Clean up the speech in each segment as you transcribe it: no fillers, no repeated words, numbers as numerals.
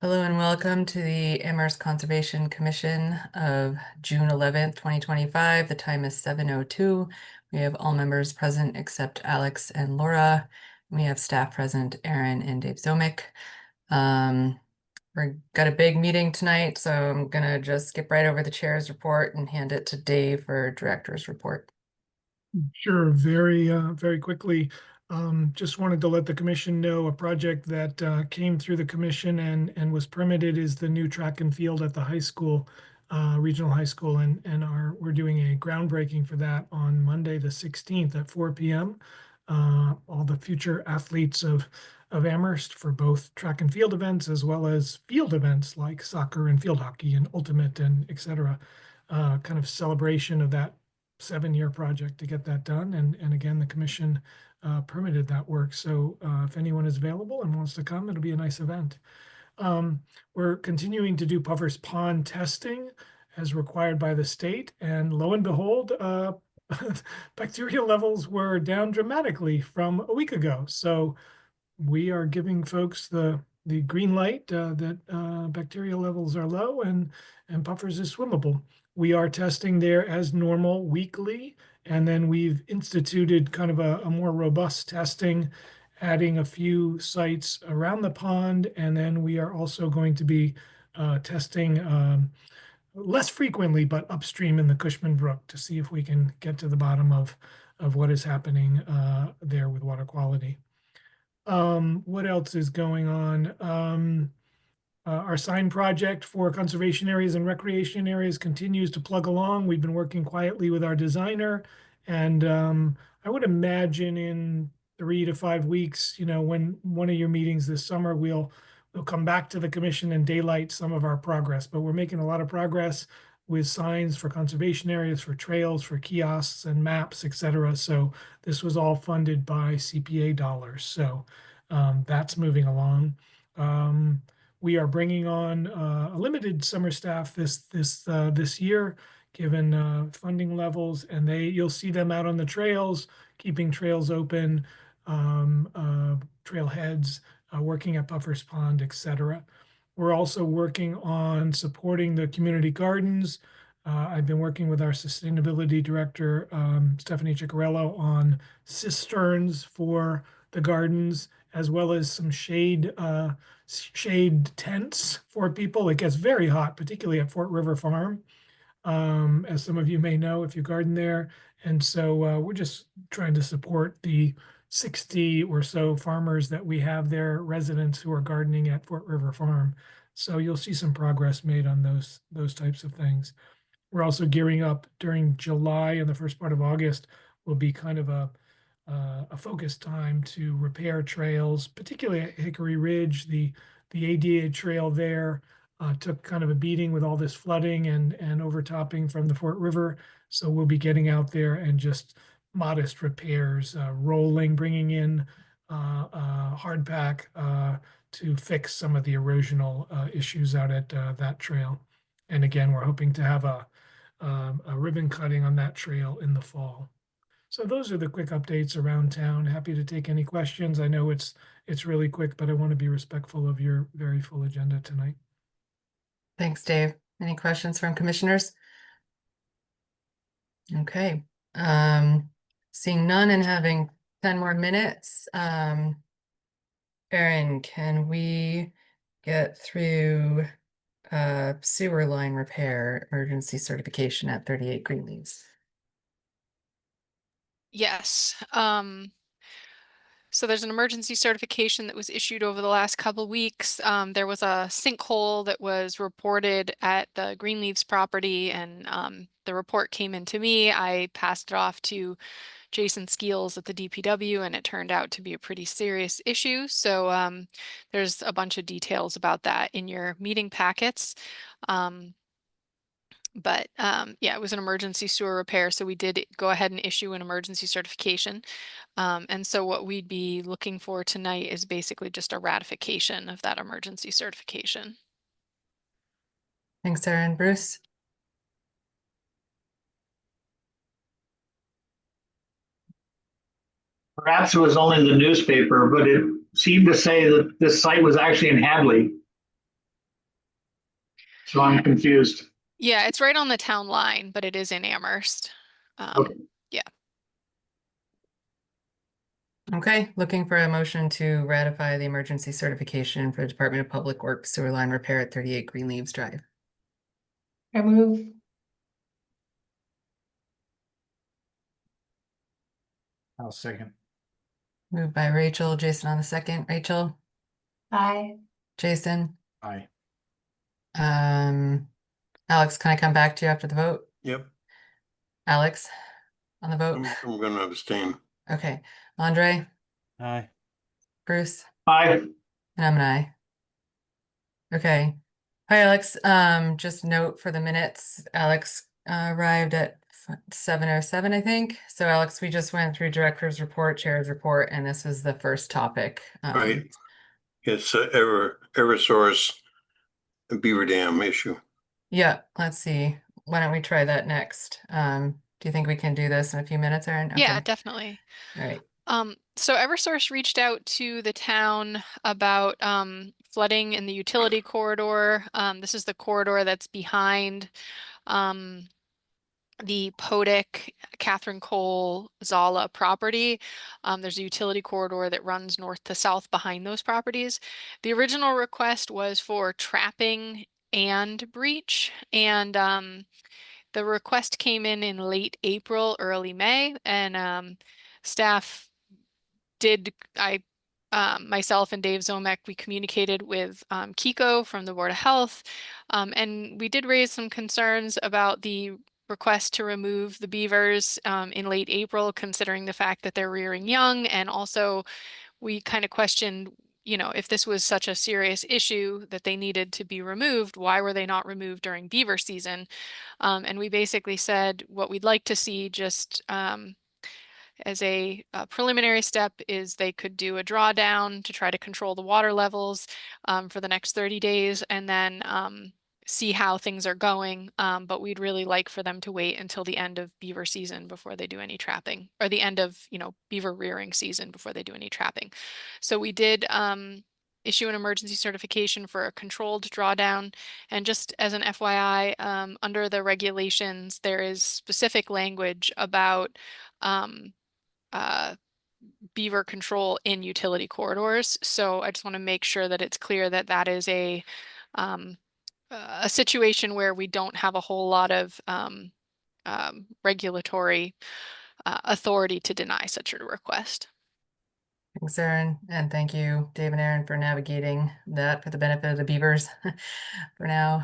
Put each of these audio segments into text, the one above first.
Hello and welcome to the Amherst Conservation Commission of June 11th, 2025. The time is 7:02. We have all members present except Alex and Laura. We have staff present, Aaron and Dave Zomick. We've got a big meeting tonight, so I'm gonna just skip right over the chair's report and hand it to Dave for director's report. Sure, very quickly. Just wanted to let the commission know a project that came through the commission and was permitted is the new track and field at the high school, regional high school, and we're doing a groundbreaking for that on Monday the 16th at 4 p.m. All the future athletes of Amherst for both track and field events as well as field events like soccer and field hockey and ultimate and etc. Kind of celebration of that 7-year project to get that done. And again, the commission permitted that work. So if anyone is available and wants to come, it'll be a nice event. We're continuing to do Puffer's Pond testing as required by the state. And lo and behold, bacteria levels were down dramatically from a week ago. So we are giving folks the green light that bacteria levels are low and Puffers is swimmable. We are testing there as normal weekly, and then we've instituted kind of a more robust testing, adding a few sites around the pond, and then we are also going to be testing less frequently, but upstream in the Cushman Brook to see if we can get to the bottom of what is happening there with water quality. What else is going on? Our sign project for conservation areas and recreation areas continues to plug along. We've been working quietly with our designer, and I would imagine in 3 to 5 weeks, when one of your meetings this summer, we'll come back to the commission and daylight some of our progress. But we're making a lot of progress with signs for conservation areas, for trails, for kiosks and maps, etc. So this was all funded by CPA dollars. So that's moving along. We are bringing on a limited summer staff this year, given funding levels, and you'll see them out on the trails, keeping trails open, trailheads, working at Puffer's Pond, etc. We're also working on supporting the community gardens. I've been working with our sustainability director, Stephanie Ciccarello, on cisterns for the gardens, as well as some shade tents for people. It gets very hot, particularly at Fort River Farm, as some of you may know if you garden there. And so we're just trying to support the 60 or so farmers that we have there, residents who are gardening at Fort River Farm. So you'll see some progress made on those types of things. We're also gearing up during July and the first part of August will be kind of a focused time to repair trails, particularly at Hickory Ridge. The ADA trail there took kind of a beating with all this flooding and overtopping from the Fort River. So we'll be getting out there and just modest repairs, rolling, bringing in hard pack to fix some of the erosional issues out at that trail. And again, we're hoping to have a ribbon cutting on that trail in the fall. So those are the quick updates around town. Happy to take any questions. I know it's really quick, but I want to be respectful of your very full agenda tonight. Thanks, Dave. Any questions from commissioners? Okay. Seeing none and having 10 more minutes, Erin, can we get through sewer line repair emergency certification at 38 Greenleaves? Yes. So there's an emergency certification that was issued over the last couple of weeks. There was a sinkhole that was reported at the Greenleaves property, and the report came into me. I passed it off to Jason Skeels at the DPW, and it turned out to be a pretty serious issue. So there's a bunch of details about that in your meeting packets. But yeah, it was an emergency sewer repair, so we did go ahead and issue an emergency certification. And so what we'd be looking for tonight is basically just a ratification of that emergency certification. Thanks, Erin. Bruce? Perhaps it was only the newspaper, but it seemed to say that this site was actually in Hadley. So I'm confused. Yeah, it's right on the town line, but it is in Amherst. Okay. Okay, looking for a motion to ratify the emergency certification for the Department of Public Works sewer line repair at 38 Greenleaves Drive. I move. I'll second. Moved by Rachel, Jason on the second. Rachel, Aye. Jason, Aye. Alex, can I come back to you after the vote? Yep, Alex, on the vote? I'm gonna abstain. Okay, Andre, Aye. Bruce, Aye. and I'm an aye. Okay. Hi, Alex. Just note for the minutes, Alex arrived at 7:07, I think. So Alex, we just went through director's report, chair's report, and this was the first topic. Right. It's Eversource Beaver Dam issue. Yeah, let's see. Why don't we try that next? Do you think we can do this in a few minutes, Erin? Yeah, Okay. definitely. All right. So Eversource reached out to the town about flooding in the utility corridor. This is the corridor that's behind the Podic Catherine Cole Zala property. There's a utility corridor that runs north to south behind those properties. The original request was for trapping and breach, and the request came in late April, early May, and staff did, myself and Dave Zomek, we communicated with Kiko from the Board of Health, and we did raise some concerns about the request to remove the beavers in late April, considering the fact that they're rearing young, and also we kind of questioned, you know, if this was such a serious issue that they needed to be removed, why were they not removed during beaver season? And we basically said what we'd like to see just as a preliminary step is they could do a drawdown to try to control the water levels for the next 30 days and then see how things are going. But we'd really like for them to wait until the end of beaver season before they do any trapping, or the end of, you know, beaver rearing season before they do any trapping. So we did issue an emergency certification for a controlled drawdown. And just as an FYI, under the regulations, there is specific language about beaver control in utility corridors. So I just want to make sure that it's clear that that is a situation where we don't have a whole lot of regulatory authority to deny such a request. Thanks, Erin, and thank you, Dave and Erin, for navigating that for the benefit of the beavers for now.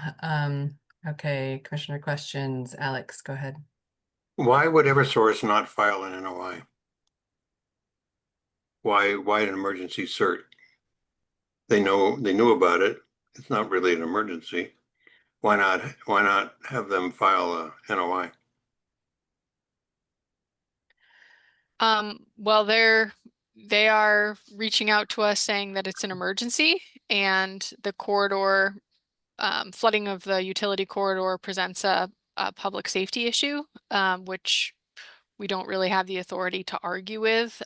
Okay, commissioner questions. Alex, go ahead. Why would Eversource not file an NOI? Why an emergency cert? They knew about it. It's not really an emergency. Why not have them file a NOI? Well, they are reaching out to us saying that it's an emergency, and the corridor flooding of the utility corridor presents a public safety issue, which we don't really have the authority to argue with.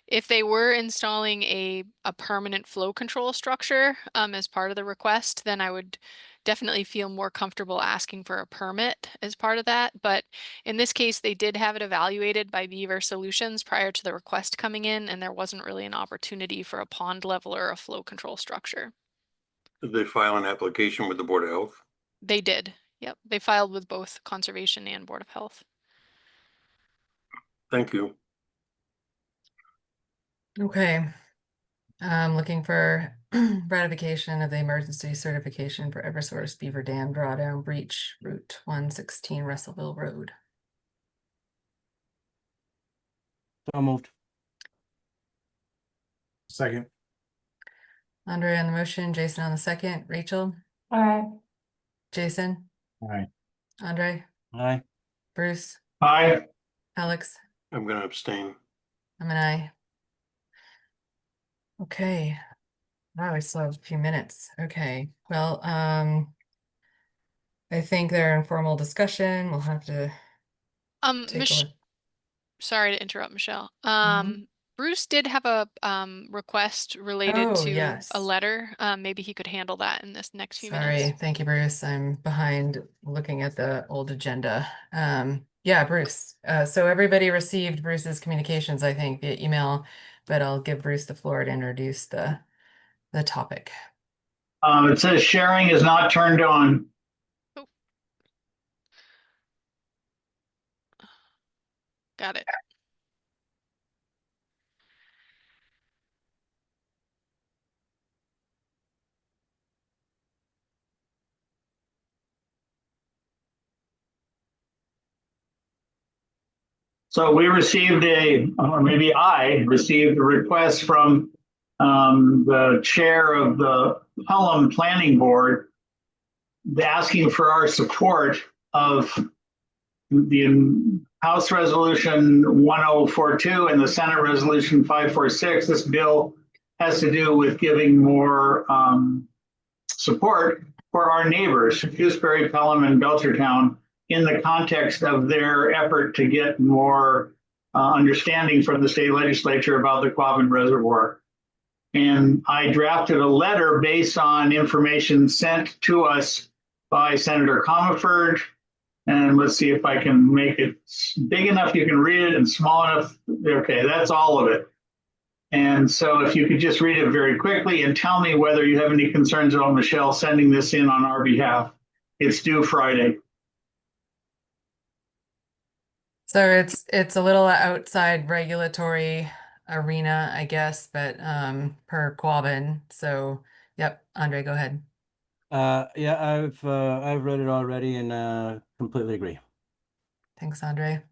If they were installing a permanent flow control structure as part of the request, then I would definitely feel more comfortable asking for a permit as part of that. But in this case, they did have it evaluated by Beaver Solutions prior to the request coming in, and there wasn't really an opportunity for a pond level or a flow control structure. Did they file an application with the Board of Health? They did. Yep. They filed with both Conservation and Board of Health. Thank you. Okay. Looking for ratification of the emergency certification for Eversource Beaver Dam Drawdown Breach Route 116 Russellville Road. So moved. Second. Andre on the motion, Jason on the second, Rachel, Aye. Jason, Aye. Andre, Aye. Bruce, Aye. Alex, I'm gonna abstain. I'm an aye. Okay. Wow, we still have a few minutes. Okay, well, I think they're informal discussion. We'll have to take a look. Sorry to interrupt, Michelle. Mhm. Bruce did have a request related Oh, to yes. a letter. Maybe he could handle that in this next few Sorry, minutes. thank you, Bruce. I'm behind looking at the old agenda. Yeah, Bruce. So everybody received Bruce's communications, I think, via email, but I'll give Bruce the floor to introduce the topic. It says sharing is not turned on. Got it. So we received or maybe I received a request from the chair of the Pelham Planning Board asking for our support of the House Resolution 1042 and the Senate Resolution 546. This bill has to do with giving more support for our neighbors, Gooseberry, Pelham, and Belchertown, in the context of their effort to get more understanding from the state legislature about the Quabbin Reservoir. And I drafted a letter based on information sent to us by Senator Comerford. And let's see if I can make it big enough you can read it and small enough. Okay, that's all of it. And so if you could just read it very quickly and tell me whether you have any concerns about Michelle sending this in on our behalf. It's due Friday. So it's a little outside regulatory arena, I guess, but per Quabbin. So, yep, Andre, go ahead. Yeah, I've read it already and completely agree. Thanks, Andre.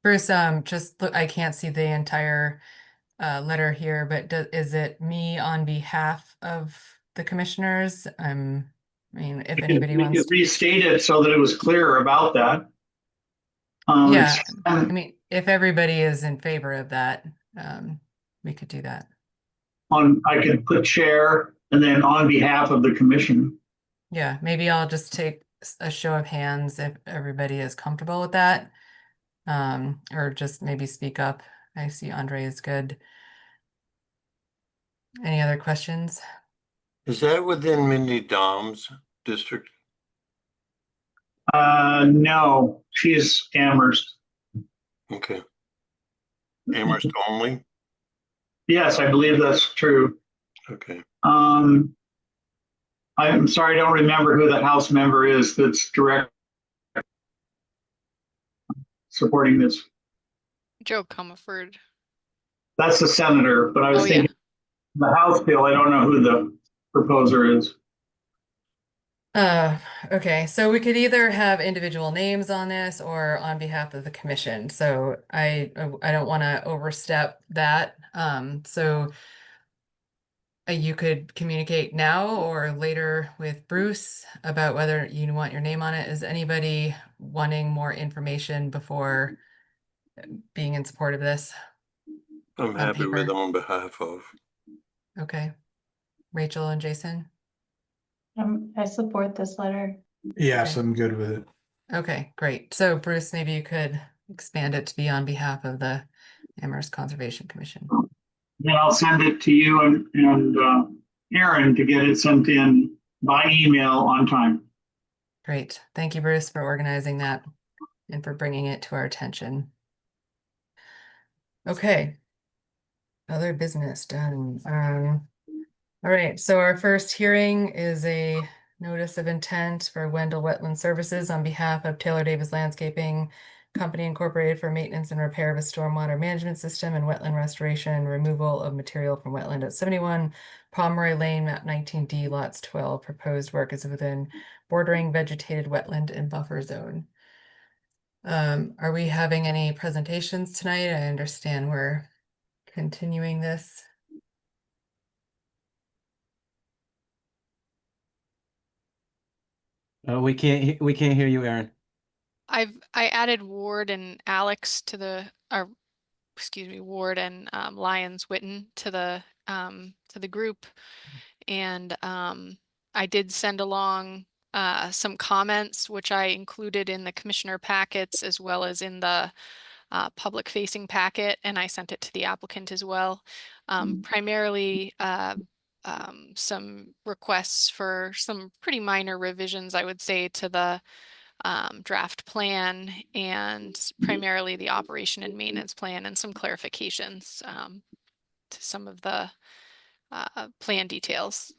Bruce, just look, I can't see the entire letter here, but is it me on behalf of the commissioners? I mean, if anybody We wants could restate it so that it was clearer about that. yeah, I mean, if everybody is in favor of that, we could do that. I could put chair and then on behalf of the commission. Yeah, maybe I'll just take a show of hands if everybody is comfortable with that. Or just maybe speak up. I see Andre is good. Any other questions? Is that within Mindy Dom's district? No, she's Amherst. Okay. Amherst only? Yes, I believe that's true. Okay. I'm sorry, I don't remember who the House member is that's direct supporting this. Joe Comerford. That's the senator, but I was Oh, yeah. thinking the House bill, I don't know who the proposer is. Okay, so we could either have individual names on this or on behalf of the commission. So I don't want to overstep that. So you could communicate now or later with Bruce about whether you want your name on it. Is anybody wanting more information before being in support of this? I'm On happy with paper. on behalf of. Okay. Rachel and Jason? I support this letter. Yes, Okay. I'm good with it. Okay, great. So Bruce, maybe you could expand it to be on behalf of the Amherst Conservation Commission. Then I'll send it to you and Aaron to get it sent in by email on time. Great. Thank you, Bruce, for organizing that and for bringing it to our attention. Okay. Other business done. All right, so our first hearing is a notice of intent for Wendell Wetland Services on behalf of Taylor Davis Landscaping Company Incorporated for maintenance and repair of a stormwater management system and wetland restoration and removal of material from wetland at 71 Pomeroy Lane, map 19D, lots 12. Proposed work is within bordering vegetated wetland and buffer zone. Are we having any presentations tonight? I understand we're continuing this. We can't hear you, Aaron. I added Ward and Alex to the, or excuse me, Ward and Lyons Witten to the group, and I did send along some comments which I included in the commissioner packets as well as in the public facing packet, and I sent it to the applicant as well. Primarily some requests for some pretty minor revisions, I would say, to the draft plan, and primarily the operation and maintenance plan, and some clarifications to some of the plan details.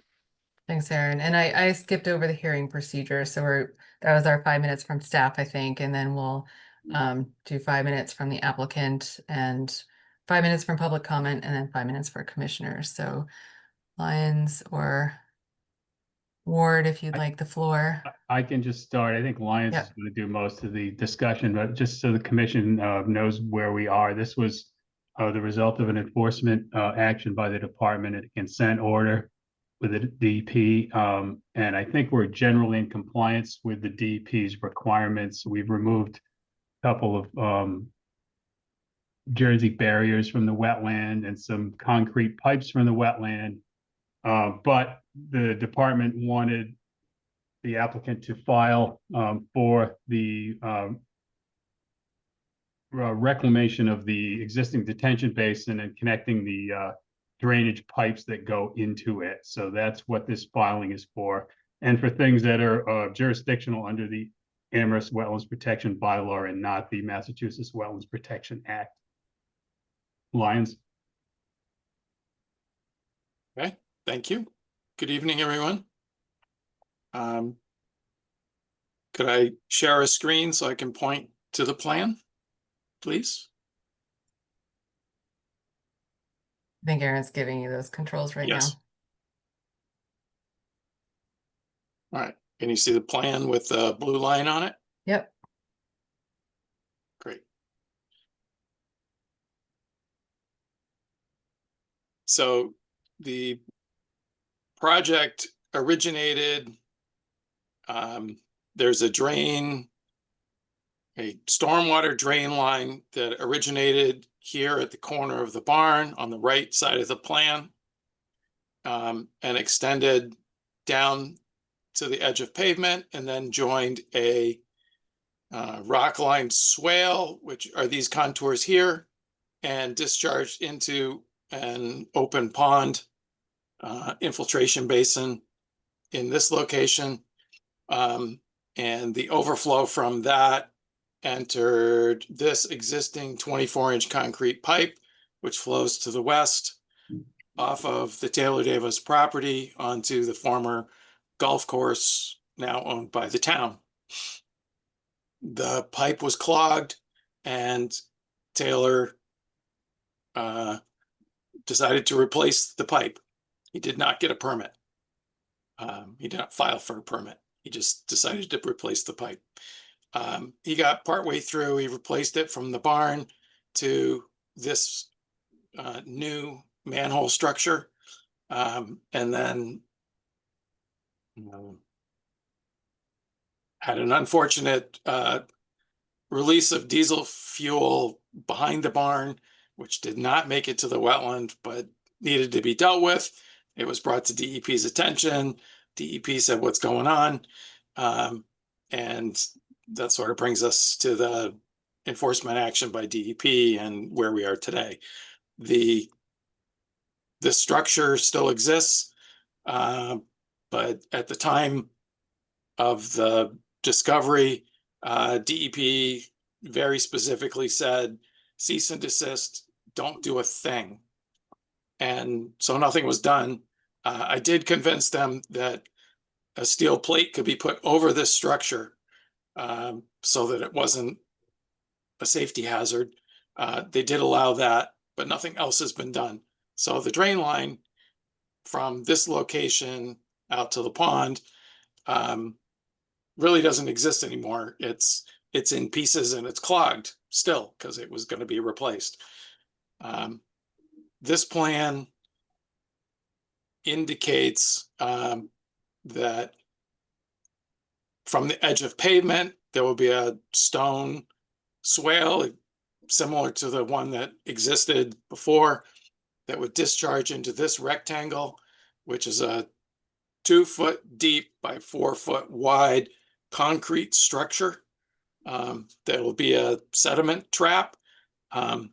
Thanks, Erin. And I skipped over the hearing procedure, so that was our 5 minutes from staff, I think, and then we'll do 5 minutes from the applicant and 5 minutes from public comment, and then 5 minutes for commissioners. So Lyons or Ward, if you'd like the floor. I can just start. I think Lyons Yeah. is going to do most of the discussion, but just so the commission knows where we are, this was the result of an enforcement action by the department and a consent order with the DEP. And I think we're generally in compliance with the DEP's requirements. We've removed a couple of Jersey barriers from the wetland and some concrete pipes from the wetland. But the department wanted the applicant to file for the reclamation of the existing detention basin and connecting the drainage pipes that go into it. So that's what this filing is for. And for things that are jurisdictional under the Amherst Wetlands Protection Bylaw and not the Massachusetts Wetlands Protection Act. Lyons. Okay, thank you. Good evening, everyone. Could I share a screen so I can point to the plan, please? I think Erin's giving you those controls right now. Yes. All right, can you see the plan with the blue line on it? Yep. Great. So the project originated, there's a stormwater drain line that originated here at the corner of the barn on the right side of the plan, and extended down to the edge of pavement, and then joined a rock-lined swale, which are these contours here, and discharged into an open pond infiltration basin in this location. And the overflow from that entered this existing 24-inch concrete pipe, which flows to the west off of the Taylor Davis property onto the former golf course now owned by the town. The pipe was clogged, and Taylor decided to replace the pipe. He did not get a permit. He did not file for a permit. He just decided to replace the pipe. He got partway through, he replaced it from the barn to this new manhole structure. And then had an unfortunate release of diesel fuel behind the barn, which did not make it to the wetland, but needed to be dealt with. It was brought to DEP's attention. DEP said, what's going on? And that sort of brings us to the enforcement action by DEP and where we are today. The structure still exists, but at the time of the discovery, DEP very specifically said, cease and desist, don't do a thing. And so nothing was done. I did convince them that a steel plate could be put over this structure so that it wasn't a safety hazard. They did allow that, but nothing else has been done. So the drain line from this location out to the pond really doesn't exist anymore. It's in pieces and it's clogged still because it was going to be replaced. This plan indicates that from the edge of pavement, there will be a stone swale similar to the one that existed before that would discharge into this rectangle, which is a 2 foot deep by 4 foot wide concrete structure. There will be a sediment trap And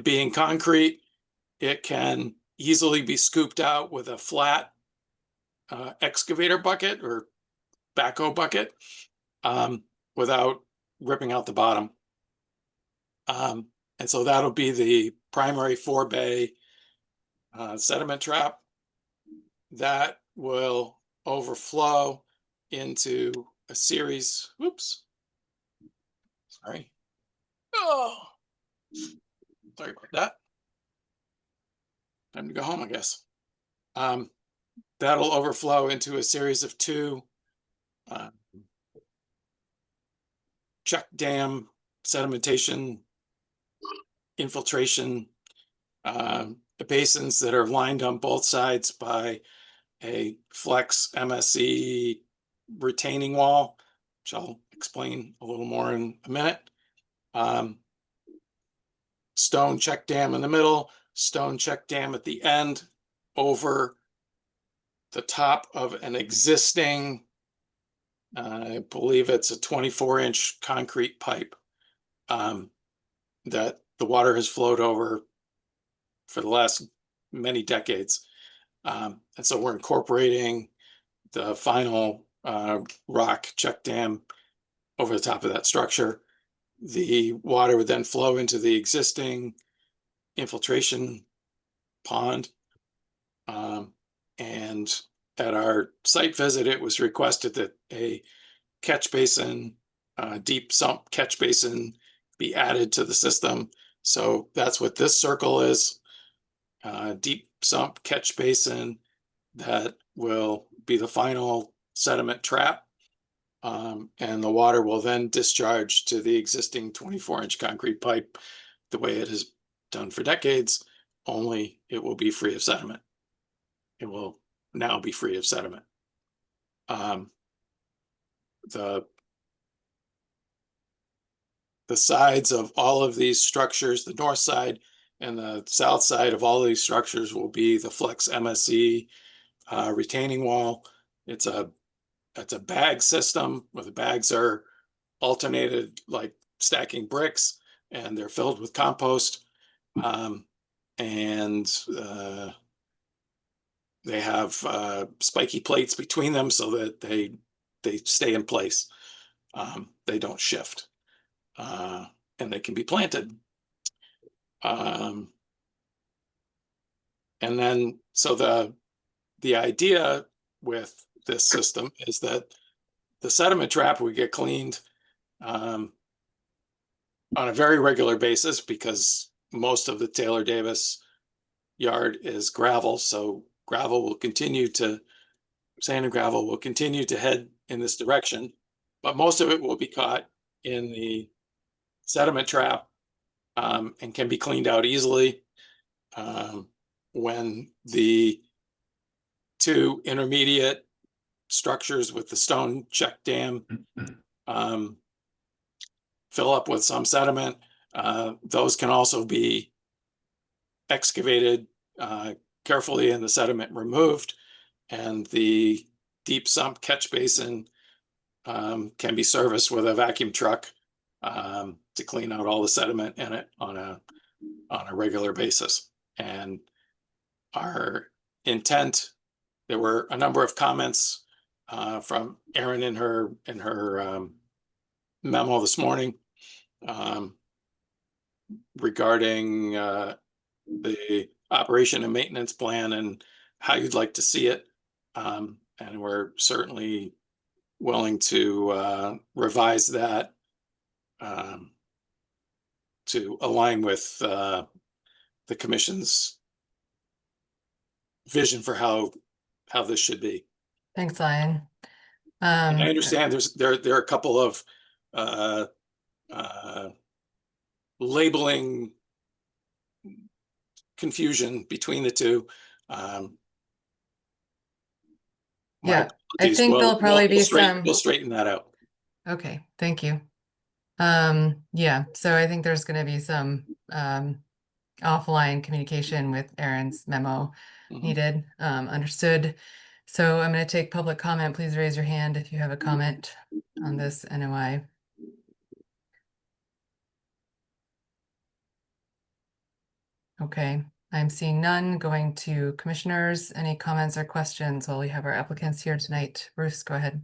being concrete, it can easily be scooped out with a flat excavator bucket or backhoe bucket without ripping out the bottom. And so that'll be the primary 4-bay sediment trap that will overflow into a series. Whoops. Sorry. Oh, sorry about that. Time to go home, I guess. That'll overflow into a series of 2 check dam sedimentation infiltration basins that are lined on both sides by a flex MSE retaining wall, which I'll explain a little more in a minute. Stone check dam in the middle, stone check dam at the end over the top of an existing, I believe it's a 24-inch concrete pipe that the water has flowed over for the last many decades. And so we're incorporating the final rock check dam over the top of that structure. The water would then flow into the existing infiltration pond. And at our site visit, it was requested that a catch basin, deep sump catch basin, be added to the system. So that's what this circle is, deep sump catch basin that will be the final sediment trap. And the water will then discharge to the existing 24-inch concrete pipe the way it has done for decades, only it will be free of sediment. It will now be free of sediment. The sides of all of these structures, the north side and the south side of all of these structures, will be the flex MSE retaining wall. It's a bag system where the bags are alternated like stacking bricks, and they're filled with compost. They have spiky plates between them so that they stay in place. They don't shift, and they can be planted. And then, so the idea with this system is that the sediment trap would get cleaned on a very regular basis, because most of the Taylor Davis yard is gravel. So gravel will continue to, sand and gravel will continue to head in this direction, but most of it will be caught in the sediment trap and can be cleaned out easily when the 2 intermediate structures with the stone check dam fill up with some sediment. Those can also be excavated carefully and the sediment removed, and the deep sump catch basin can be serviced with a vacuum truck to clean out all the sediment in it on a regular basis. And our intent, there were a number of comments from Erin in her memo this morning regarding the operation and maintenance plan and how you'd like to see it. And we're certainly willing to revise that to align with the commission's vision for how this should be. Thanks, Lion. And I understand there are a couple of labeling confusion between the two. Yeah, I think there'll probably be some. We'll straighten that out. Okay, thank you. Yeah, so I think there's going to be some offline communication with Erin's memo needed. Understood. So I'm going to take public comment. Please raise your hand if you have a comment on this NOI. Okay, I'm seeing none. Going to commissioners. Any comments or questions while we have our applicants here tonight? Bruce, go ahead.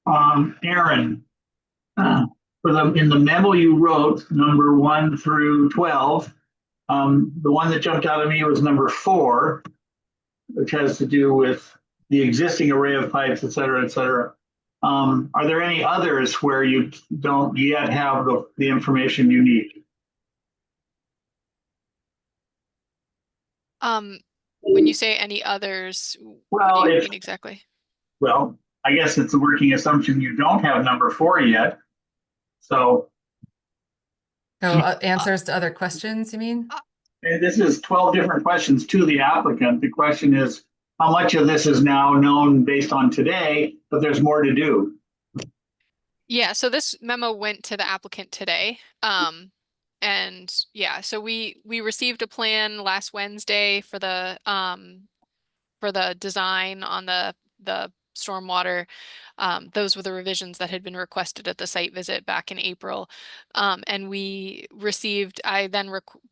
Aaron, in the memo you wrote, number 1 through 12, the one that jumped out at me was number 4, which has to do with the existing array of pipes, et cetera, et cetera. Are there any others where you don't yet have the information you need? When you say any others, what Well, do you if, mean exactly? well, I guess it's a working assumption you don't have number 4 yet. So Oh, answers to other questions, you mean? and this is 12 different questions to the applicant. The question is, how much of this is now known based on today, but there's more to do? Yeah, so this memo went to the applicant today. And yeah, so we received a plan last Wednesday for the design on the stormwater. Those were the revisions that had been requested at the site visit back in April. And we received,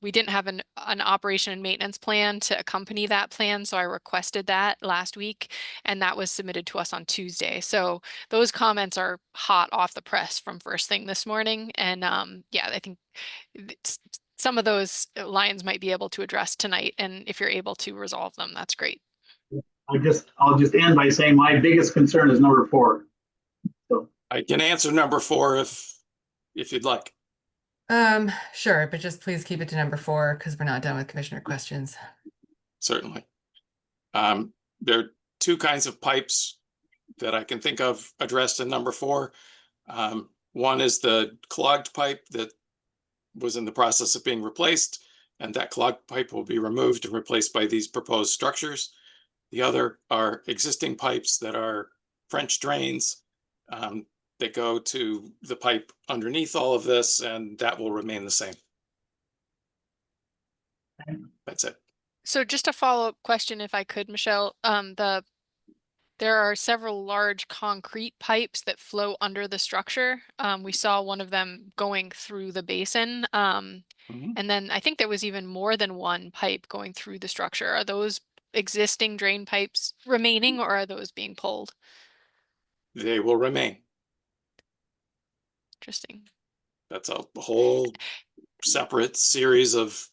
we didn't have an operation and maintenance plan to accompany that plan, so I requested that last week, and that was submitted to us on Tuesday. So those comments are hot off the press from first thing this morning. And yeah, I think some of those lines might be able to address tonight, and if you're able to resolve them, that's great. I'll just end by saying my biggest concern is number 4. So I can answer number 4 if you'd like. Sure, but just please keep it to number 4 because we're not done with commissioner questions. Certainly. There are 2 kinds of pipes that I can think of addressed in number 4. One is the clogged pipe that was in the process of being replaced, and that clogged pipe will be removed and replaced by these proposed structures. The other are existing pipes that are French drains that go to the pipe underneath all of this, and that will remain the same. That's it. So just a follow-up question, if I could, Michelle. There are several large concrete pipes that flow under the structure. We saw one of them going through the basin. And then I think there was even more than one pipe going through the structure. Are those existing drain pipes remaining, or are those being pulled? They will remain. Interesting. That's a whole separate series of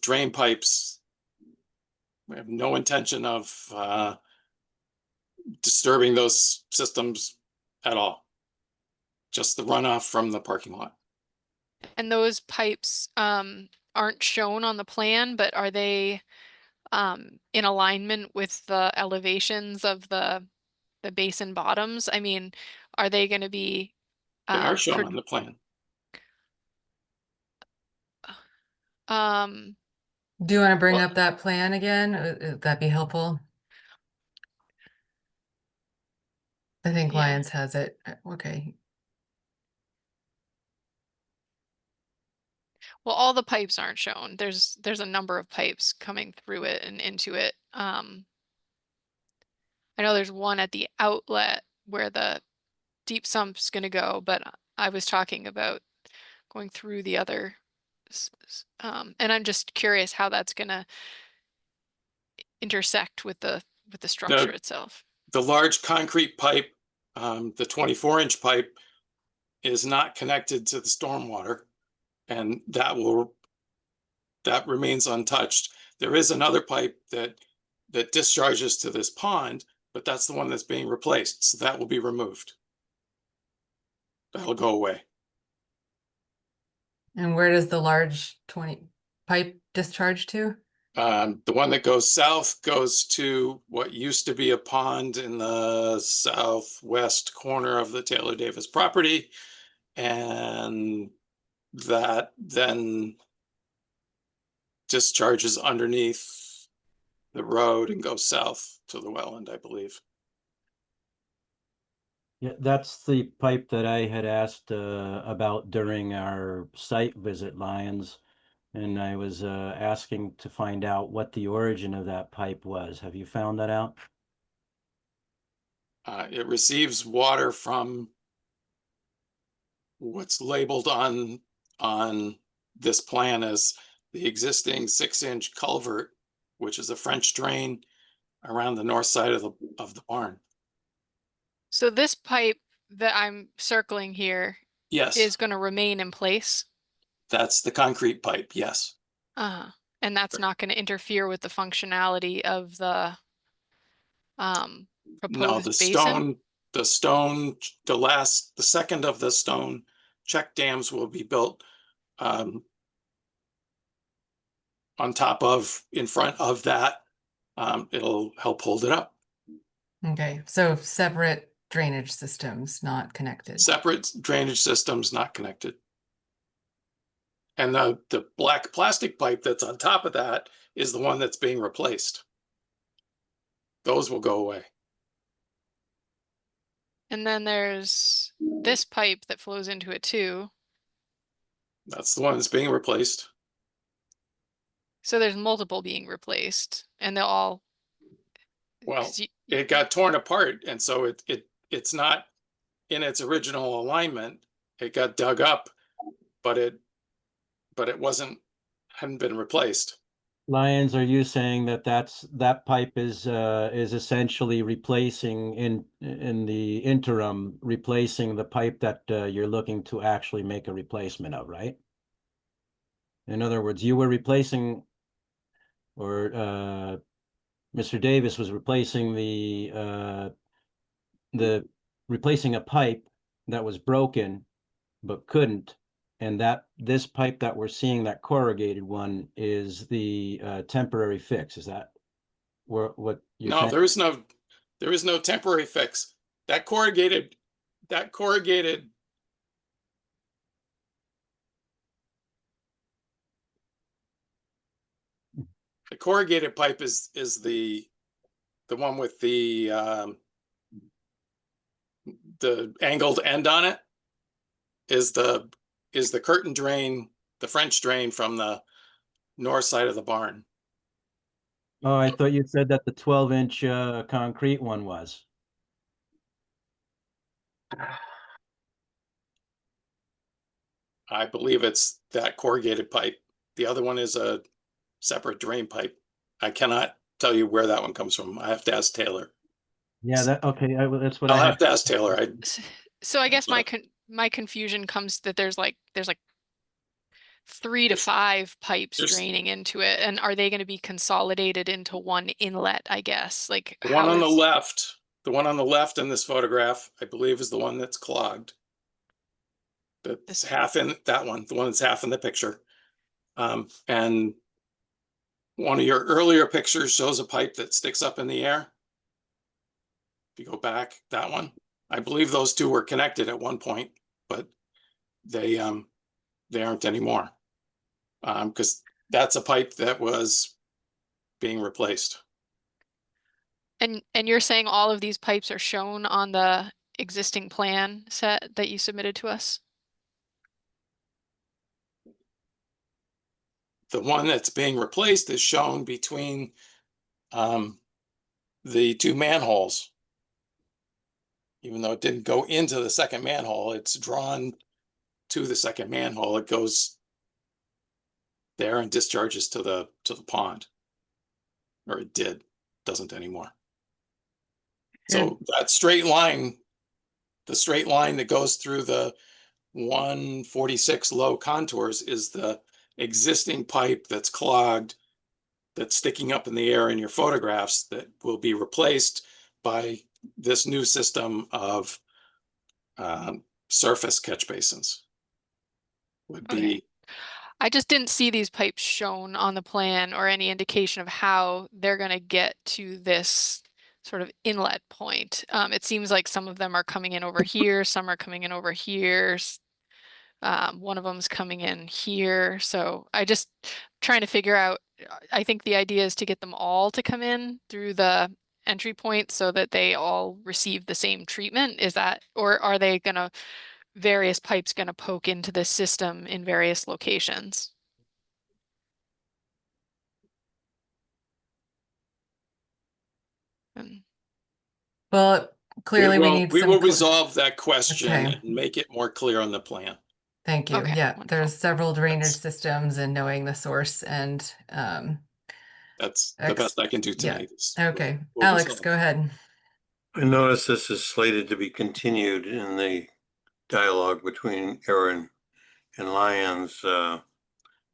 drain pipes. We have no intention of disturbing those systems at all. Just the runoff from the parking lot. And those pipes aren't shown on the plan, but are they in alignment with the elevations of the basin bottoms? I mean, are they going to be They are shown on the plan. Do you want to bring Well- up that plan again? Would that be helpful? I think Yeah. Lyons has it. Okay. Well, all the pipes aren't shown. There's a number of pipes coming through it and into it. I know there's one at the outlet where the deep sump's going to go, but I was talking about going through the other. And I'm just curious how that's going to intersect with the structure itself. The large concrete pipe, the 24-inch pipe, is not connected to the stormwater, and that remains untouched. There is another pipe that discharges to this pond, but that's the one that's being replaced, so that will be removed. That'll go away. And where does the large 20 pipe discharge to? The one that goes south goes to what used to be a pond in the southwest corner of the Taylor Davis property, and that then discharges underneath the road and goes south to the wetland, I believe. Yeah, that's the pipe that I had asked about during our site visit, Lyons. And I was asking to find out what the origin of that pipe was. Have you found that out? It receives water from what's labeled on this plan as the existing 6-inch culvert, which is a French drain around the north side of the barn. So this pipe that I'm circling here Yes, is going to remain in place. that's the concrete pipe, yes. And that's not going to interfere with the functionality of the No, proposed the basin. the second of the stone check dams will be built on top of, in front of that. It'll help hold it up. Okay, so separate drainage systems, not connected. Separate drainage systems, not connected. And the black plastic pipe that's on top of that is the one that's being replaced. Those will go away. And then there's this pipe that flows into it too. That's the one that's being replaced. So there's multiple being replaced, and they'll all. Well, 'cause it got torn apart, and so it's not in its original alignment. It got dug up, but it hadn't been replaced. Lyons, are you saying that that pipe is essentially replacing in the interim, replacing the pipe that you're looking to actually make a replacement of, right? In other words, you were replacing, or Mr. Davis was replacing replacing a pipe that was broken but couldn't, and that this pipe that we're seeing, that corrugated one, is the temporary fix. Is that what you're No, saying? there is no temporary fix. That corrugated the corrugated pipe is the one with the angled end on it, is the curtain drain, the French drain from the north side of the barn. Oh, I thought you said that the 12-inch concrete one was. I believe it's that corrugated pipe. The other one is a separate drain pipe. I cannot tell you where that one comes from. I have to ask Taylor. Yeah, okay. That's what I'll I have to ask Taylor. So I guess But- my confusion comes that there's like 3 to 5 pipes There's- draining into it, and are they going to be consolidated into one inlet, I guess? Like The one how on the is- left in this photograph, I believe, is the one that's clogged. That's half in that one, the one that's half in the picture. And one of your earlier pictures shows a pipe that sticks up in the air. If you go back, that one, I believe those two were connected at one point, but they aren't anymore. Because that's a pipe that was being replaced. And you're saying all of these pipes are shown on the existing plan set that you submitted to us? The one that's being replaced is shown between the two manholes. Even though it didn't go into the second manhole, it's drawn to the second manhole. It goes there and discharges to the pond. Or it did, doesn't anymore. So that straight line, the straight line that goes through the 146 low contours is the existing pipe that's clogged, that's sticking up in the air in your photographs, that will be replaced by this new system of surface catch basins. Would be Okay. I just didn't see these pipes shown on the plan or any indication of how they're going to get to this sort of inlet point. It seems like some of them are coming in over here, some are coming in over here. One of them's coming in here. So I just trying to figure out, I think the idea is to get them all to come in through the entry point so that they all receive the same treatment. Is that, or are they gonna, various pipes gonna poke into this system in various locations? And Well, clearly we need we some will cl- resolve that question Okay. and make it more clear on the plan. Thank you. Okay, Yeah, wonderful. there's several drainage That's- systems and knowing the source and That's the best I can do yeah. tonight. is Okay, what we Alex, saw. go ahead. I notice this is slated to be continued in the dialogue between Aaron and Lyons.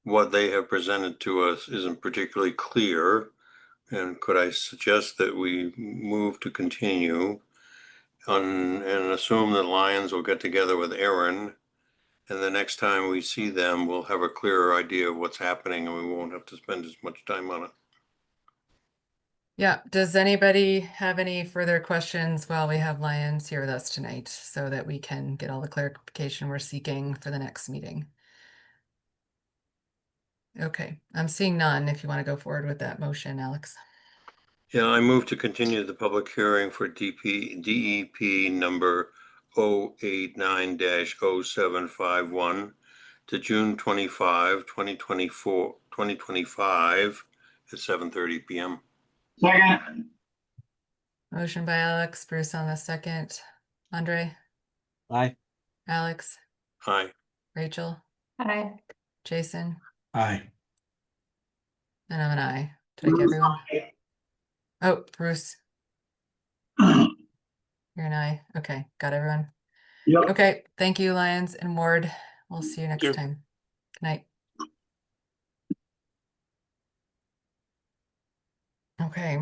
What they have presented to us isn't particularly clear. And could I suggest that we move to continue and assume that Lyons will get together with Aaron, and the next time we see them, we'll have a clearer idea of what's happening and we won't have to spend as much time on it. Yeah, does anybody have any further questions while we have Lyons here with us tonight so that we can get all the clarification we're seeking for the next meeting? Okay, I'm seeing none. If you want to go forward with that motion, Alex. Yeah, I move to continue the public hearing for DEP number 089-0751 to June 25, 2025 at 7:30 PM. Second, Motion by Alex, Bruce on the second. Andre, Aye. Alex, Aye. Rachel, Aye. Jason, Aye. and I'm an aye. Did I get everyone? Oh, Bruce, you're an aye. Okay, got everyone. Yep. Okay, thank you, Lyons and Ward. We'll see you next you. time. Good night. Okay.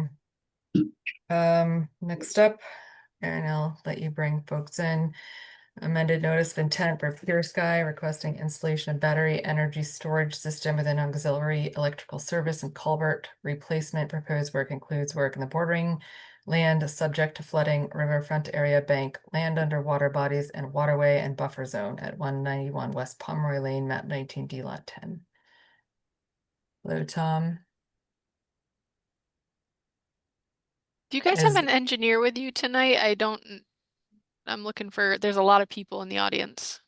Next up, Aaron, I'll let you bring folks in. Amended notice of intent for Pure Sky requesting installation of battery energy storage system within auxiliary electrical service and culvert replacement. Proposed work includes work in the bordering land subject to flooding, riverfront area, bank, land under water bodies, and waterway and buffer zone at 191 West Pomeroy Lane, map 19D, lot 10. Hello, Tom. Do you guys have Is- an engineer with you tonight? I'm looking for, there's a lot of people in the audience.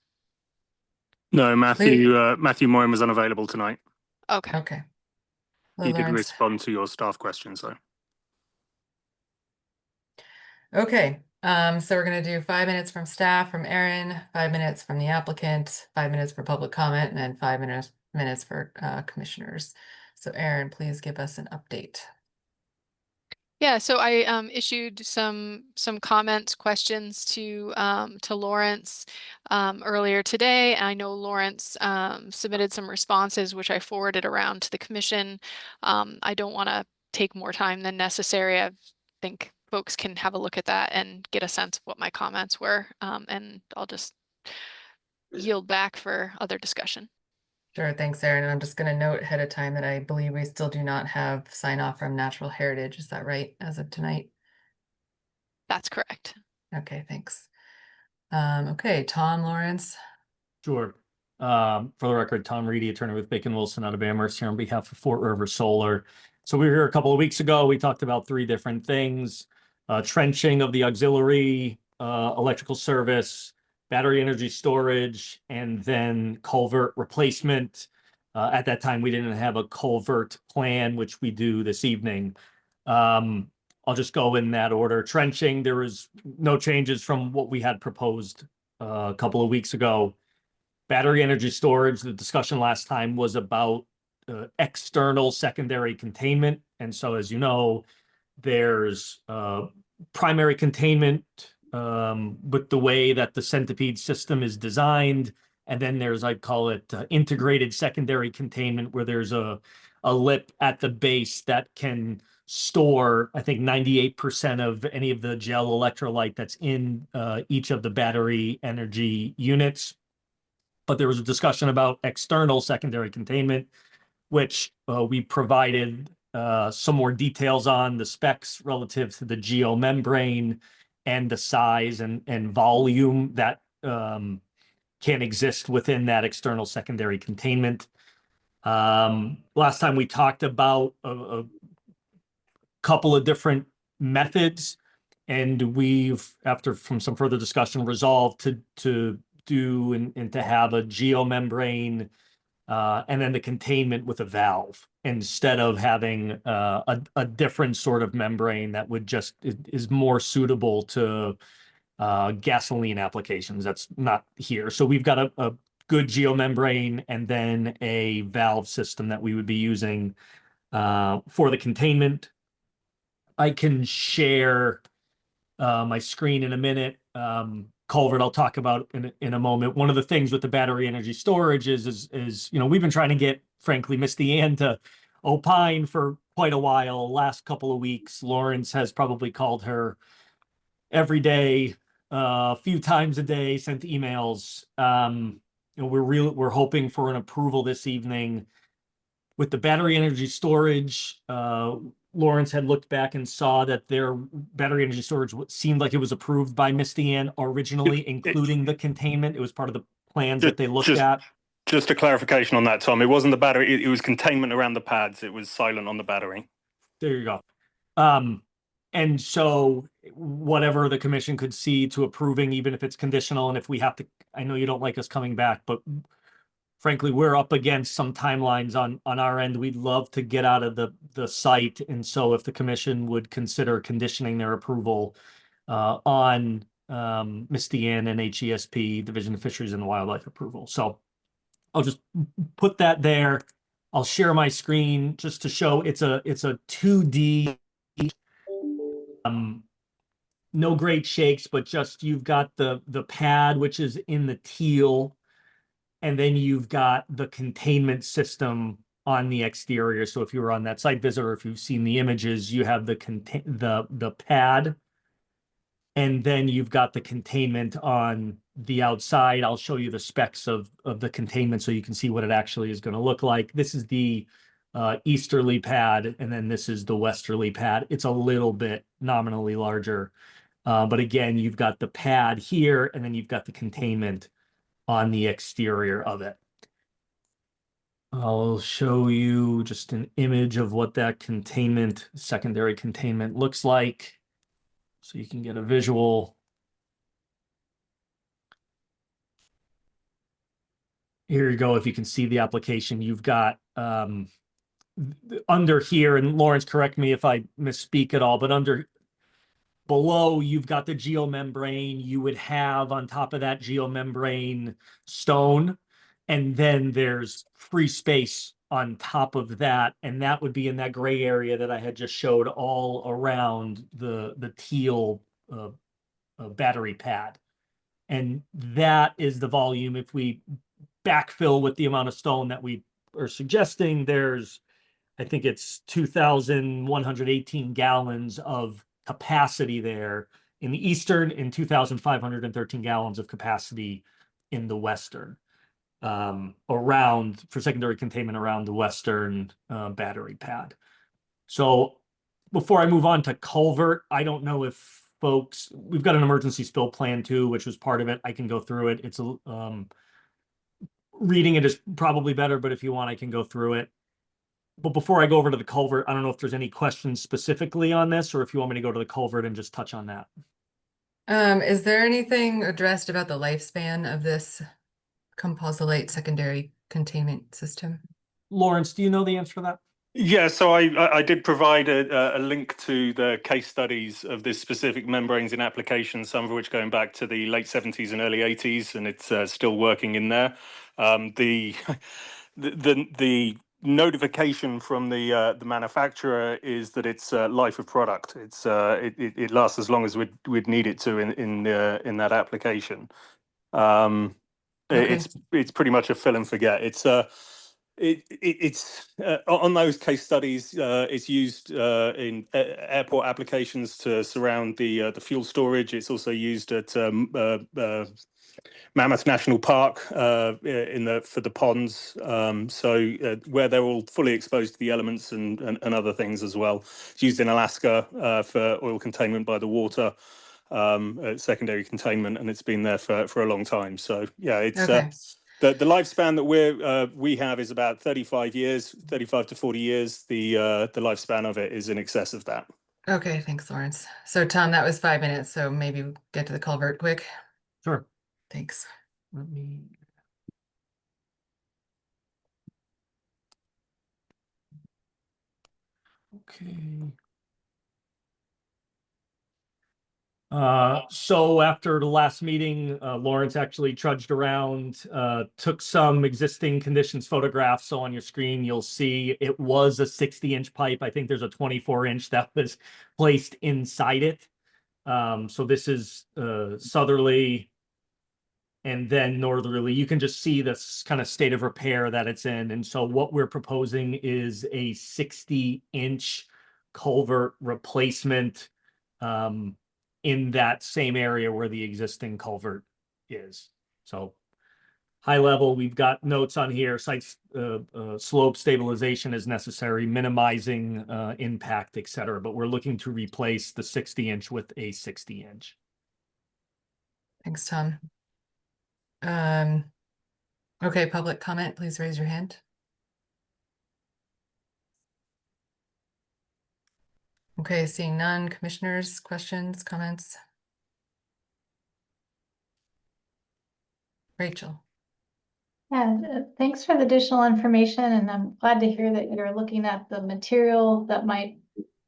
No, Matthew Moyne was unavailable tonight. Okay. Okay. Hello, He did Lawrence. respond to your staff questions, though. Okay, so we're gonna do 5 minutes from staff, from Aaron, 5 minutes from the applicant, 5 minutes for public comment, and then 5 minutes for commissioners. So Aaron, please give us an update. Yeah, so I issued some comments, questions to Lawrence earlier today. I know Lawrence submitted some responses, which I forwarded around to the commission. I don't want to take more time than necessary. I think folks can have a look at that and get a sense of what my comments were, and I'll just yield back for other discussion. Sure, thanks, Aaron. And I'm just gonna note ahead of time that I believe we still do not have sign off from Natural Heritage. Is that right, as of tonight? That's correct. Okay, thanks. Okay, Tom, Lawrence. Sure. For the record, Tom Reedy, attorney with Bacon Wilson out of Amherst, here on behalf of Fort River Solar. So we were here a couple of weeks ago. We talked about 3 different things: trenching of the auxiliary electrical service, battery energy storage, and then culvert replacement. At that time, we didn't have a culvert plan, which we do this evening. I'll just go in that order. Trenching, there was no changes from what we had proposed a couple of weeks ago. Battery energy storage, the discussion last time was about external secondary containment. And so, as you know, there's primary containment with the way that the Centipede system is designed. And then there's, I'd call it integrated secondary containment, where there's a lip at the base that can store, I think, 98% of any of the gel electrolyte that's in each of the battery energy units. But there was a discussion about external secondary containment, which we provided some more details on the specs relative to the geomembrane and the size and volume that can exist within that external secondary containment. Last time we talked about a couple of different methods, and we've, after from some further discussion, resolved to do and to have a geomembrane and then the containment with a valve, instead of having a different sort of membrane that would just is more suitable to gasoline applications. That's not here. So we've got a good geomembrane and then a valve system that we would be using for the containment. I can share my screen in a minute. Culvert, I'll talk about in a moment. One of the things with the battery energy storage is we've been trying to get, frankly, Misty Ann to opine for quite a while. Last couple of weeks, Lawrence has probably called her every day, a few times a day, sent emails. We're hoping for an approval this evening with the battery energy storage. Lawrence had looked back and saw that their battery energy storage seemed like it was approved by Misty Ann originally, including the containment. It was part of the plans that they looked at. Just a clarification on that, Tom. It wasn't the battery, it was containment around the pads. It was silent on the battery. There you go. And so whatever the commission could see to approving, even if it's conditional, and if we have to, I know you don't like us coming back, but frankly, we're up against some timelines on our end. We'd love to get out of the site. And so if the commission would consider conditioning their approval on Misty Ann and HESP, Division of Fisheries and Wildlife approval. So I'll just put that there. I'll share my screen just to show it's a 2D, no great shakes, but just you've got the pad, which is in the teal, and then you've got the containment system on the exterior. So if you were on that site visit or if you've seen the images, you have the pad, and then you've got the containment on the outside. I'll show you the specs of the containment so you can see what it actually is going to look like. This is the easterly pad, and then this is the westerly pad. It's a little bit nominally larger. But again, you've got the pad here, and then you've got the containment on the exterior of it. I'll show you just an image of what that containment, secondary containment, looks like, so you can get a visual. Here you go. If you can see the application, you've got under here, and Lawrence, correct me if I misspeak at all, but below, you've got the geomembrane. You would have on top of that geomembrane stone, and then there's free space on top of that, and that would be in that gray area that I had just showed all around the teal battery pad. And that is the volume. If we backfill with the amount of stone that we are suggesting, there's, I think it's 2,118 gallons of capacity there in the eastern and 2,513 gallons of capacity in the western, around for secondary containment around the western battery pad. So before I move on to culvert, I don't know if folks, we've got an emergency spill plan too, which was part of it. I can go through it. It's reading it is probably better, but if you want, I can go through it. But before I go over to the culvert, I don't know if there's any questions specifically on this, or if you want me to go to the culvert and just touch on that. Is there anything addressed about the lifespan of this composite secondary containment system? Lawrence, do you know the answer to that? Yeah, so I did provide a link to the case studies of this specific membranes in application, some of which going back to the late 70s and early 80s, and it's still working in there. The notification from the manufacturer is that it's life of product. It lasts as long as we'd need it to in that application. Okay. It's pretty much a fill and forget. It's on those case studies. It's used in airport applications to surround the fuel storage. It's also used at Mammoth National Park for the ponds. So where they're all fully exposed to the elements and other things as well. It's used in Alaska for oil containment by the water, secondary containment, and it's been there for a long time. So yeah, it's okay. The lifespan that we have is about 35 years, 35 to 40 years. The lifespan of it is in excess of that. Okay, thanks, Lawrence. So Tom, that was 5 minutes, so maybe we'll get to the culvert quick. Sure. Thanks. Let me. Okay. So after the last meeting, Lawrence actually trudged around, took some existing conditions photographs. So on your screen, you'll see it was a 60-inch pipe. I think there's a 24-inch that was placed inside it. So this is southerly and then northerly. You can just see this kind of state of repair that it's in. And so what we're proposing is a 60-inch culvert replacement in that same area where the existing culvert is. So high level, we've got notes on here, site slope stabilization is necessary, minimizing impact, et cetera. But we're looking to replace the 60-inch with a 60-inch. Thanks, Tom. Okay, public comment, please raise your hand. Okay, seeing none. Commissioners, questions, comments? Rachel. Yeah, thanks for the additional information, and I'm glad to hear that you're looking at the material that might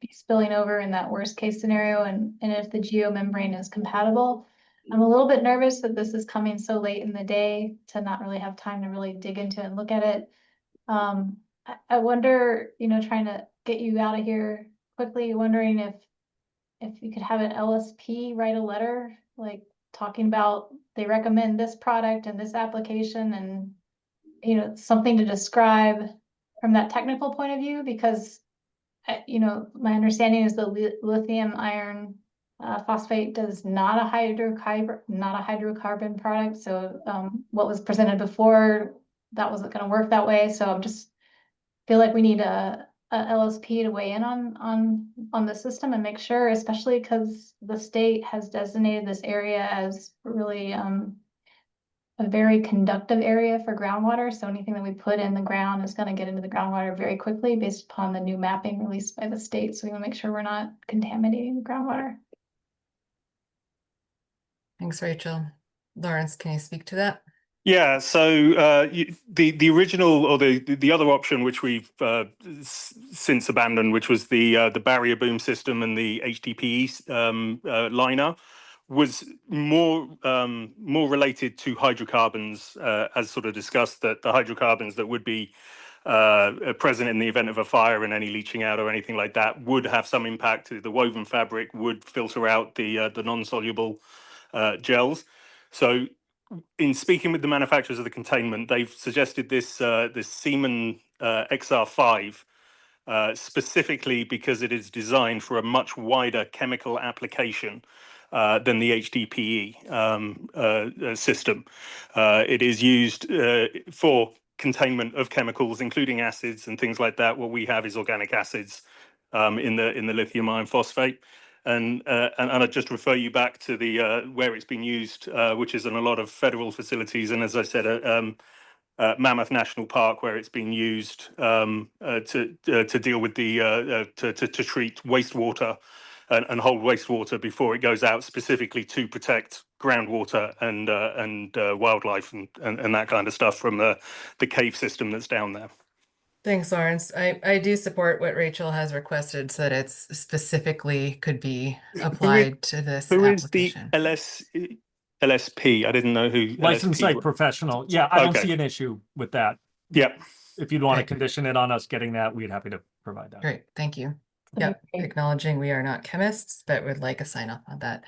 be spilling over in that worst case scenario, and if the geomembrane is compatible. I'm a little bit nervous that this is coming so late in the day to not really have time to really dig into it and look at it. I wonder, trying to get you out of here quickly, wondering if you could have an LSP write a letter, like talking about they recommend this product and this application, and something to describe from that technical point of view, because my understanding is the lithium iron phosphate does not a hydrocarbon product. So what was presented before, that wasn't going to work that way. So I'm just feel like we need a LSP to weigh in on the system and make sure, especially because the state has designated this area as really a very conductive area for groundwater. So anything that we put in the ground is going to get into the groundwater very quickly based upon the new mapping released by the state. So we want to make sure we're not contaminating the groundwater. Thanks, Rachel. Lawrence, can you speak to that? Yeah, so the original or the other option, which we've since abandoned, which was the barrier boom system and the HDPE liner, was more related to hydrocarbons, as sort of discussed, that the hydrocarbons that would be present in the event of a fire and any leaching out or anything like that would have some impact. The woven fabric would filter out the non-soluble gels. So in speaking with the manufacturers of the containment, they've suggested this Siemens XR5 specifically because it is designed for a much wider chemical application than the HDPE system. It is used for containment of chemicals, including acids and things like that. What we have is organic acids in the lithium iron phosphate. And I'd just refer you back to the where it's been used, which is in a lot of federal facilities. And as I said, Mammoth National Park, where it's been used to deal with the to treat wastewater and hold wastewater before it goes out, specifically to protect groundwater and wildlife and that kind of stuff from the cave system that's down there. Thanks, Lawrence. I do support what Rachel has requested so that it's specifically could be applied to this application. Who is the LSP? I didn't know who. Licensed LSP site professional. Yeah, I don't see an issue with that. Yep. If you'd want to Okay. condition it on us getting that, we'd happy to provide that. Great, thank you. Yep, Okay. acknowledging we are not chemists, but would like a sign off on that.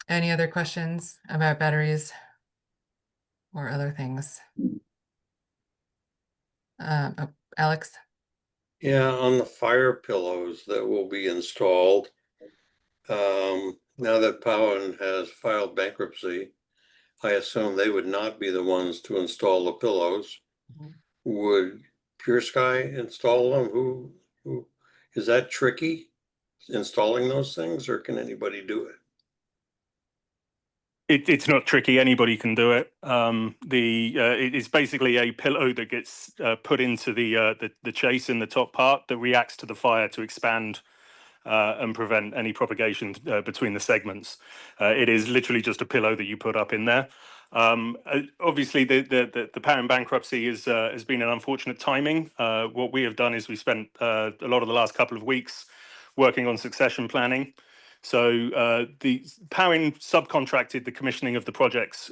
Any other questions about batteries or other things? Oh, Alex? Yeah, on the fire pillows that will be installed. Now that Powen has filed bankruptcy, I assume they would not be the ones to install the pillows. Would Pure Sky install them? Who is that tricky, installing those things, or can anybody do it? It's not tricky. Anybody can do it. It's basically a pillow that gets put into the chase in the top part that reacts to the fire to expand and prevent any propagation between the segments. It is literally just a pillow that you put up in there. Obviously, the Powen bankruptcy has been an unfortunate timing. What we have done is we spent a lot of the last couple of weeks working on succession planning. So the Powin subcontracted the commissioning of the projects.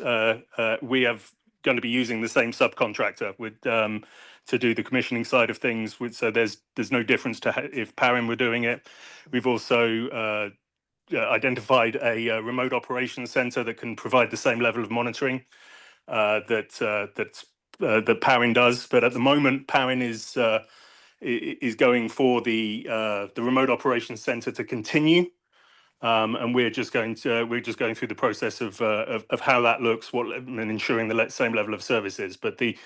We have going to be using the same subcontractor with to do the commissioning side of things. So there's no difference to if Powin were doing it. We've also identified a remote operations center that can provide the same level of monitoring that Powin does. But at the moment, Powin is going for the remote operations center to continue. And we're just going through the process of how that looks, and ensuring the same level of services. But the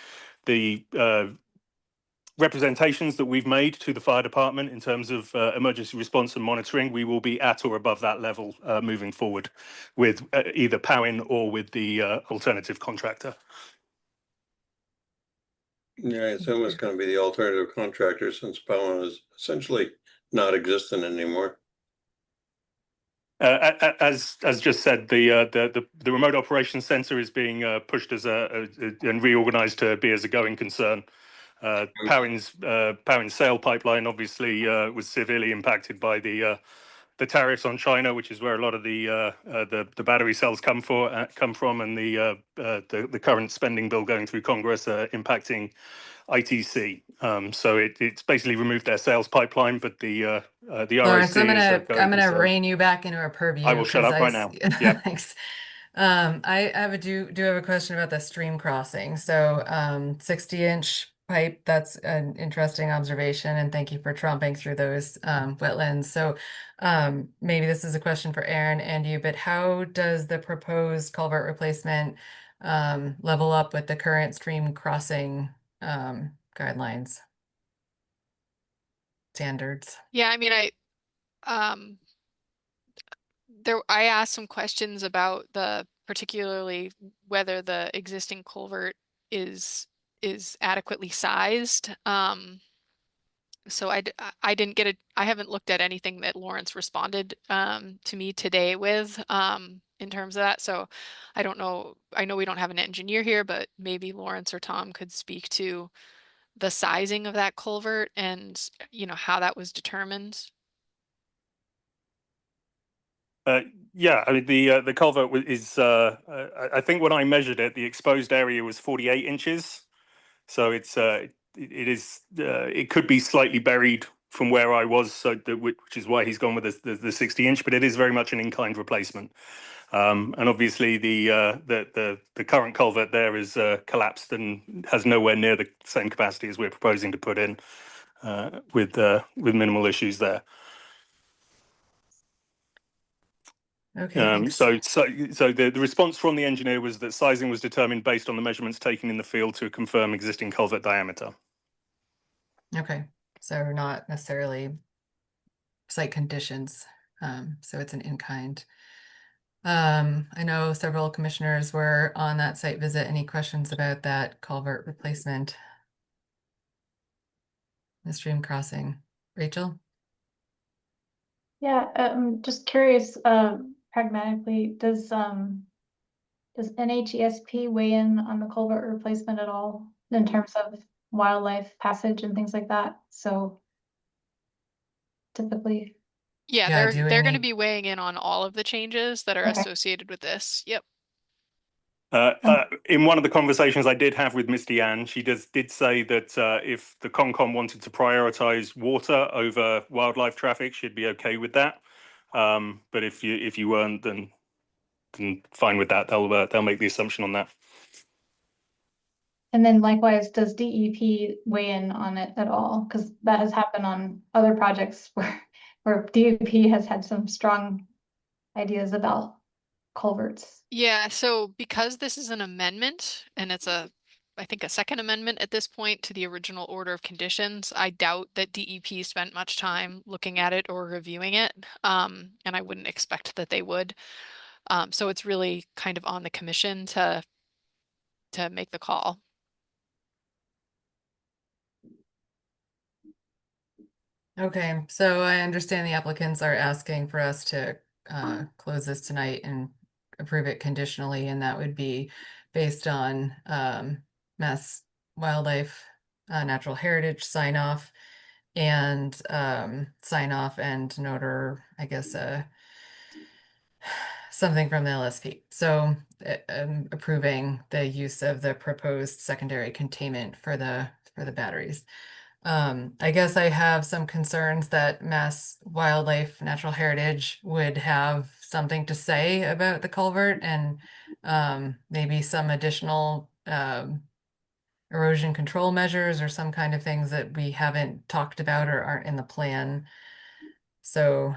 representations that we've made to the fire department in terms of emergency response and monitoring, we will be at or above that level moving forward with either Powin or with the alternative contractor. Yeah, it's almost going to be the alternative contractor since Powin is essentially not existent anymore. As just said, the remote operations center is being pushed as and reorganized to be as a going concern. Powin's sale pipeline obviously was severely impacted by the tariffs on China, which is where a lot of the battery cells come from, and the current spending bill going through Congress impacting ITC. So it's basically removed their sales pipeline, but the Lawrence, RSC I'm gonna rein you back into our purview. I will shut up right now. Yeah. Thanks. I do have a question about the stream crossing. So 60-inch pipe, that's an interesting observation, and thank you for tromping through those wetlands. So maybe this is a question for Aaron and you, but how does the proposed culvert replacement level up with the current stream crossing guidelines, standards? Yeah, I mean, I asked some questions about particularly whether the existing culvert is adequately sized. So I didn't get I haven't looked at anything that Lawrence responded to me today with in terms of that. So I don't know. I know we don't have an engineer here, but maybe Lawrence or Tom could speak to the sizing of that culvert and how that was determined. Yeah, I mean the culvert is I think when I measured it, the exposed area was 48 inches. So it could be slightly buried from where I was, so which is why he's gone with the 60-inch, but it is very much an in-kind replacement. And obviously the current culvert there is collapsed and has nowhere near the same capacity as we're proposing to put in, with minimal issues there. Okay. So the response from the engineer was that sizing was determined based on the measurements taken in the field to confirm existing culvert diameter. Okay, so not necessarily site conditions. So it's an in-kind. I know several commissioners were on that site visit. Any questions about that culvert replacement? The stream crossing. Rachel? Yeah, I'm just curious, pragmatically, does NHESP weigh in on the culvert replacement at all in terms of wildlife passage and things like that? So typically. Yeah, they're going to be weighing in on all of the changes that are Okay. associated with this. Yep. In one of the conversations I did have with Ms. Deanne, she did say that if the CONCOM wanted to prioritize water over wildlife traffic, she'd be okay with that. But if you weren't, then fine with that. They'll make the assumption on that. And then likewise, does DEP weigh in on it at all? Because that has happened on other projects where DEP has had some strong ideas about culverts. Yeah, so because this is an amendment and it's I think a second amendment at this point to the original order of conditions, I doubt that DEP spent much time looking at it or reviewing it. And I wouldn't expect that they would. So it's really kind of on the commission to make the call. Okay, so I understand the applicants are asking for us to close this tonight and approve it conditionally, and that would be based on Mass Wildlife Natural Heritage sign off and an order, I guess, something from the LSP. So approving the use of the proposed secondary containment for the batteries. I guess I have some concerns that Mass Wildlife Natural Heritage would have something to say about the culvert and maybe some additional erosion control measures or some kind of things that we haven't talked about or aren't in the plan. So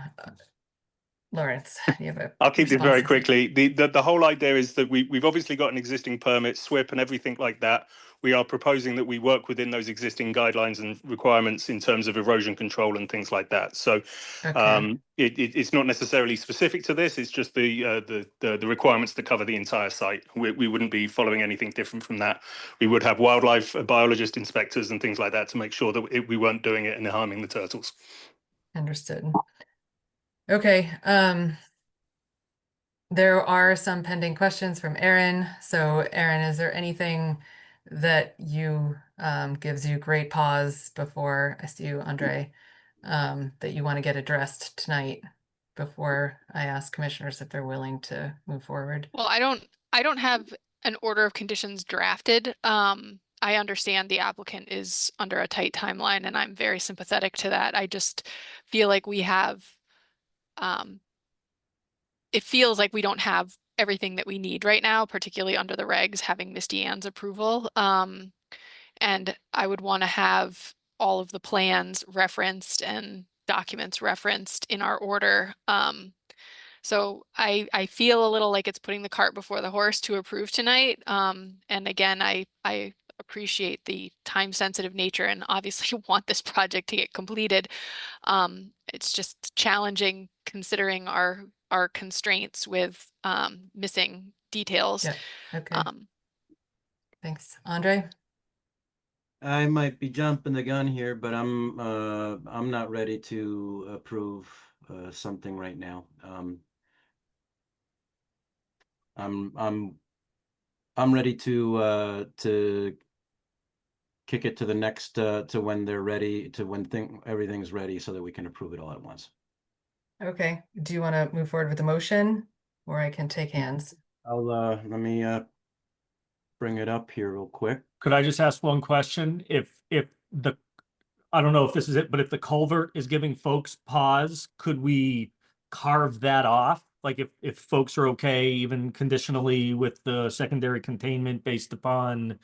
Lawrence, you have a I'll keep this very response? quickly. The whole idea is that we've obviously got an existing permit, SWIP and everything like that. We are proposing that we work within those existing guidelines and requirements in terms of erosion control and things like that. So Okay. it's not necessarily specific to this. It's just the requirements to cover the entire site. We wouldn't be following anything different from that. We would have wildlife biologist inspectors and things like that to make sure that we weren't doing it and harming the turtles. Understood. Okay, there are some pending questions from Aaron. So Aaron, is there anything that you gives you great pause before I see you, Andre, that you want to get addressed tonight before I ask commissioners if they're willing to move forward? Well, I don't have an order of conditions drafted. I understand the applicant is under a tight timeline, and I'm very sympathetic to that. I just feel like we have, it feels like we don't have everything that we need right now, particularly under the regs, having Misty Ann's approval. And I would want to have all of the plans referenced and documents referenced in our order. So I feel a little like it's putting the cart before the horse to approve tonight. And again, I appreciate the time sensitive nature and obviously want this project to get completed. It's just challenging considering our constraints with missing details. Yeah, okay. Thanks. Andre? I might be jumping the gun here, but I'm not ready to approve something right now. I'm ready to kick it to the next to when they're ready, to when everything's ready so that we can approve it all at once. Okay, do you want to move forward with the motion or I can take hands? I'll let me bring it up here real quick. Could I just ask one question? If the, I don't know if this is it, but if the culvert is giving folks pause, could we carve that off? Like if folks are okay, even conditionally with the secondary containment based upon,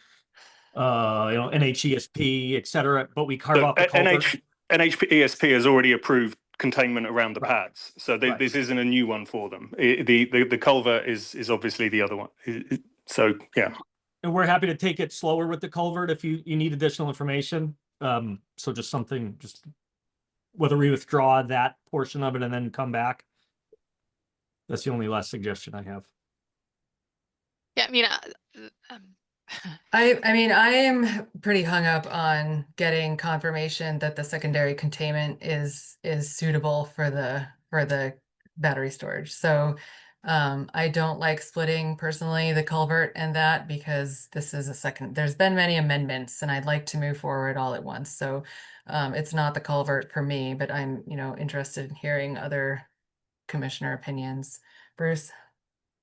NHESP, et cetera, but we carve off the culvert? NHESP has already approved containment around the pads, so Right. this isn't a new one for them. The culvert is obviously the other one. So yeah. And we're happy to take it slower with the culvert if you need additional information. So just something, just whether we withdraw that portion of it and then come back. That's the only last suggestion I have. Yeah, I mean, I mean, I am pretty hung up on getting confirmation that the secondary containment is suitable for the battery storage. So I don't like splitting personally the culvert and that because this is there's been many amendments and I'd like to move forward all at once. So it's not the culvert for me, but I'm, interested in hearing other commissioner opinions. Bruce?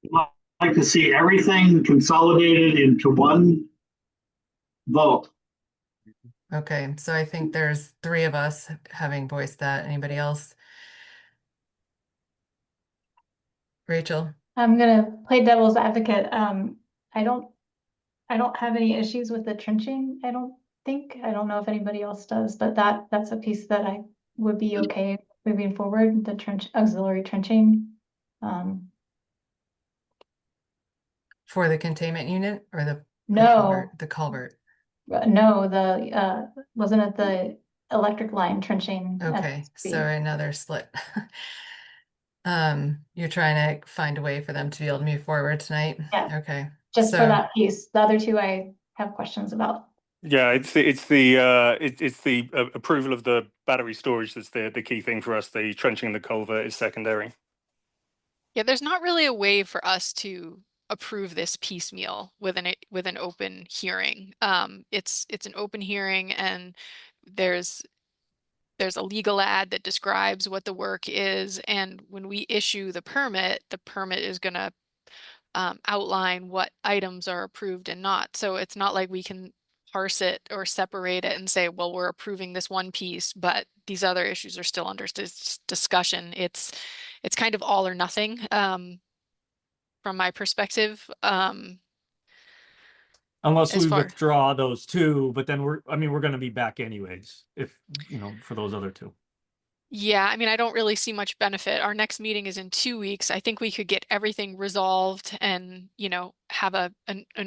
I'd like to see everything consolidated into one vote. Okay, so I think there's 3 of us having voiced that. Anybody else? Rachel? I'm gonna play devil's advocate. I don't have any issues with the trenching, I don't think. I don't know if anybody else does, but that's a piece that I would be okay moving forward, the auxiliary trenching. For the containment unit or the No, the culvert? no, wasn't it the electric line trenching? at Okay, the so another split. You're trying to find a way for them to be able to move forward tonight? Yeah. Okay. Just for so- that piece. The other 2 I have questions about. Yeah, it's the approval of the battery storage that's the key thing for us. The trenching and the culvert is secondary. yeah, there's not really a way for us to approve this piecemeal with an open hearing. It's an open hearing and there's there's a legal ad that describes what the work is, and when we issue the permit is going to outline what items are approved and not. So it's not like we can parse it or separate it and say, well, we're approving this one piece, but these other issues are still under discussion. It's kind of all or nothing from my perspective. Unless as we far- withdraw those two, but then we're going to be back anyways, if, for those other two. Yeah, I mean, I don't really see much benefit. Our next meeting is in 2 weeks. I think we could get everything resolved and, have an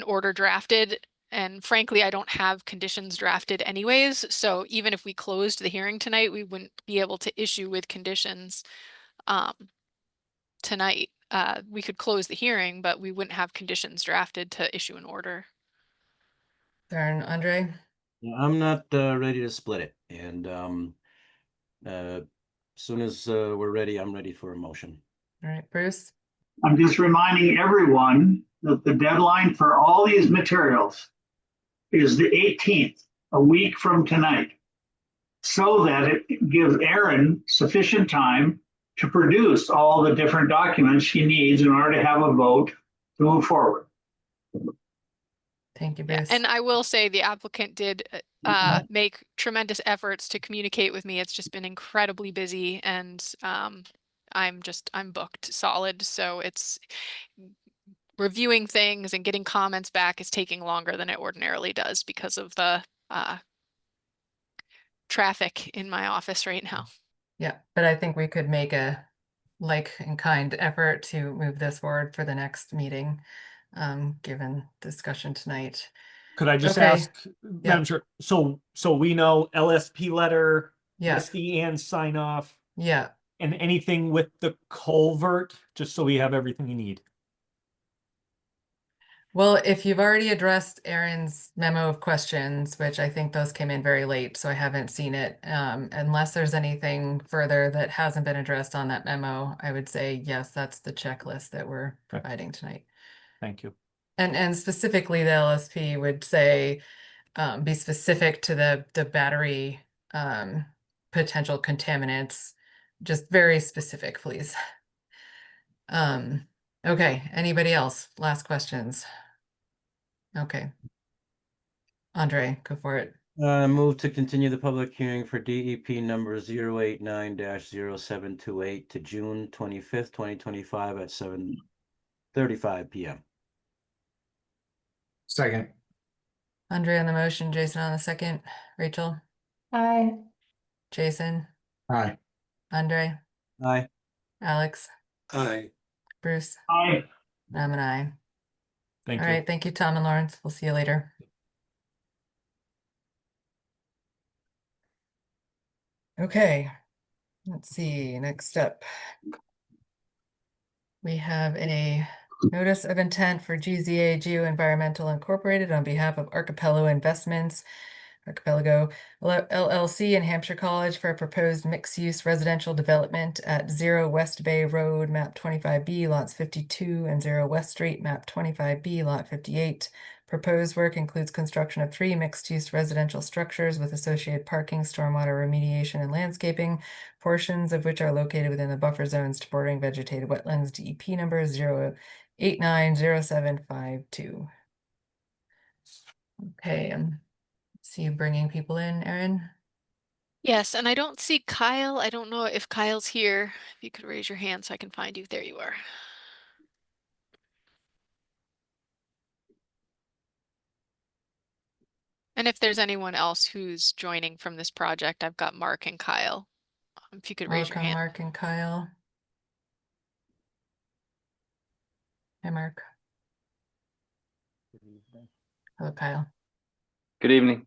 order drafted. And frankly, I don't have conditions drafted anyways. So even if we closed the hearing tonight, we wouldn't be able to issue with conditions tonight. We could close the hearing, but we wouldn't have conditions drafted to issue an order. Darn, Andre? Yeah, I'm not ready to split it. And as soon as we're ready, I'm ready for a motion. All right, Bruce? I'm just reminding everyone that the deadline for all these materials is the 18th, a week from tonight, so that it gives Erin sufficient time to produce all the different documents she needs in order to have a vote to move forward. Thank you, Yeah, Bruce. and I will say the applicant did make tremendous efforts to communicate with me. It's just been incredibly busy, and I'm booked solid. So it's reviewing things and getting comments back is taking longer than it ordinarily does because of the traffic in my office right now. Yeah, but I think we could make a like and kind effort to move this forward for the next meeting, given discussion tonight. Could I just Okay. ask, Madam Chair, so we know LSP letter, Yeah, SD and sign off, yeah. and anything with the culvert, just so we have everything you need? Well, if you've already addressed Aaron's memo of questions, which I think those came in very late, so I haven't seen it. Unless there's anything further that hasn't been addressed on that memo, I would say, yes, that's the checklist that we're providing tonight. Thank you. And specifically the LSP would say, be specific to the battery potential contaminants, just very specific, please. Okay, anybody else? Last questions? Okay. Andre, go for it. Move to continue the public hearing for DEP number 089-0728 to June 25th, 2025 at 7:35 p.m. Second. Andre on the motion, Jason on the second. Rachel, Aye. Jason, Aye. Andre, Aye. Alex, Aye. Bruce, Aye. I'm an aye. Thank All you. right, thank you, Tom and Lawrence. We'll see you later. Okay, let's see, next up. We have a notice of intent for GZA Geo-Environmental Incorporated on behalf of Archipelago Investments, Archipelago LLC and Hampshire College for a proposed mixed-use residential development at 0 West Bay Road, map 25B, lots 52, and 0 West Street, map 25B, lot 58. Proposed work includes construction of 3 mixed-use residential structures with associated parking, stormwater remediation, and landscaping, portions of which are located within the buffer zones to bordering vegetated wetlands, DEP number 0890752. Okay, see you bringing people in, Erin. Yes, and I don't see Kyle. I don't know if Kyle's here. If you could raise your hand so I can find you. There you are. And if there's anyone else who's joining from this project, I've got Mark and Kyle. If you could raise your Welcome, hand. Mark and Kyle. Hey, Mark. Hello, Kyle. Good evening.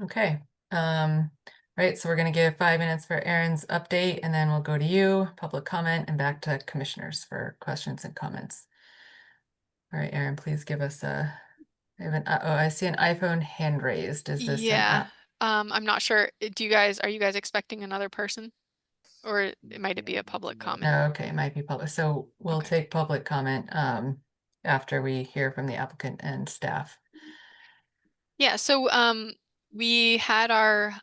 Okay. Right, so we're gonna give 5 minutes for Erin's update, and then we'll go to you, public comment, and back to commissioners for questions and comments. All right, Erin, please give us a. I have an, oh, I see an iPhone hand raised. Is this an Yeah. app? I'm not sure. Are you guys expecting another person? Or might it be a public comment? No, okay, it might be public. So we'll Okay. take public comment after we hear from the applicant and staff. Yeah, so We had our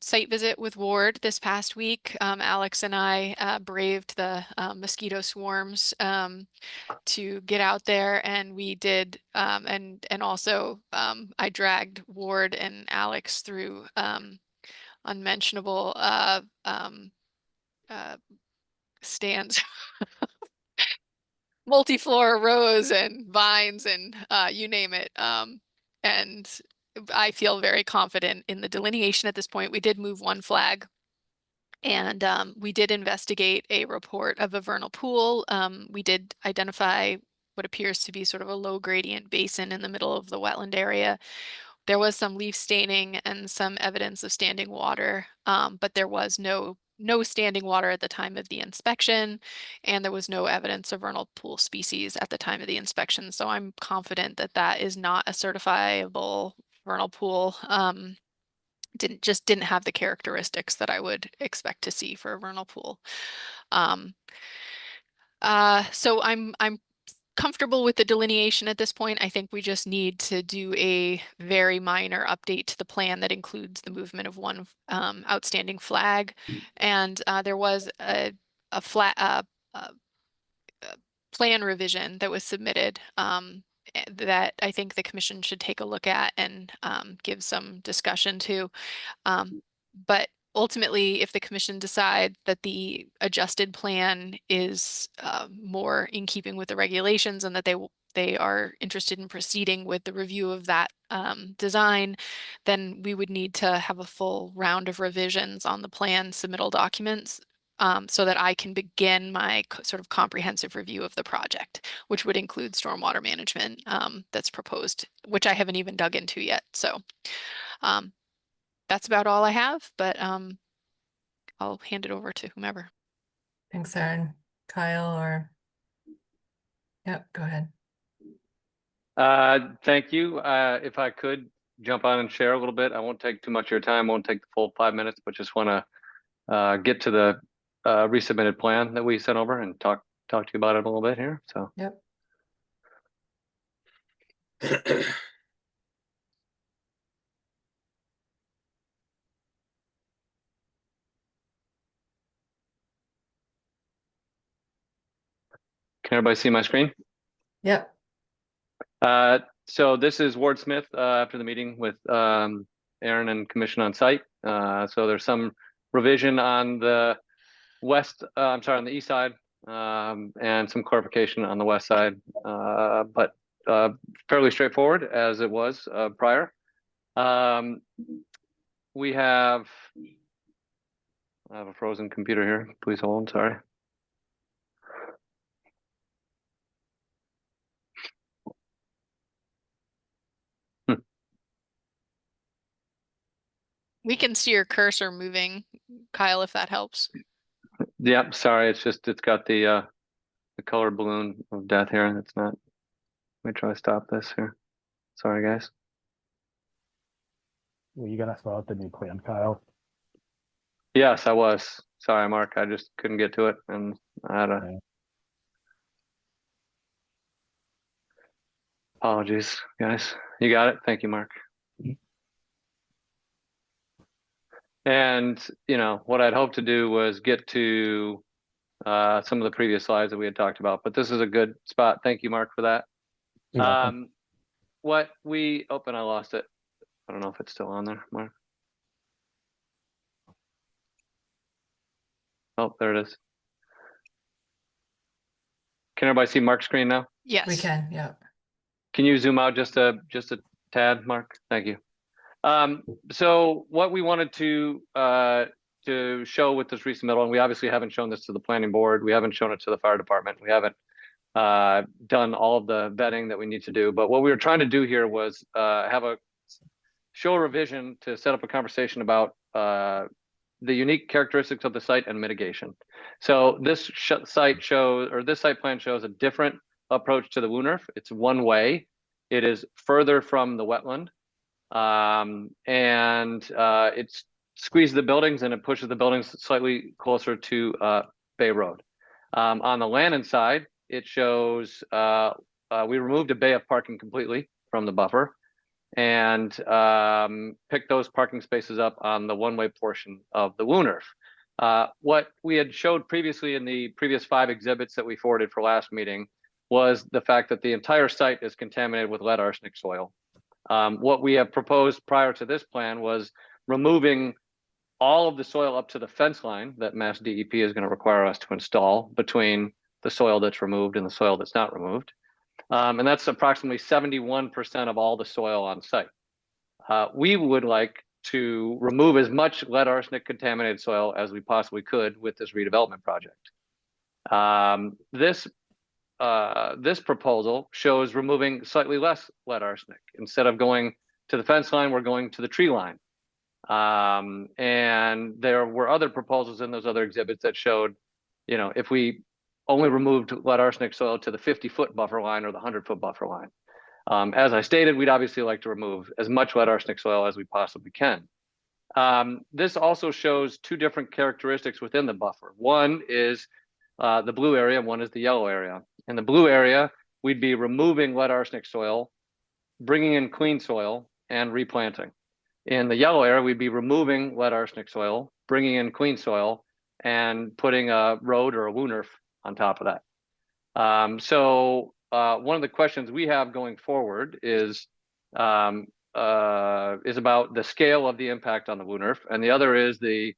site visit with Ward this past week. Alex and I braved the mosquito swarms to get out there, and we did. And also I dragged Ward and Alex through unmentionable stands, multi-floor rows and vines and you name it. And I feel very confident in the delineation at this point. We did move one flag, and we did investigate a report of a vernal pool. We did identify what appears to be sort of a low gradient basin in the middle of the wetland area. There was some leaf staining and some evidence of standing water, but there was no standing water at the time of the inspection, and there was no evidence of vernal pool species at the time of the inspection. So I'm confident that that is not a certifiable vernal pool. Didn't have the characteristics that I would expect to see for a vernal pool. So I'm comfortable with the delineation at this point. I think we just need to do a very minor update to the plan that includes the movement of one outstanding flag. And there was a plan revision that was submitted that I think the commission should take a look at and give some discussion to. But ultimately, if the commission decide that the adjusted plan is more in keeping with the regulations and that they are interested in proceeding with the review of that design, then we would need to have a full round of revisions on the plan submittal documents so that I can begin my sort of comprehensive review of the project, which would include stormwater management that's proposed, which I haven't even dug into yet. So that's about all I have, but I'll hand it over to whomever. Thanks, Erin. Kyle or? Yep, go ahead. Thank you. If I could jump on and share a little bit, I won't take too much of your time, won't take the full 5 minutes, but just want to get to the resubmitted plan that we sent over and talk to you about it a little bit here. So. Yep. Can everybody see my screen? Yep. So this is Ward Smith after the meeting with Aaron and Commission on site. So there's some revision on the on the east side and some clarification on the west side, but fairly straightforward as it was prior. We have, I have a frozen computer here. Please hold, sorry. We can see your cursor moving, Kyle, if that helps. Yep, sorry, it's got the color balloon of death here, and it's not. Let me try to stop this here. Sorry, guys. Were you gonna throw out the new plan, Kyle? Yes, I was. Sorry, Mark. I just couldn't get to it, and I had a. Apologies, guys. You got it. Thank you, Mark. And what I'd hoped to do was get to some of the previous slides that we had talked about, but this is a good spot. Thank you, Mark, for that. What we and I lost it. I don't know if it's still on there, Mark. Oh, there it is. Can everybody see Mark's screen now? Yes. We can, yep. Can you zoom out just a tad, Mark? Thank you. So what we wanted to show with this resubmittal, and we obviously haven't shown this to the planning board, we haven't shown it to the fire department, we haven't done all of the vetting that we need to do. But what we were trying to do here was show a revision to set up a conversation about the unique characteristics of the site and mitigation. So this site plan shows a different approach to the WUNRF. It's one way. It is further from the wetland. It's squeezes the buildings and it pushes the buildings slightly closer to Bay Road. On the Lannon side, it shows we removed a bay of parking completely from the buffer. and pick those parking spaces up on the one-way portion of the Woonerf. What we had showed previously in the previous 5 exhibits that we forwarded for last meeting was the fact that the entire site is contaminated with lead arsenic soil. What we have proposed prior to this plan was removing all of the soil up to the fence line that Mass DEP is going to require us to install between the soil that's removed and the soil that's not removed. And that's approximately 71% of all the soil on site. We would like to remove as much lead arsenic contaminated soil as we possibly could with this redevelopment project. This proposal shows removing slightly less lead arsenic. Instead of going to the fence line, we're going to the tree line. And there were other proposals in those other exhibits that showed, you know, if we only removed lead arsenic soil to the 50-foot buffer line or the 100-foot buffer line. As I stated, we'd obviously like to remove as much lead arsenic soil as we possibly can. This also shows 2 different characteristics within the buffer. One is the blue area, one is the yellow area. In the blue area, we'd be removing lead arsenic soil, bringing in clean soil, and replanting. In the yellow area, we'd be removing lead arsenic soil, bringing in clean soil, and putting a road or a Woonerf on top of that. So one of the questions we have going forward is about the scale of the impact on the Woonerf, and the other is the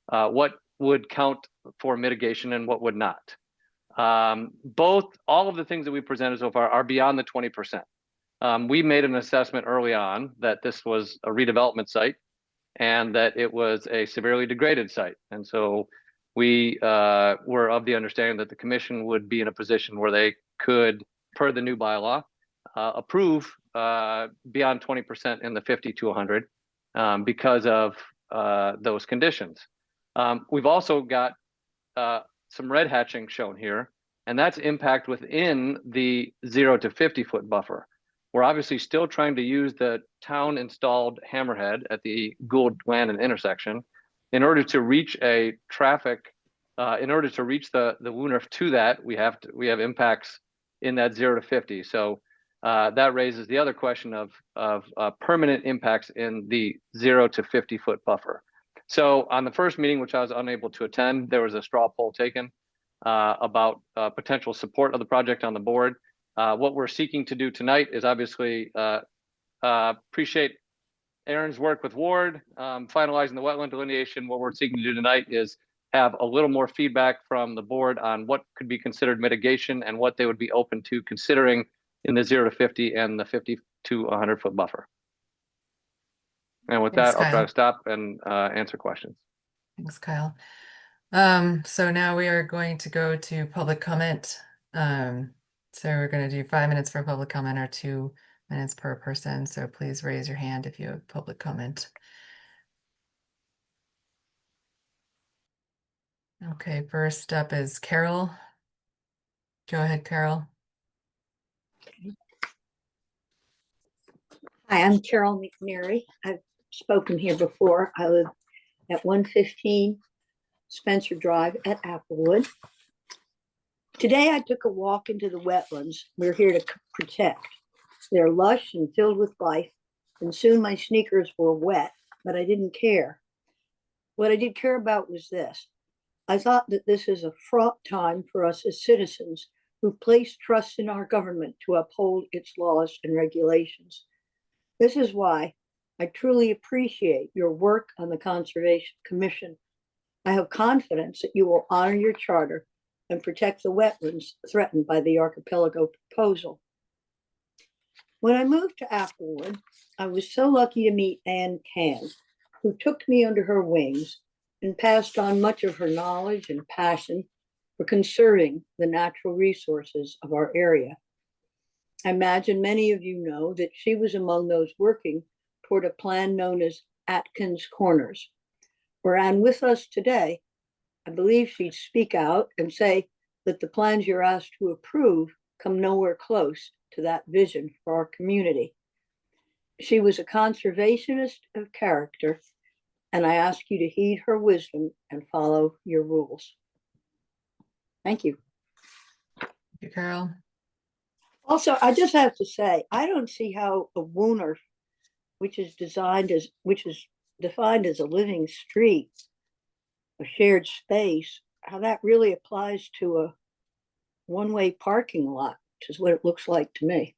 what would count for mitigation and what would not. All of the things that we presented so far are beyond the 20%. We made an assessment early on that this was a redevelopment site and that it was a severely degraded site. And so we were of the understanding that the commission would be in a position where they could, per the new bylaw, approve beyond 20% in the 50 to 100 because of those conditions. We've also got some red hatching shown here, and that's impact within the 0 to 50-foot buffer. We're obviously still trying to use the town installed hammerhead at the Gould Landon intersection in order to reach a traffic, in order to reach the Woonerf to that, we have impacts in that 0 to 50. So that raises the other question of permanent impacts in the 0 to 50-foot buffer. So on the first meeting, which I was unable to attend, there was a straw poll taken about potential support of the project on the board. What we're seeking to do tonight is obviously appreciate Aaron's work with Ward, finalizing the wetland delineation. What we're seeking to do tonight is have a little more feedback from the board on what could be considered mitigation and what they would be open to considering in the 0 to 50 and the 50 to 100-foot buffer. And with Thanks, that, I'll try Kyle. to stop and answer questions. Thanks, Kyle. So now we are going to go to public comment. So we're going to do 5 minutes for public comment or 2 minutes per person. So please raise your hand if you have public comment. Okay, first up is Carol. Go ahead, Carol. Hi, I'm Carol McNary. I've spoken here before. I live at 115 Spencer Drive at Applewood. Today I took a walk into the wetlands we're here to protect. They're lush and filled with life, and soon my sneakers were wet, but I didn't care. What I did care about was this. I thought that this is a fraught time for us as citizens who place trust in our government to uphold its laws and regulations. This is why I truly appreciate your work on the Conservation Commission. I have confidence that you will honor your charter and protect the wetlands threatened by the archipelago proposal. When I moved to Applewood, I was so lucky to meet Ann Can, who took me under her wings and passed on much of her knowledge and passion for conserving the natural resources of our area. I imagine many of you know that she was among those working toward a plan known as Atkins Corners. Were Ann with us today, I believe she'd speak out and say that the plans you're asked to approve come nowhere close to that vision for our community. She was a conservationist of character, and I ask you to heed her wisdom and follow your rules. Thank you. Thank you, Carol. Also, I just have to say, I don't see how a Woonerf which is defined as a living street, a shared space, how that really applies to a one-way parking lot, which is what it looks like to me.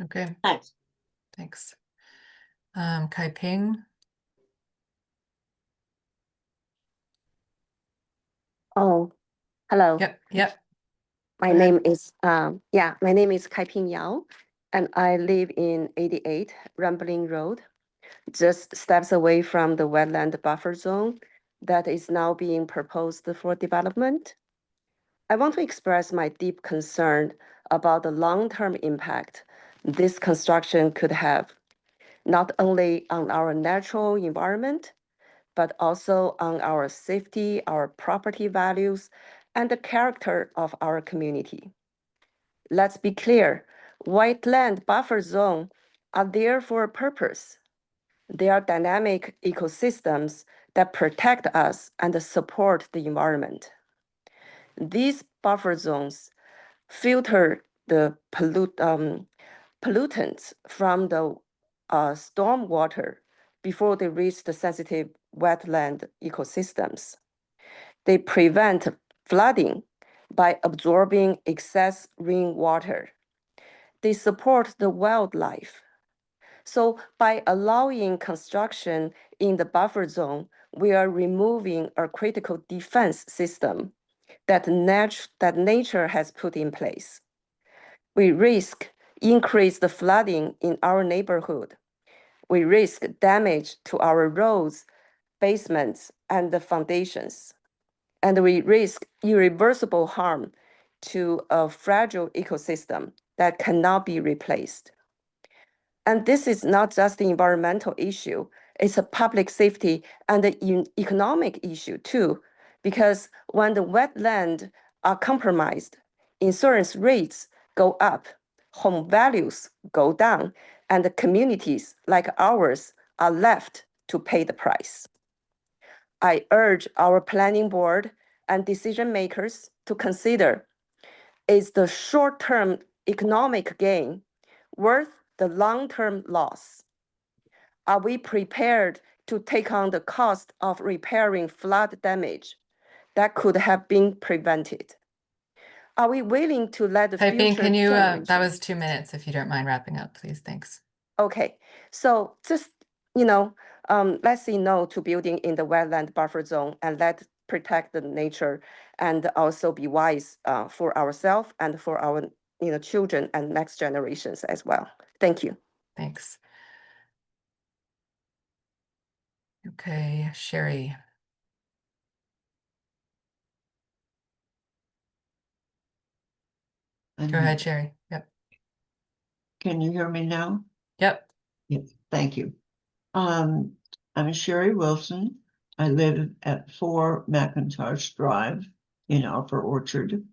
Okay, Thanks. thanks. Kai Ping, Oh, hello. yep. My Go ahead. name is my name is Kaiping Yao, and I live in 88 Rambling Road, just steps away from the wetland buffer zone that is now being proposed for development. I want to express my deep concern about the long-term impact this construction could have, not only on our natural environment, but also on our safety, our property values, and the character of our community. Let's be clear, wetland buffer zones are there for a purpose. They are dynamic ecosystems that protect us and support the environment. These buffer zones filter the pollutants from the storm water before they reach the sensitive wetland ecosystems. They prevent flooding by absorbing excess rainwater. They support the wildlife. So by allowing construction in the buffer zone, we are removing a critical defense system that nature has put in place. We risk increased flooding in our neighborhood. We risk damage to our roads, basements, and the foundations. And we risk irreversible harm to a fragile ecosystem that cannot be replaced. And this is not just the environmental issue, it's a public safety and an economic issue too, because when the wetlands are compromised, insurance rates go up, home values go down, and the communities like ours are left to pay the price. I urge our planning board and decision makers to consider, is the short-term economic gain worth the long-term loss? Are we prepared to take on the cost of repairing flood damage that could have been prevented? Are we willing to let the Kai Ping, future can you, that generations- was 2 minutes, if you don't mind wrapping up, please, thanks. Okay, so just, let's say no to building in the wetland buffer zone and let protect the nature and also be wise for ourselves and for our children and next generations as well. Thank you. Thanks. Okay, Sherry. Go ahead, Sherry. Yep. Can you hear me now? Yep. Yes, thank you. I'm Sherry Wilson. I live at 4 McIntosh Drive in Upper Orchard.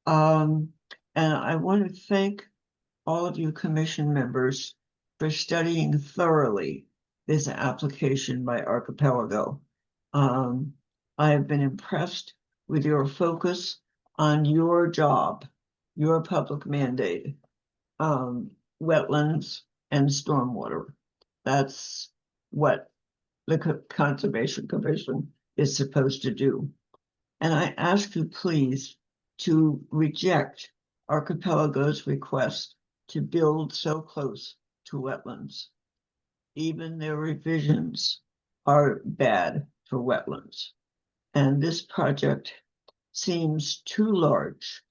And I want to thank all of you commission members for studying thoroughly this application by Archipelago. I have been impressed with your focus on your job, your public mandate, wetlands and stormwater. That's what the Conservation Commission is supposed to do. And I ask you please to reject Archipelago's request to build so close to wetlands. Even their revisions are bad for wetlands. And this project seems too large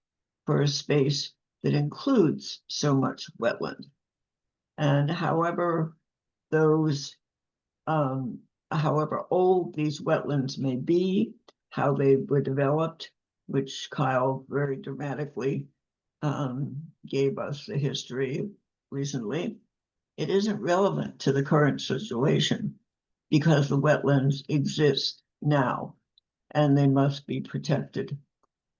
for a space that includes so much wetland. And however old these wetlands may be, how they were developed, which Kyle very dramatically gave us the history recently, it isn't relevant to the current situation because the wetlands exist now and they must be protected.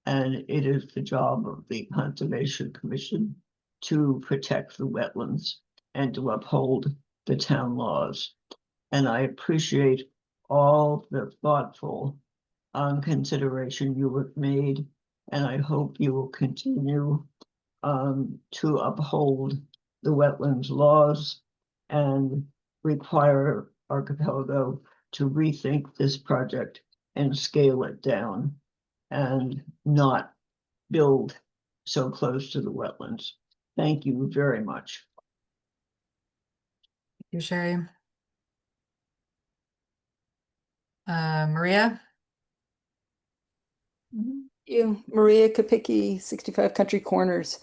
And it is the job of the Conservation Commission to protect the wetlands and to uphold the town laws. And I appreciate all the thoughtful consideration you have made, and I hope you will continue to uphold the wetlands laws and require Archipelago to rethink this project and scale it down and not build so close to the wetlands. Thank you very much. Thank you, Sherry. Maria? You, Maria Kapicki, 65 Country Corners.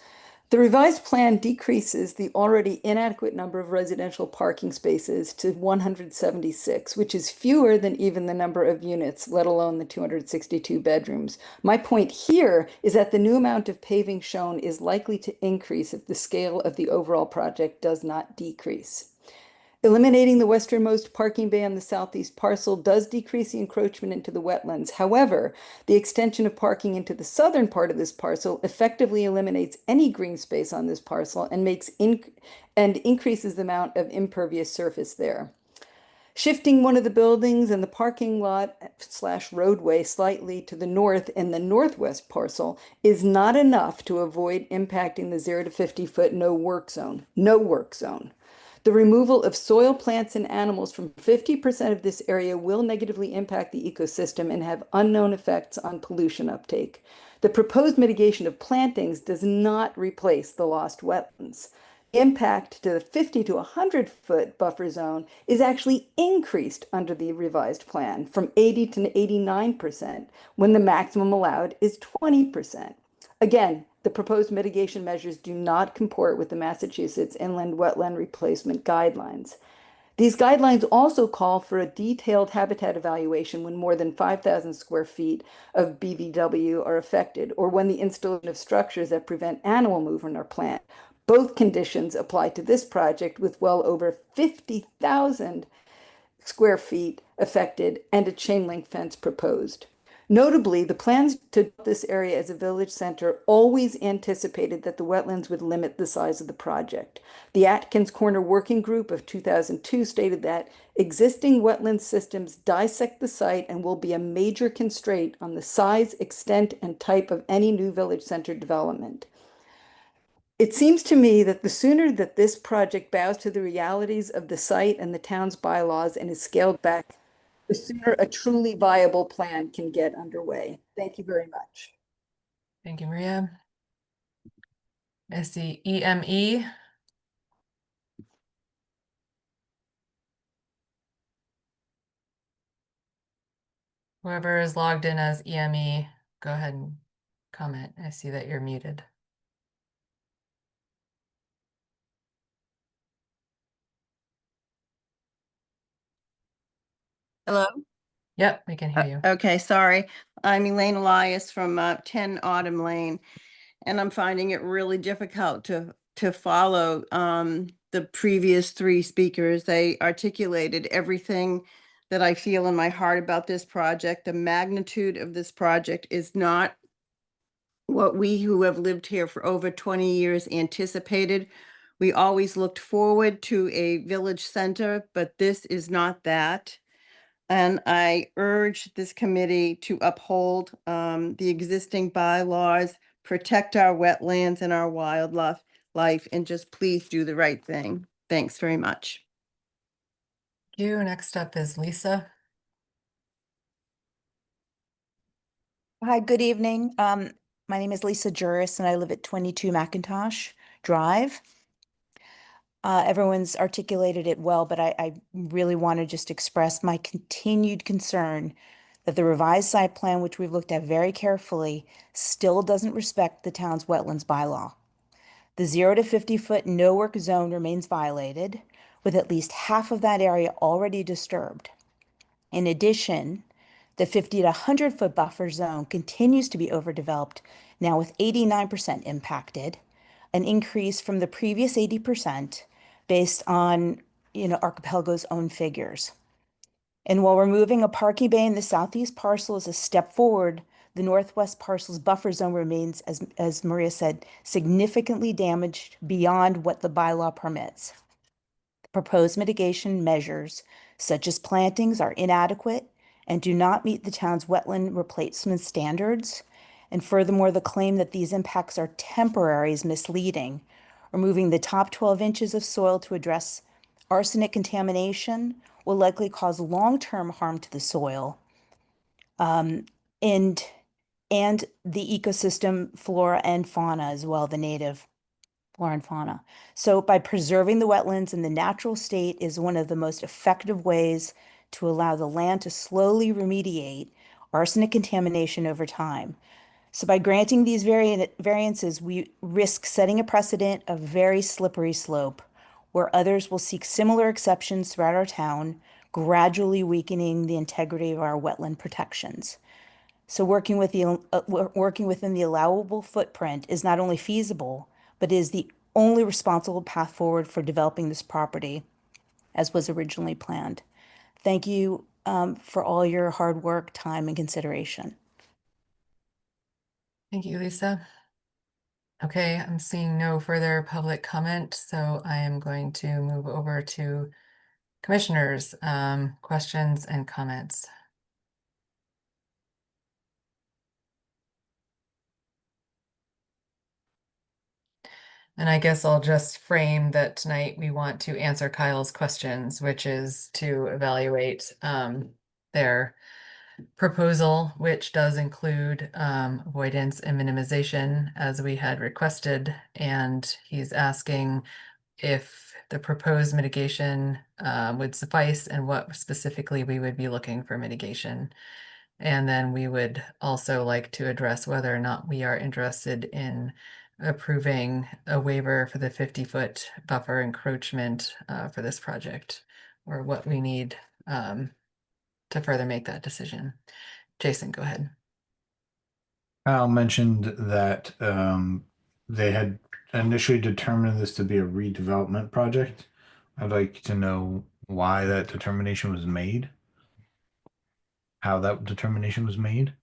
The revised plan decreases the already inadequate number of residential parking spaces to 176, which is fewer than even the number of units, let alone the 262 bedrooms. My point here is that the new amount of paving shown is likely to increase if the scale of the overall project does not decrease. Eliminating the westernmost parking bay on the southeast parcel does decrease the encroachment into the wetlands. However, the extension of parking into the southern part of this parcel effectively eliminates any green space on this parcel and increases the amount of impervious surface there. Shifting one of the buildings and the parking lot / roadway slightly to the north in the northwest parcel is not enough to avoid impacting the 0 to 50 foot no work zone. The removal of soil, plants, and animals from 50% of this area will negatively impact the ecosystem and have unknown effects on pollution uptake. The proposed mitigation of plantings does not replace the lost wetlands. Impact to the 50 to 100 foot buffer zone is actually increased under the revised plan from 80 to 89% when the maximum allowed is 20%. Again, the proposed mitigation measures do not comport with the Massachusetts Inland Wetland Replacement Guidelines. These guidelines also call for a detailed habitat evaluation when more than 5,000 square feet of BVW are affected, or when the installation of structures that prevent animal movement are planned. Both conditions apply to this project with well over 50,000 square feet affected and a chain link fence proposed. Notably, the plans to develop this area as a village center always anticipated that the wetlands would limit the size of the project. The Atkins Corner Working Group of 2002 stated that existing wetland systems dissect the site and will be a major constraint on the size, extent, and type of any new village center development. It seems to me that the sooner that this project bows to the realities of the site and the town's bylaws and is scaled back, the sooner a truly viable plan can get underway. Thank you very much. Thank you, Maria. I see EME. Whoever is logged in as EME, go ahead and comment. I see that you're muted. Hello? Yep, we can hear you. Okay, sorry. I'm Elaine Elias from 10 Autumn Lane, and I'm finding it really difficult to follow the previous three speakers. They articulated everything that I feel in my heart about this project. The magnitude of this project is not what we who have lived here for over 20 years anticipated. We always looked forward to a village center, but this is not that. And I urge this committee to uphold the existing bylaws, protect our wetlands and our wildlife, and just please do the right thing. Thanks very much. Thank you. Next up is Lisa. Hi, good evening. My name is Lisa Juris and I live at 22 McIntosh Drive. Everyone's articulated it well, but I really want to just express my continued concern that the revised site plan, which we've looked at very carefully, still doesn't respect the town's wetlands bylaw. The 0 to 50 foot no work zone remains violated, with at least half of that area already disturbed. In addition, the 50 to 100 foot buffer zone continues to be overdeveloped, now with 89% impacted, an increase from the previous 80% based on, Archipelago's own figures. And while removing a parking bay in the southeast parcel is a step forward, the northwest parcel's buffer zone remains, as Maria said, significantly damaged beyond what the bylaw permits. The proposed mitigation measures, such as plantings, are inadequate and do not meet the town's wetland replacement standards. And furthermore, the claim that these impacts are temporary is misleading. Removing the top 12 inches of soil to address arsenic contamination will likely cause long-term harm to the soil and the ecosystem flora and fauna as well, the native flora and fauna. So by preserving the wetlands in the natural state is one of the most effective ways to allow the land to slowly remediate arsenic contamination over time. So by granting these variances, we risk setting a precedent of very slippery slope where others will seek similar exceptions throughout our town, gradually weakening the integrity of our wetland protections. So working within the allowable footprint is not only feasible, but is the only responsible path forward for developing this property as was originally planned. Thank you for all your hard work, time, and consideration. Thank you, Lisa. Okay, I'm seeing no further public comment, so I am going to move over to commissioners, questions and comments. And I guess I'll just frame that tonight we want to answer Kyle's questions, which is to evaluate their proposal, which does include avoidance and minimization as we had requested. And he's asking if the proposed mitigation would suffice and what specifically we would be looking for mitigation. And then we would also like to address whether or not we are interested in approving a waiver for the 50-foot buffer encroachment for this project, or what we need to further make that decision. Jason, go ahead. Kyle mentioned that they had initially determined this to be a redevelopment project. I'd like to know why that determination was made, how that determination was made.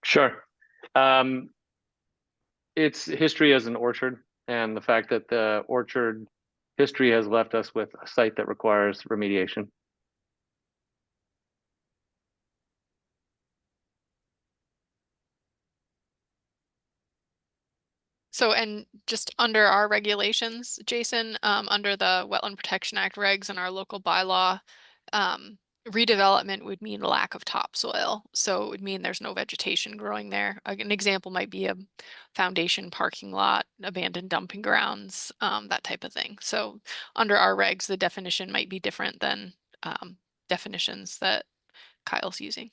Sure. It's history as an orchard, and the fact that the orchard history has left us with a site that requires remediation. So, and just under our regulations, Jason, under the Wetland Protection Act regs and our local bylaw, redevelopment would mean lack of topsoil. So it would mean there's no vegetation growing there. An example might be a foundation parking lot, abandoned dumping grounds, that type of thing. So under our regs, the definition might be different than definitions that Kyle's using.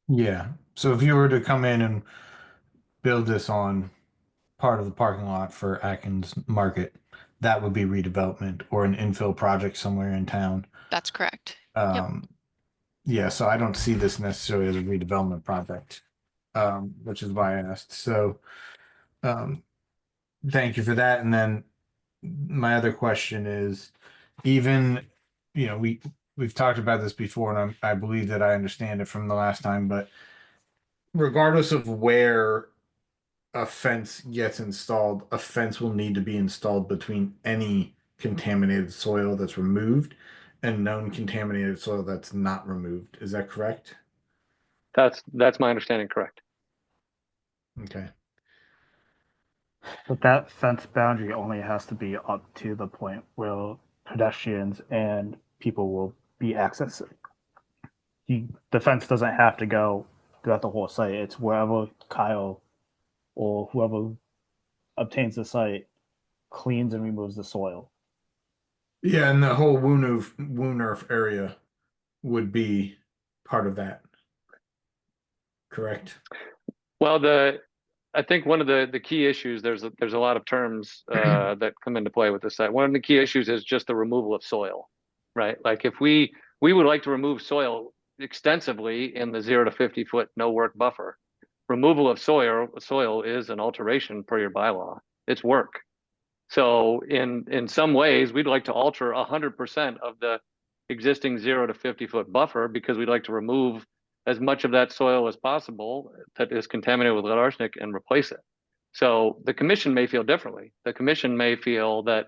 Yeah. So if you were to come in and build this on part of the parking lot for Atkins Market, that would be redevelopment or an infill project somewhere in town. That's correct. Yeah, so I don't see this necessarily as a redevelopment project, which is why I asked. So thank you for that. And then my other question is, even, you know, we've talked about this before, and I believe that I understand it from the last time, but regardless of where a fence gets installed, a fence will need to be installed between any contaminated soil that's removed and known contaminated soil that's not removed. Is that correct? That's my understanding, correct. Okay. But that fence boundary only has to be up to the point where pedestrians and people will be accessing. The fence doesn't have to go throughout the whole site. It's wherever Kyle or whoever obtains the site cleans and removes the soil. Yeah, and the whole Woonerf area would be part of that. Correct? Well, I think one of the key issues, there's a lot of terms that come into play with this site. One of the key issues is just the removal of soil, right? Like if we would like to remove soil extensively in the 0 to 50 foot no work buffer. Removal of soil is an alteration per your bylaw. It's work. So in some ways, we'd like to alter 100% of the existing 0 to 50 foot buffer because we'd like to remove as much of that soil as possible that is contaminated with lead arsenic and replace it. So the commission may feel differently. The commission may feel that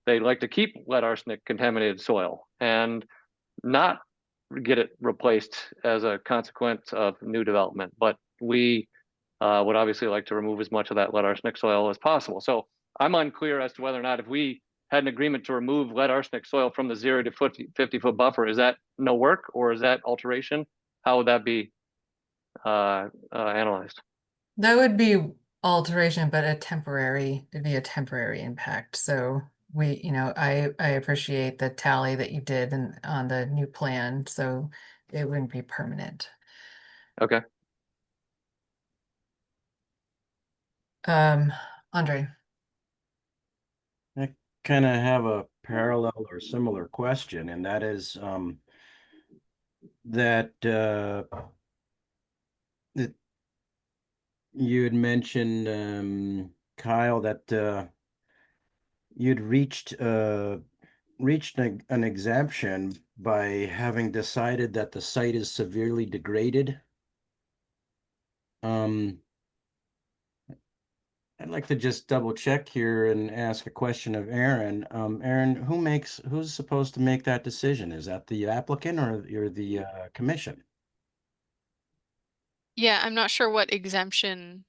they'd like to keep lead arsenic contaminated soil and not get it replaced as a consequence of new development. But we would obviously like to remove as much of that lead arsenic soil as possible. So I'm unclear as to whether or not if we had an agreement to remove lead arsenic soil from the 0 to 50-foot buffer, is that no work or is that alteration? How would that be analyzed? That would be alteration, but it'd be a temporary impact. So we, I appreciate the tally that you did on the new plan, so it wouldn't be permanent. Okay. Andre. I kind of have a parallel or similar question, and that is that you had mentioned, Kyle, that you'd reached an exemption by having decided that the site is severely degraded. I'd like to just double check here and ask a question of Aaron. Aaron, who's supposed to make that decision? Is that the applicant or the commission? Yeah, I'm not sure what exemption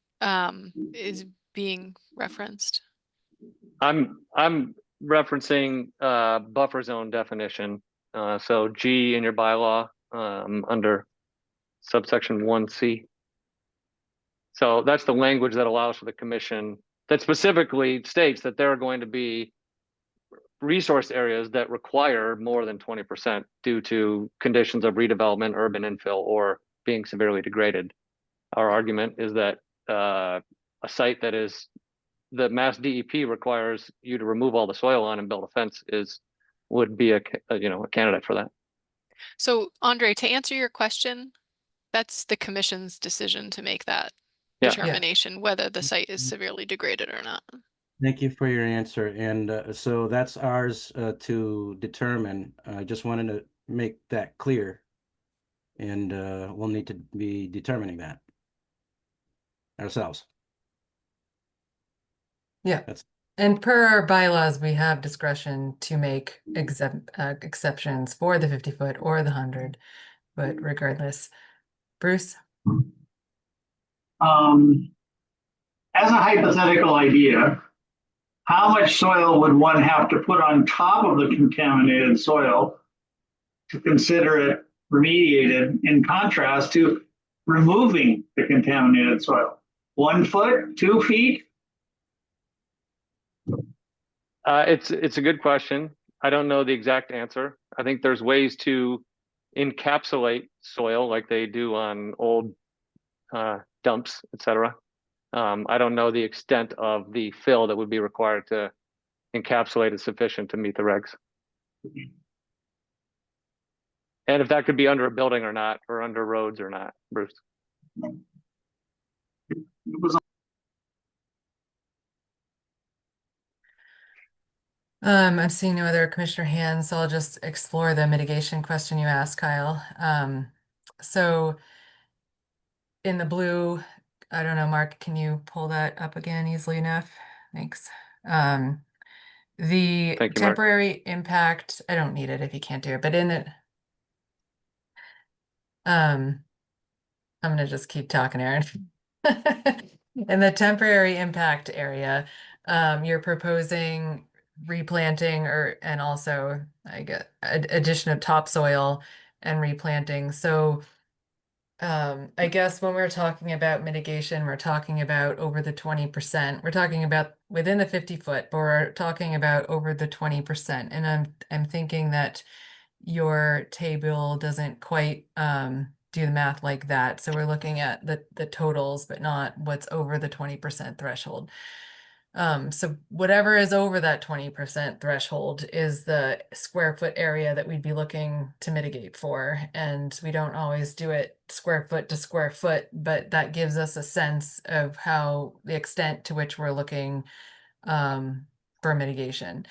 is being referenced. I'm referencing buffer zone definition. So G in your bylaw under subsection 1C. So that's the language that allows for the commission that specifically states that there are going to be resource areas that require more than 20% due to conditions of redevelopment, urban infill, or being severely degraded. Our argument is that a site that is the Mass DEP requires you to remove all the soil on and build a fence would be a candidate for that. So Andre, to answer your question, that's the commission's decision to make that determination whether the site is severely degraded or not. Thank you for your answer. And so that's ours to determine. I just wanted to make that clear. And we'll need to be determining that ourselves. Yeah. And per our bylaws, we have discretion to make exceptions for the 50-foot or the 100, but regardless. Bruce? As a hypothetical idea, how much soil would one have to put on top of the contaminated soil to consider it remediated, in contrast to removing the contaminated soil? 1 foot, 2 feet? It's a good question. I don't know the exact answer. I think there's ways to encapsulate soil like they do on old dumps, etc. I don't know the extent of the fill that would be required to encapsulate is sufficient to meet the regs. And if that could be under a building or not, or under roads or not, Bruce. I'm seeing no other commissioner hands, so I'll just explore the mitigation question you asked, Kyle. So in the blue, I don't know, Mark, can you pull that up again easily enough? Thanks. The Thank you, Mark. temporary impact, I don't need it if you can't do it, but in it, I'm gonna just keep talking, Aaron. In the temporary impact area, you're proposing replanting and also I get addition of topsoil and replanting. So I guess when we're talking about mitigation, we're talking about over the 20%. We're talking about within the 50-foot, but we're talking about over the 20%. And I'm thinking that your table doesn't quite do the math like that. So we're looking at the totals, but not what's over the 20% threshold. So whatever is over that 20% threshold is the square foot area that we'd be looking to mitigate for. And we don't always do it square foot to square foot, but that gives us a sense of how the extent to which we're looking for mitigation.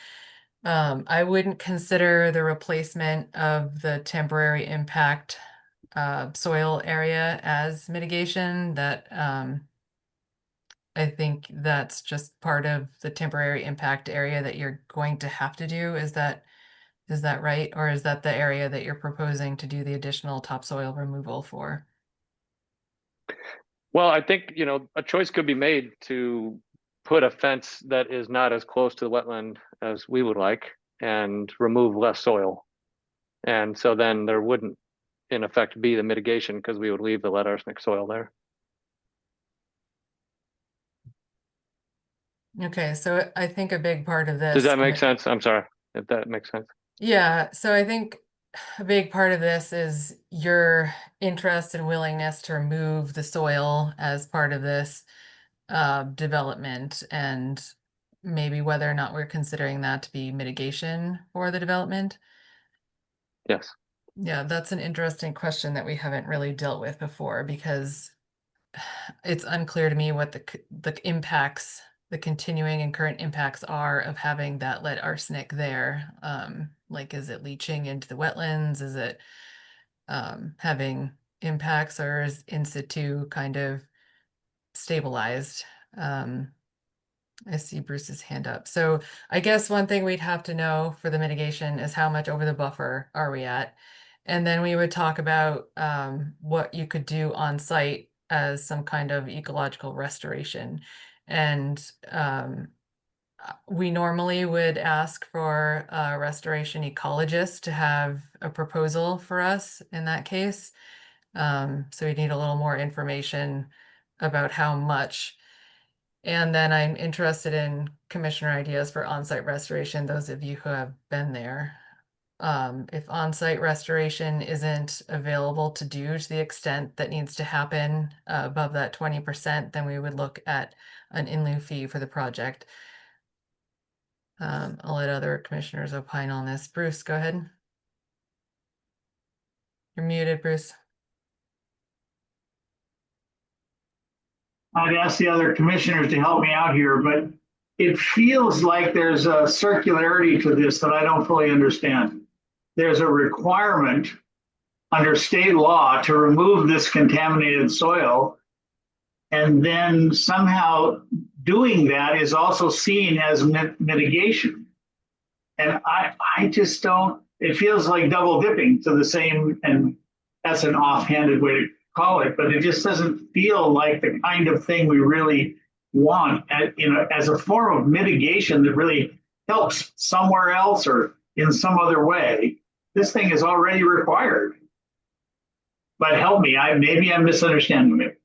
I wouldn't consider the replacement of the temporary impact soil area as mitigation. That I think that's just part of the temporary impact area that you're going to have to do. Is that right? Or is that the area that you're proposing to do the additional topsoil removal for? Well, I think, a choice could be made to put a fence that is not as close to the wetland as we would like and remove less soil. And so then there wouldn't, in effect, be the mitigation because we would leave the lead arsenic soil there. Okay, so I think a big part of this. Does that make sense? I'm sorry if that makes sense. Yeah, so I think a big part of this is your interest and willingness to remove the soil as part of this development, and maybe whether or not we're considering that to be mitigation for the development. Yes. Yeah, that's an interesting question that we haven't really dealt with before, because it's unclear to me what the impacts, the continuing and current impacts are of having that lead arsenic there. Like, is it leaching into the wetlands? Is it having impacts, or is in situ kind of stabilized? I see Bruce's hand up. So I guess one thing we'd have to know for the mitigation is how much over the buffer are we at? And then we would talk about what you could do on site as some kind of ecological restoration. And we normally would ask for a restoration ecologist to have a proposal for us in that case. So we need a little more information about how much. And then I'm interested in commissioner ideas for on-site restoration, those of you who have been there. If on-site restoration isn't available to do to the extent that needs to happen above that 20%, then we would look at an in lieu fee for the project. I'll let other commissioners opine on this. Bruce, go ahead. You're muted, Bruce. I'd ask the other commissioners to help me out here, but it feels like there's a circularity to this that I don't fully understand. There's a requirement under state law to remove this contaminated soil, and then somehow doing that is also seen as mitigation. And I just don't, it feels like double dipping to the same, and that's an offhanded way to call it, but it just doesn't feel like the kind of thing we really want as a form of mitigation that really helps somewhere else or in some other way. This thing is already required. But help me, maybe I'm misunderstanding it.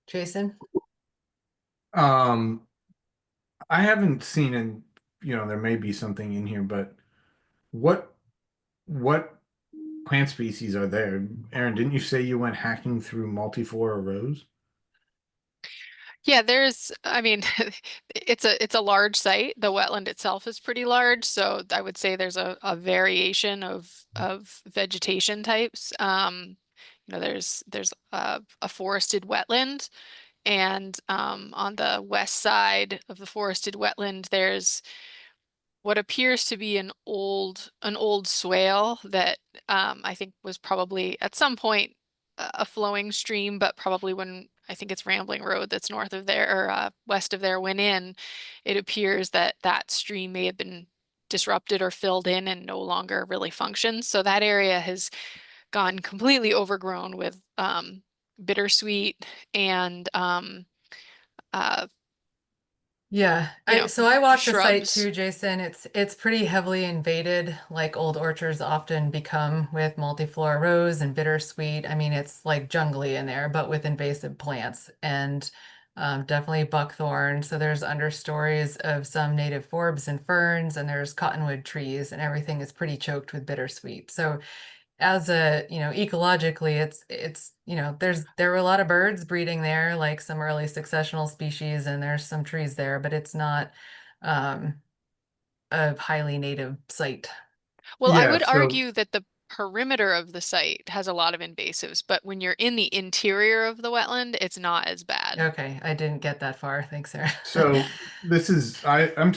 Jason? I haven't seen, and there may be something in here, but what plant species are there? Aaron, didn't you say you went hacking through multiflora rows? Yeah, I mean, it's a large site. The wetland itself is pretty large, so I would say there's a variation of vegetation types. There's a forested wetland, and on the west side of the forested wetland, there's what appears to be an old swale that I think was probably at some point a flowing stream, but probably when I think it's Rambling Road that's north of there or west of there went in, it appears that that stream may have been disrupted or filled in and no longer really functions. So that area has gone completely overgrown with bittersweet and Yeah, so I walked the site shrubs. too, Jason. It's pretty heavily invaded, like old orchards often become, with multiflora rose and bittersweet. I mean, it's like jungly in there, but with invasive plants, and definitely buckthorn. So there's understories of some native forbs and ferns, and there's cottonwood trees, and everything is pretty choked with bittersweet. So as ecologically, it's there were a lot of birds breeding there, like some early successional species, and there's some trees there, but it's not a highly native site. Well, I would argue that the perimeter of the site has a lot of invasives, but when you're in the interior of the wetland, it's not as bad. Okay, I didn't get that far. Thanks, Sarah. So this is I'm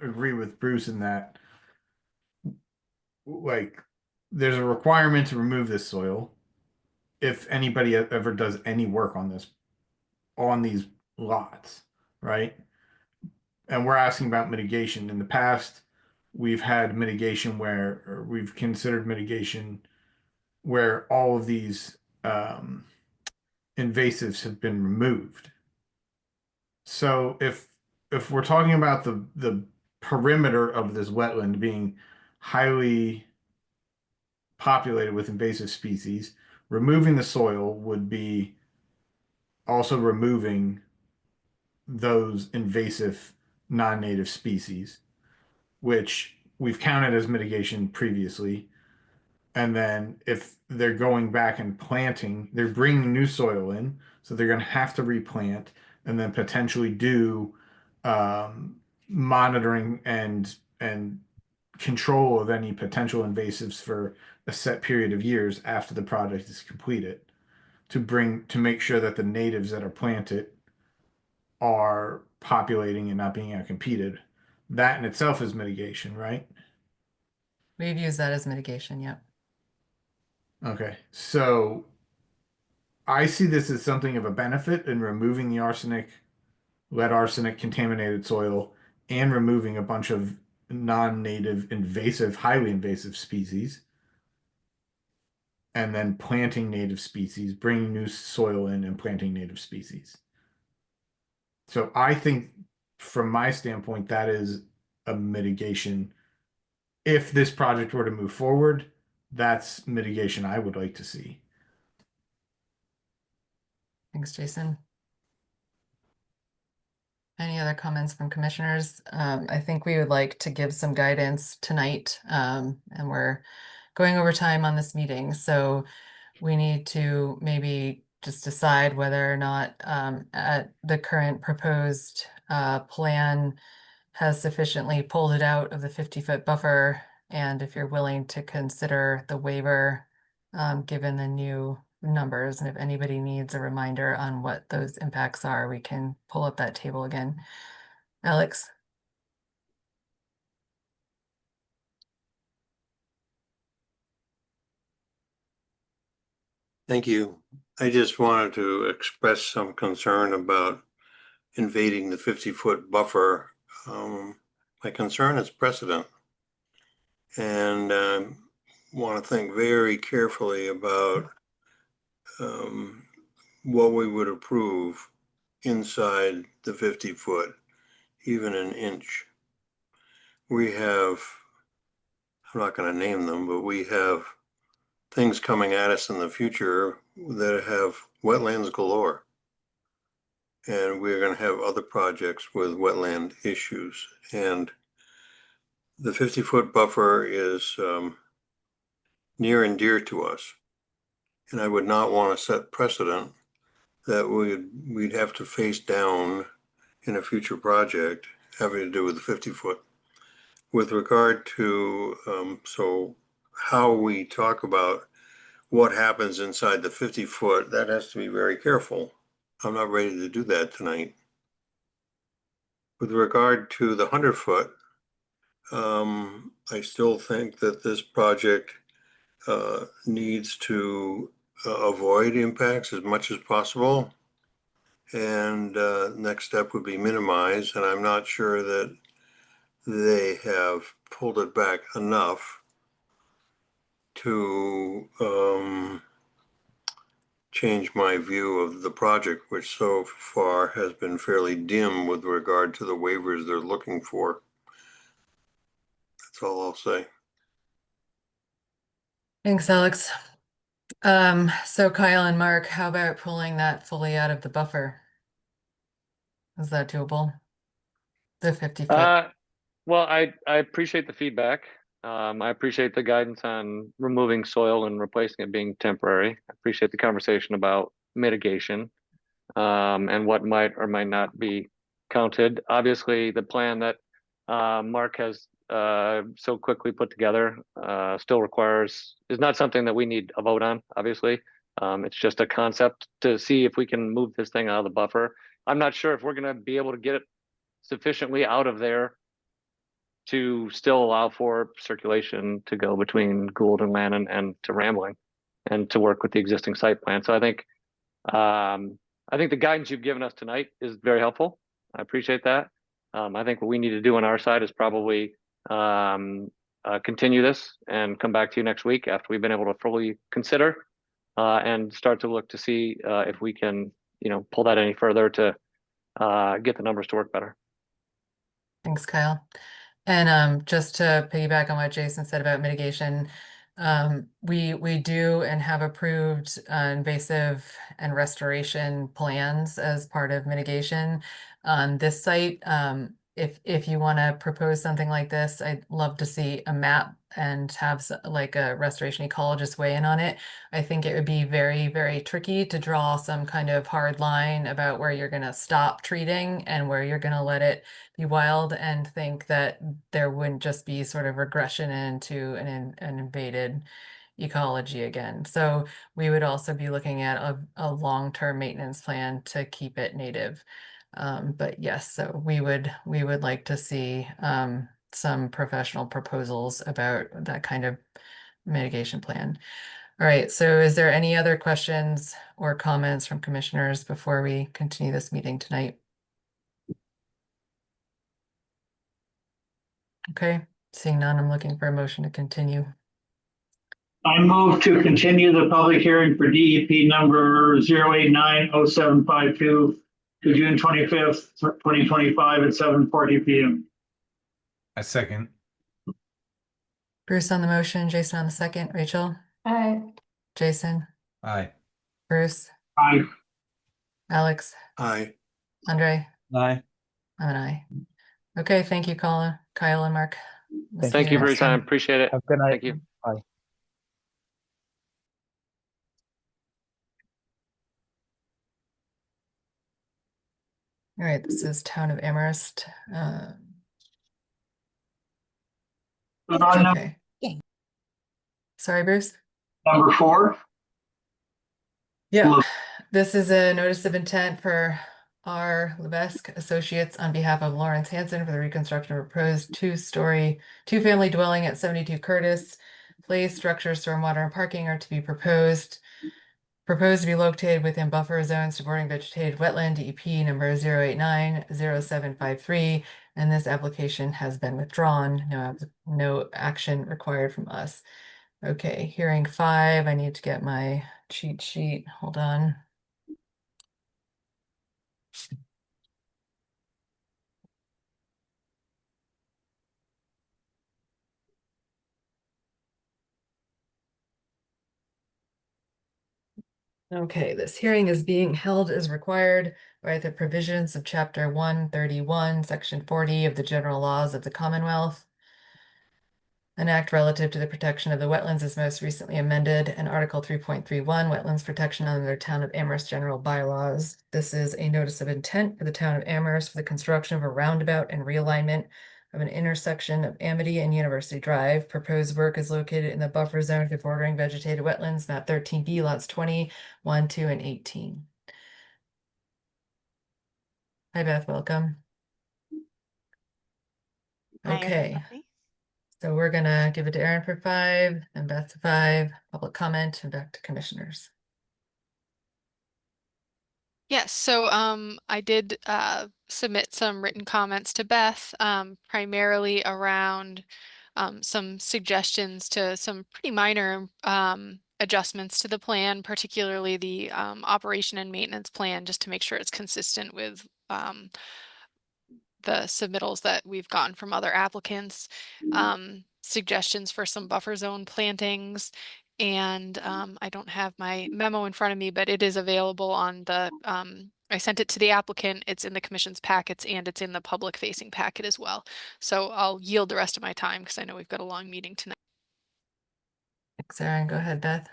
agree with Bruce in that, like, there's a requirement to remove this soil if anybody ever does any work on these lots, right? And we're asking about mitigation. In the past, we've had mitigation or we've considered mitigation where all of these invasives have been removed. So if we're talking about the perimeter of this wetland being highly populated with invasive species, removing the soil would be also removing those invasive non-native species, which we've counted as mitigation previously. And then if they're going back and planting, they're bringing new soil in, so they're going to have to replant and then potentially do monitoring and control of any potential invasives for a set period of years after the project is completed to make sure that the natives that are planted are populating and not being outcompeted. That in itself is mitigation, right? We've used that as mitigation, yep. Okay, so I see this as something of a benefit in removing the arsenic, lead arsenic contaminated soil, and removing a bunch of non-native invasive, highly invasive species, and then planting native species, bringing new soil in and planting native species. So I think from my standpoint, that is a mitigation. If this project were to move forward, that's mitigation I would like to see. Thanks, Jason. Any other comments from commissioners? I think we would like to give some guidance tonight, and we're going over time on this meeting. So we need to maybe just decide whether or not at the current proposed plan has sufficiently pulled it out of the 50-foot buffer, and if you're willing to consider the waiver given the new numbers. And if anybody needs a reminder on what those impacts are, we can pull up that table again. Alex? Thank you. I just wanted to express some concern about invading the 50-foot buffer. My concern is precedent. And want to think very carefully about what we would approve inside the 50-foot, even an inch. We have, I'm not going to name them, but we have things coming at us in the future that have wetlands galore. And we're going to have other projects with wetland issues. And the 50-foot buffer is near and dear to us. And I would not want to set precedent that we'd have to face down in a future project having to do with the 50-foot. With regard to, so how we talk about what happens inside the 50-foot, that has to be very careful. I'm not ready to do that tonight. With regard to the 100-foot, I still think that this project needs to avoid impacts as much as possible. And next step would be minimize. And I'm not sure that they have pulled it back enough to change my view of the project, which so far has been fairly dim with regard to the waivers they're looking for. That's all I'll say. Thanks, Alex. So Kyle and Mark, how about pulling that fully out of the buffer? Is that doable? The 50-foot? Well, I appreciate the feedback. I appreciate the guidance on removing soil and replacing it being temporary. I appreciate the conversation about mitigation and what might or might not be counted. Obviously, the plan that Mark has so quickly put together still is not something that we need a vote on, obviously. It's just a concept to see if we can move this thing out of the buffer. I'm not sure if we're going to be able to get it sufficiently out of there to still allow for circulation to go between Gould and Lannon and to Rambling and to work with the existing site plan. So I think the guidance you've given us tonight is very helpful. I appreciate that. I think what we need to do on our side is probably continue this and come back to you next week after we've been able to fully consider and start to look to see if we can, pull that any further to get the numbers to work better. Thanks, Kyle. And just to piggyback on what Jason said about mitigation, we do and have approved invasive and restoration plans as part of mitigation on this site. If you want to propose something like this, I'd love to see a map and have like a restoration ecologist weigh in on it. I think it would be very, very tricky to draw some kind of hard line about where you're going to stop treating and where you're going to let it be wild, and think that there wouldn't just be sort of regression into an invaded ecology again. So we would also be looking at a long-term maintenance plan to keep it native. But yes, so we would like to see some professional proposals about that kind of mitigation plan. All right, so is there any other questions or comments from commissioners before we continue this meeting tonight? Okay, seeing none, I'm looking for a motion to continue. I move to continue the public hearing for DEP number 0890752 to June 25th, 2025 at 7:40 p.m. A second. Bruce on the motion, Jason on the second, Rachel, Aye. Jason, Aye. Bruce, Aye. Alex, Aye. Andre, Aye. I'm an aye. Okay, thank you, Kyle and Mark. We'll see Thank you for your next time. Appreciate it. Have a good night. Thank you. Bye. All right, this is Town of Amherst. Okay. Sorry, Bruce. Number 4. Yeah, this is a notice of intent for R. Levesque Associates on behalf of Lawrence Hanson for the reconstruction of a proposed two-family dwelling at 72 Curtis Place. Structures, stormwater, and parking are to be proposed to be located within buffer zones supporting vegetated wetland, DEP number 0890753, and this application has been withdrawn. No action required from us. Okay, hearing 5, I need to get my cheat sheet. Hold on. Okay, this hearing is being held as required by the provisions of Chapter 131, Section 40 of the General Laws of the Commonwealth. An act relative to the protection of the wetlands is most recently amended, and Article 3.31, Wetlands Protection under the Town of Amherst General Bylaws. This is a notice of intent for the Town of Amherst for the construction of a roundabout and realignment of an intersection of Amity and University Drive. Proposed work is located in the buffer zone to bordering vegetated wetlands, map 13B, lots 20, 1, 2, and 18. Hi, Beth, welcome. Okay. So we're gonna give it to Aaron for 5 and Beth to 5, public comment, and back to commissioners. Yes, so I did submit some written comments to Beth, primarily around some suggestions to some pretty minor adjustments to the plan, particularly the operation and maintenance plan, just to make sure it's consistent with the submittals that we've gotten from other applicants, suggestions for some buffer zone plantings. And I don't have my memo in front of me, but it is available on the, I sent it to the applicant, it's in the commission's packets, and it's in the public facing packet as well. So I'll yield the rest of my time because I know we've got a long meeting tonight. Thanks, Aaron. Go ahead, Beth.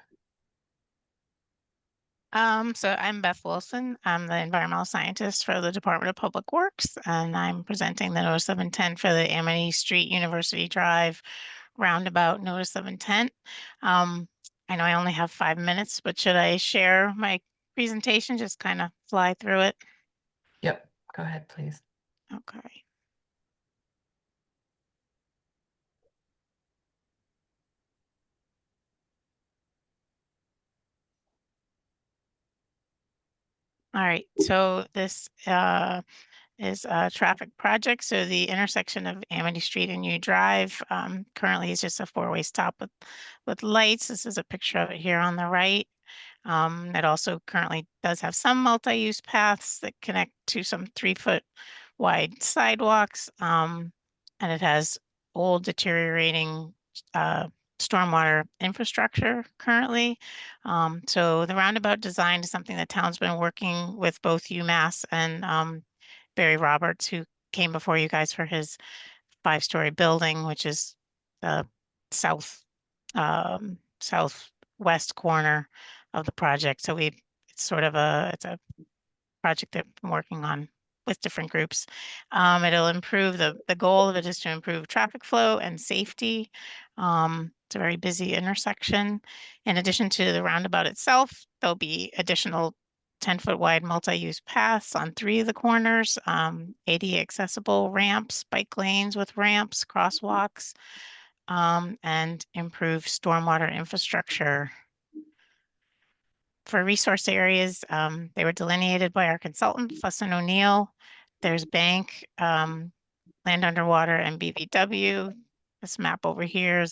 So I'm Beth Wilson. I'm the environmental scientist for the Department of Public Works, and I'm presenting the notice of intent for the Amity Street University Drive roundabout notice of intent. I know I only have 5 minutes, but should I share my presentation? Just kind of fly through it. Yep, go ahead, please. Okay. All right, so this is a traffic project. So the intersection of Amity Street and U Drive currently is just a 4-way stop with lights. This is a picture of it here on the right. It also currently does have some multi-use paths that connect to some 3-foot wide sidewalks. And it has old deteriorating stormwater infrastructure currently. So the roundabout design is something the town's been working with both UMass and Barry Roberts, who came before you guys for his 5-story building, which is the southwest corner of the project. So it's sort of it's a project that I'm working on with different groups. It'll improve the goal of it is to improve traffic flow and safety. It's a very busy intersection. In addition to the roundabout itself, there'll be additional 10-foot wide multi-use paths on 3 of the corners, ADA accessible ramps, bike lanes with ramps, crosswalks, and improve stormwater infrastructure. For resource areas, they were delineated by our consultant, Fussin O'Neill. There's bank, land underwater, and BVW. This map over here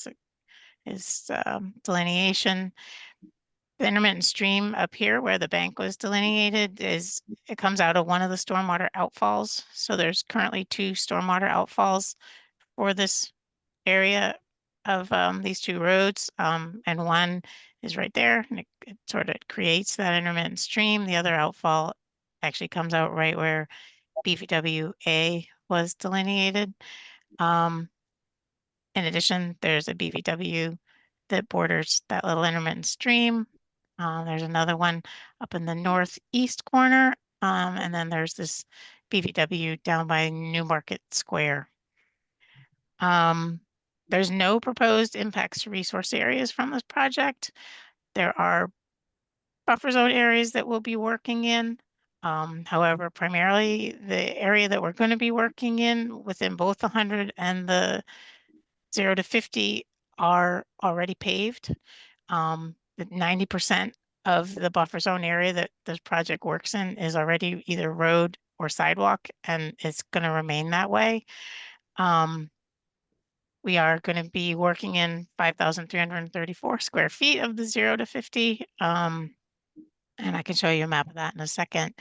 is delineation. The intermittent stream up here where the bank was delineated it comes out of one of the stormwater outfalls. So there's currently 2 stormwater outfalls for this area of these 2 roads, and one is right there, and it sort of creates that intermittent stream. The other outfall actually comes out right where BVWA was delineated. In addition, there's a BVW that borders that little intermittent stream. There's another one up in the northeast corner, and then there's this BVW down by Newmarket Square. There's no proposed impacts to resource areas from this project. There are buffer zone areas that we'll be working in. However, primarily the area that we're going to be working in within both the 100 and the 0 to 50 are already paved. 90% of the buffer zone area that this project works in is already either road or sidewalk, and it's going to remain that way. We are going to be working in 5,334 square feet of the 0 to 50. And I can show you a map of that in a second.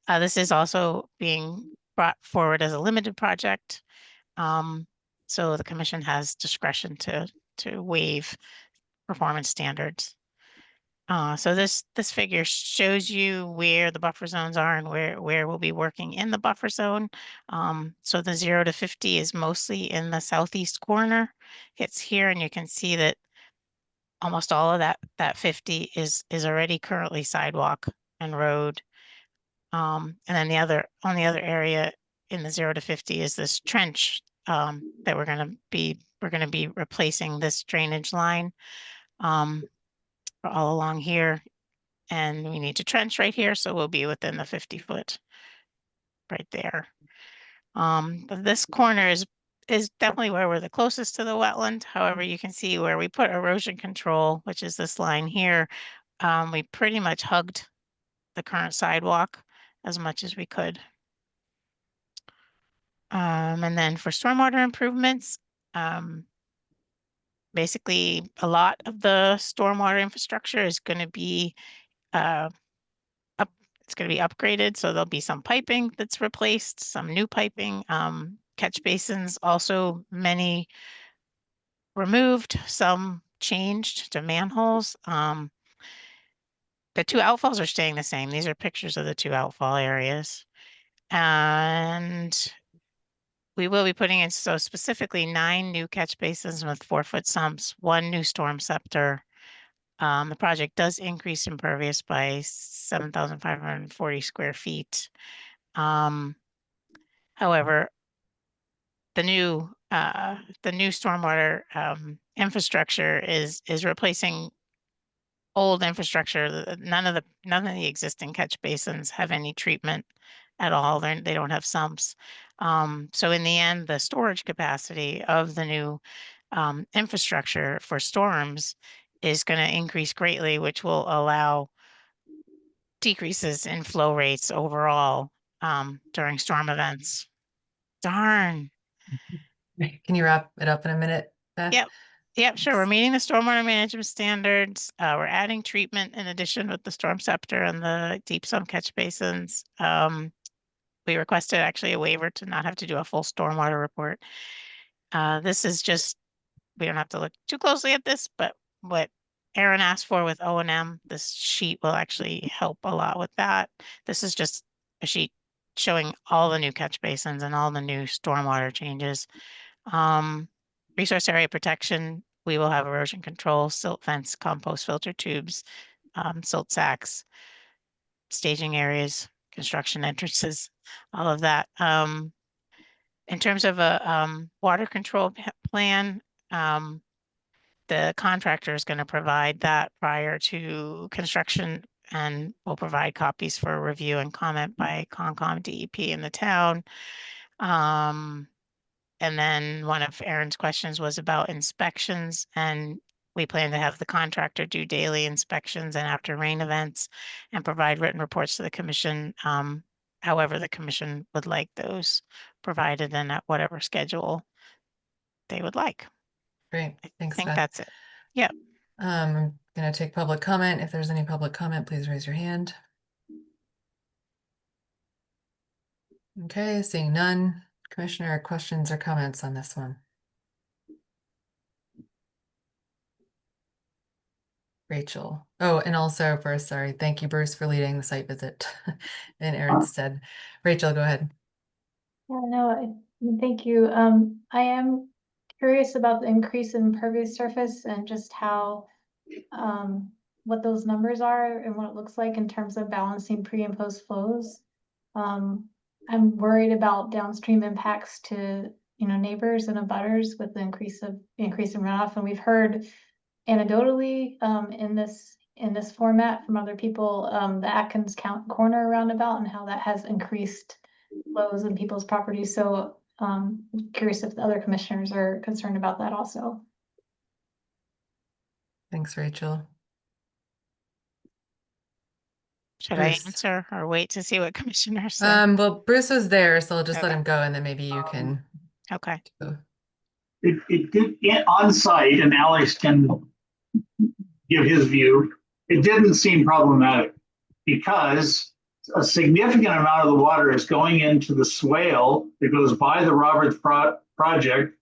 This is also being brought forward as a limited project. So the commission has discretion to waive performance standards. So this figure shows you where the buffer zones are and where we'll be working in the buffer zone. So the 0 to 50 is mostly in the southeast corner. It's here, and you can see that almost all of that 50 is already currently sidewalk and road. And then the other area in the 0 to 50 is this trench that we're going to be replacing this drainage line all along here, and we need to trench right here, so we'll be within the 50-foot right there. But this corner is definitely where we're the closest to the wetland. However, you can see where we put erosion control, which is this line here. We pretty much hugged the current sidewalk as much as we could. And then for stormwater improvements, basically a lot of the stormwater infrastructure is going to be it's going to be upgraded. So there'll be some piping that's replaced, some new piping, catch basins, also many removed, some changed to manholes. The 2 outfalls are staying the same. These are pictures of the 2 outfall areas. And we will be putting in, so specifically 9 new catch basins with 4-foot sumps, 1 new storm scepter. The project does increase impervious by 7,540 square feet. However, the new stormwater infrastructure is replacing old infrastructure. None of the existing catch basins have any treatment at all. They don't have sumps. So in the end, the storage capacity of the new infrastructure for storms is going to increase greatly, which will allow decreases in flow rates overall during storm events. Darn. Can you wrap it up in a minute, Beth? Yep. Yep, sure. We're meeting the stormwater management standards. We're adding treatment in addition with the storm scepter and the deep sump catch basins. We requested actually a waiver to not have to do a full stormwater report. This is just, we don't have to look too closely at this, but what Aaron asked for with O&M, this sheet will actually help a lot with that. This is just a sheet showing all the new catch basins and all the new stormwater changes. Resource area protection, we will have erosion control, silt fence, compost filter tubes, silt sacks, staging areas, construction entrances, all of that. In terms of a water control plan, the contractor is going to provide that prior to construction, and will provide copies for review and comment by Concom, DEP, and the town. And then one of Aaron's questions was about inspections, and we plan to have the contractor do daily inspections and after rain events and provide written reports to the commission, however the commission would like those provided and at whatever schedule they would like. Great, thanks, I think Beth. that's it. Yep. I'm gonna take public comment. If there's any public comment, please raise your hand. Okay, seeing none. Commissioner, questions or comments on this one? Rachel. Oh, and also first, sorry, thank you, Bruce, for leading the site visit in Aaron's stead. Rachel, go ahead. Yeah, no, thank you. I am curious about the increase in impervious surface and just how, what those numbers are and what it looks like in terms of balancing pre and post flows. I'm worried about downstream impacts to, neighbors and abutters with the increase in runoff. And we've heard anecdotally, in this format from other people, the Atkins Corner roundabout and how that has increased flows in people's properties. So, curious if the other commissioners are concerned about that also. Thanks, Rachel. Should Bruce. I answer or wait to see what commissioners say? Well, Bruce was there, so I'll just let Okay. him go and then maybe you can. Okay. It did on site, and Alex can give his view. It didn't seem problematic because a significant amount of the water is going into the swale that goes by the Roberts project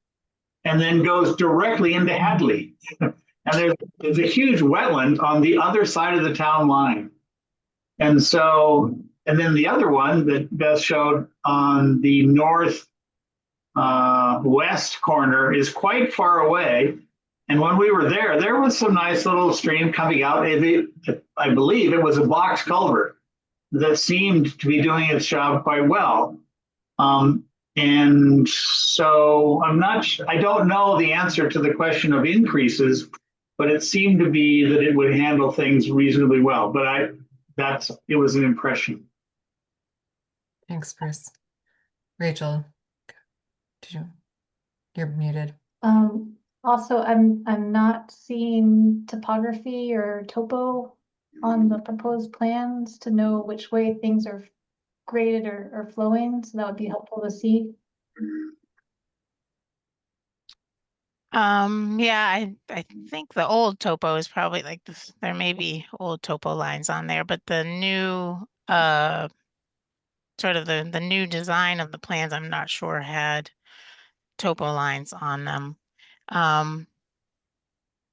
and then goes directly into Hadley. And there's a huge wetland on the other side of the town line. And so, and then the other one that Beth showed on the north west corner is quite far away. And when we were there was some nice little stream coming out. I believe it was a box culvert that seemed to be doing its job quite well. And so I don't know the answer to the question of increases, but it seemed to be that it would handle things reasonably well. But it was an impression. Thanks, Bruce. Rachel, you're muted. Also, I'm not seeing topography or topo on the proposed plans to know which way things are graded or flowing. So that would be helpful to see. Yeah, I think the old topo is probably like this. There may be old topo lines on there, but the new sort of the new design of the plans, I'm not sure had topo lines on them.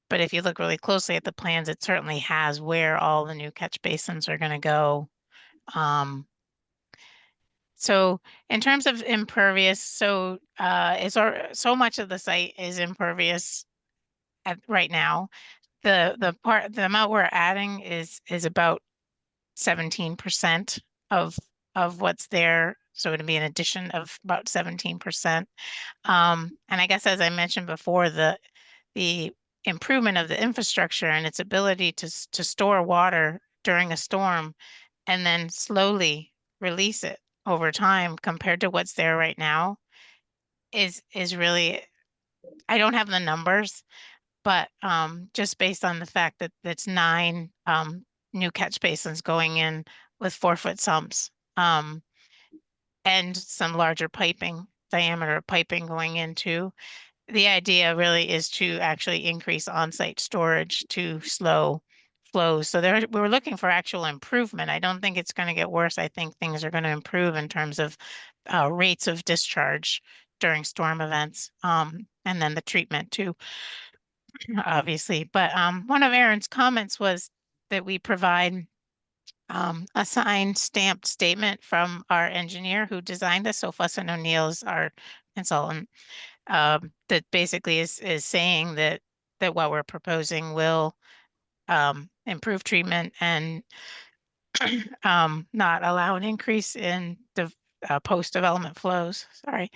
But if you look really closely at the plans, it certainly has where all the new catch basins are going to go. So in terms of impervious, so so much of the site is impervious right now. The amount we're adding is about 17% of what's there. So it'd be an addition of about 17%. And I guess as I mentioned before, the improvement of the infrastructure and its ability to store water during a storm and then slowly release it over time compared to what's there right now is really, I don't have the numbers, but just based on the fact that that's 9 new catch basins going in with 4-foot sumps and some larger diameter piping going in too, the idea really is to actually increase on-site storage to slow flows. So we're looking for actual improvement. I don't think it's going to get worse. I think things are going to improve in terms of rates of discharge during storm events, and then the treatment too, obviously. But one of Aaron's comments was that we provide a signed stamped statement from our engineer who designed this. So Fuss and O'Neill is our consultant, that basically is saying that what we're proposing will improve treatment and not allow an increase in the post-development flows. Sorry.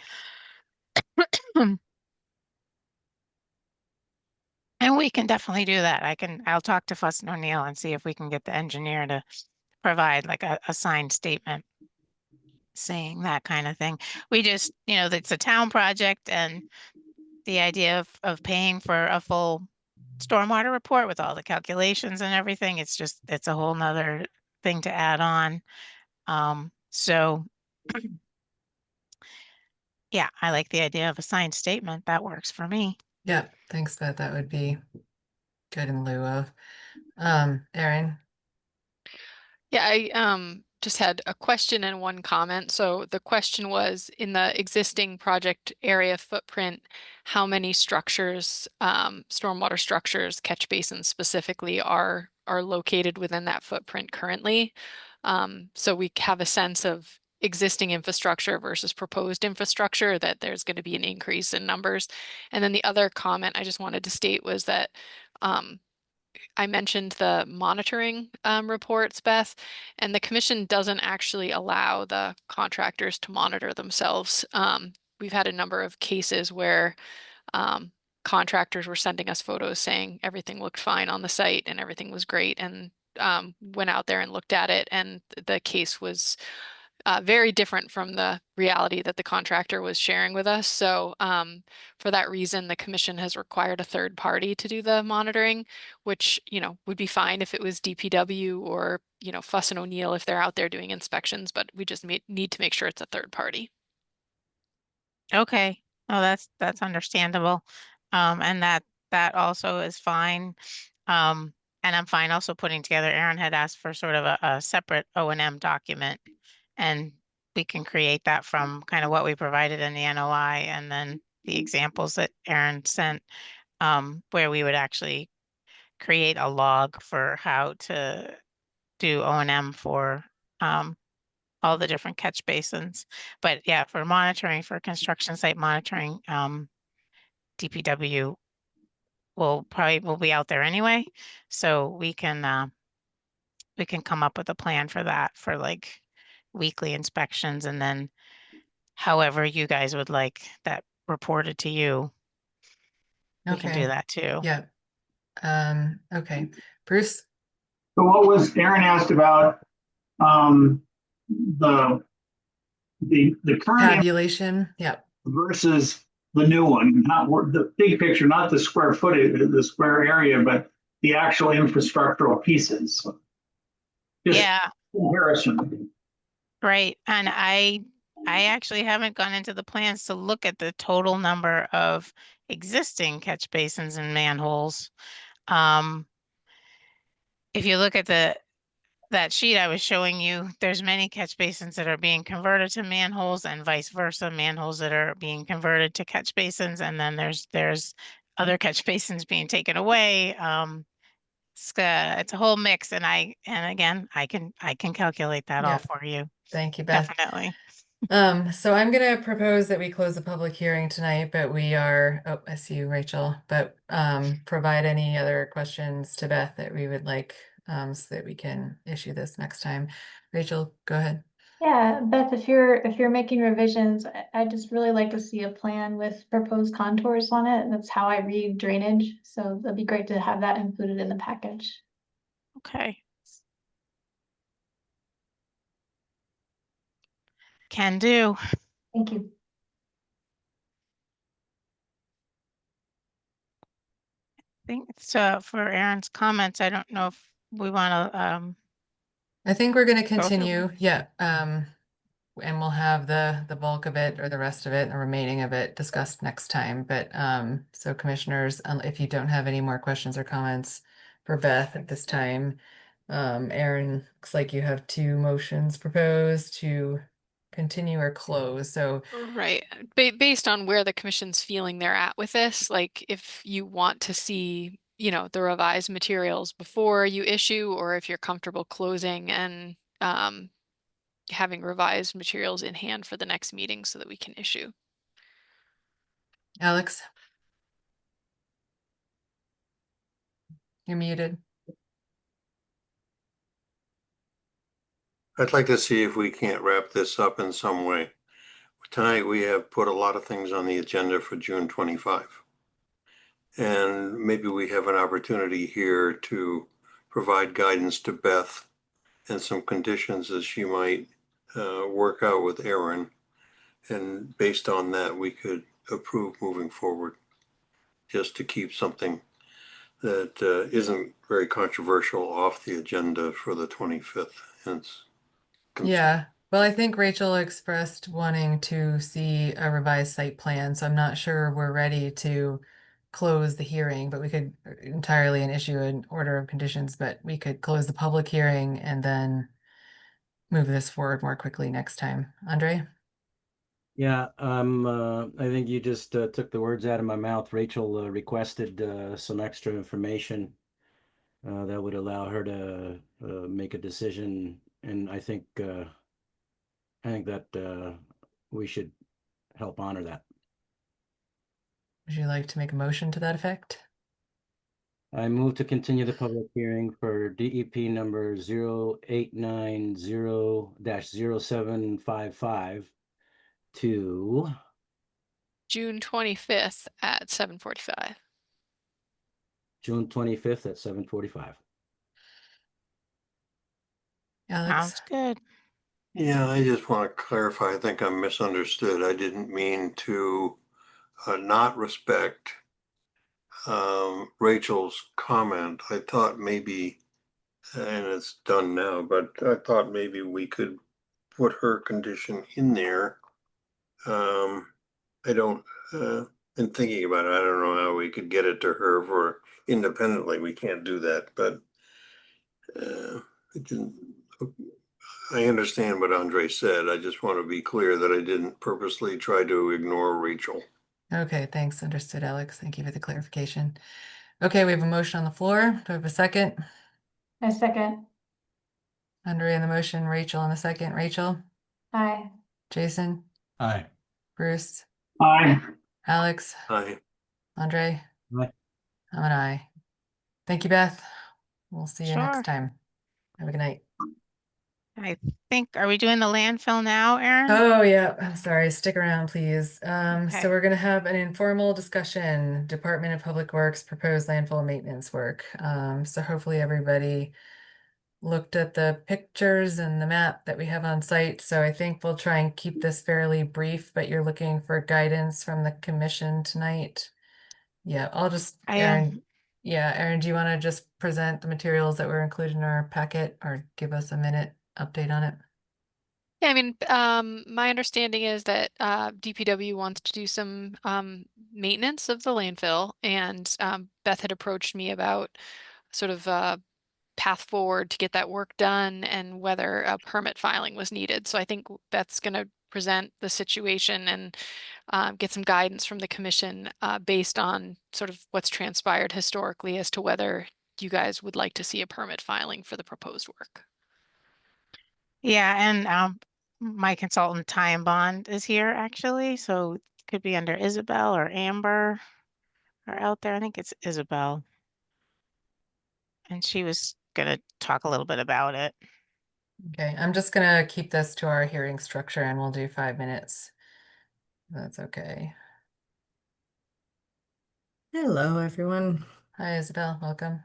And we can definitely do that. I'll talk to Fuss and O'Neill and see if we can get the engineer to provide like a signed statement saying that kind of thing. We just, it's a town project, and the idea of paying for a full stormwater report with all the calculations and everything, it's a whole nother thing to add on. So yeah, I like the idea of a signed statement. That works for me. Yeah, thanks, Beth. That would be good in lieu of. Erin? Yeah, I just had a question and one comment. So the question was, in the existing project area footprint, how many structures, stormwater structures, catch basins specifically, are located within that footprint currently? So we have a sense of existing infrastructure versus proposed infrastructure, that there's going to be an increase in numbers. And then the other comment I just wanted to state was that I mentioned the monitoring reports, Beth, and the commission doesn't actually allow the contractors to monitor themselves. We've had a number of cases where contractors were sending us photos saying everything looked fine on the site and everything was great, and went out there and looked at it, and the case was very different from the reality that the contractor was sharing with us. So for that reason, the commission has required a third party to do the monitoring, which, would be fine if it was DPW or, Fuss and O'Neill if they're out there doing inspections, but we just need to make sure it's a third party. Okay. Oh, that's understandable. And that also is fine. And I'm fine also putting together, Aaron had asked for sort of a separate O&M document, and we can create that from kind of what we provided in the NOI and then the examples that Aaron sent, where we would actually create a log for how to do O&M for all the different catch basins. But yeah, for monitoring, for construction site monitoring, DPW will be out there anyway. So we can come up with a plan for that, for like weekly inspections, and then however you guys would like that reported to you, we can do that too. Yeah. Okay. Bruce? So what was Aaron asked about the current Tabulation, yeah. versus the new one, not the big picture, not the square footage, the square area, but the actual infrastructural pieces. Just comparison. Right. And I actually haven't gone into the plans to look at the total number of existing catch basins and manholes. If you look at that sheet I was showing you, there's many catch basins that are being converted to manholes and vice versa, manholes that are being converted to catch basins, and then there's other catch basins being taken away. It's a whole mix, and again, I can calculate that all for you. Thank you, Beth. Definitely. So I'm going to propose that we close the public hearing tonight, but oh, I see you, Rachel, but provide any other questions to Beth that we would like, so that we can issue this next time. Rachel, go ahead. Yeah, Beth, if you're making revisions, I'd just really like to see a plan with proposed contours on it. That's how I read drainage. So that'd be great to have that included in the package. Okay. Can do. Thank you. I think it's for Aaron's comments. I don't know if we want to I think we're going to continue. Yeah. and we'll have the bulk of it or the rest of it, the remaining of it discussed next time. But so commissioners, if you don't have any more questions or comments for Beth at this time, Aaron, looks like you have two motions proposed to continue or close. So Right. Based on where the commission's feeling they're at with this, like if you want to see, you know, the revised materials before you issue, or if you're comfortable closing and having revised materials in hand for the next meeting so that we can issue. Alex, you're muted. I'd like to see if we can't wrap this up in some way. Tonight, we have put a lot of things on the agenda for June 25. And maybe we have an opportunity here to provide guidance to Beth and some conditions that she might work out with Aaron. And based on that, we could approve moving forward, just to keep something that isn't very controversial off the agenda for the 25th. Hence, Yeah, well, I think Rachel expressed wanting to see a revised site plan, so I'm not sure we're ready to close the hearing, but we could entirely and issue an order of conditions, but we could close the public hearing and then move this forward more quickly next time. Andre? Yeah, I think you just took the words out of my mouth. Rachel requested some extra information that would allow her to make a decision, and I think that we should help honor that. Would you like to make a motion to that effect? I move to continue the public hearing for DEP number 0890-0755 to June 25th at 7:45. June 25th at 7:45. Alex? Sounds good. yeah, I just want to clarify. I think I'm misunderstood. I didn't mean to not respect Rachel's comment. I thought maybe, and it's done now, but I thought maybe we could put her condition in there. I don't, in thinking about it, I don't know how we could get it to her for independently. We can't do that, but it didn't. I understand what Andre said. I just want to be clear that I didn't purposely try to ignore Rachel. Okay, thanks. Understood, Alex. Thank you for the clarification. Okay, we have a motion on the floor. Do I have a second? A second. Andre on the motion, Rachel on the second. Rachel? Aye. Jason? Aye. Bruce? Aye. Alex? Aye. Andre? Aye. I'm an aye. Thank you, Beth. We'll see you Sure. next time. Have a good night. I think, are we doing the landfill now, Aaron? Oh, yeah. I'm sorry. Stick around, please. Okay. So we're going to have an informal discussion, Department of Public Works proposed landfill maintenance work. So hopefully everybody looked at the pictures and the map that we have on site. So I think we'll try and keep this fairly brief, but you're looking for guidance from the commission tonight. Yeah, I'll just, I am. Aaron, yeah, Aaron, do you want to just present the materials that were included in our packet or give us a minute update on it? Yeah, I mean, my understanding is that DPW wants to do some maintenance of the landfill, and Beth had approached me about sort of path forward to get that work done and whether a permit filing was needed. So I think Beth's going to present the situation and get some guidance from the commission based on sort of what's transpired historically as to whether you guys would like to see a permit filing for the proposed work. Yeah, and my consultant Time Bond is here actually, so it could be under Isabel or Amber are out there. I think it's Isabel. And she was gonna talk a little bit about it. Okay, I'm just gonna keep this to our hearing structure and we'll do 5 minutes. That's okay. Hello, everyone. Hi, Isabel, welcome.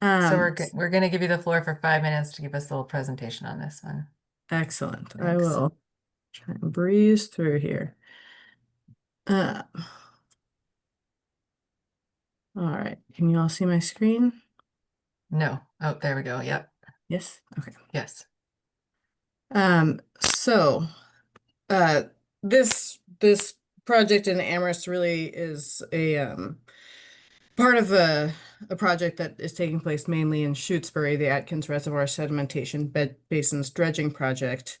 So we're gonna give you the floor for 5 minutes to give us a little presentation on this one. Excellent. I Thanks. will try and breeze through here. All right. Can you all see my screen? No. Oh, there we go. Yep. Yes. Okay. Yes. So, this project in Amherst really is a part of a project that is taking place mainly in Shutesbury, the Atkins Reservoir Sedimentation Basins Dredging Project,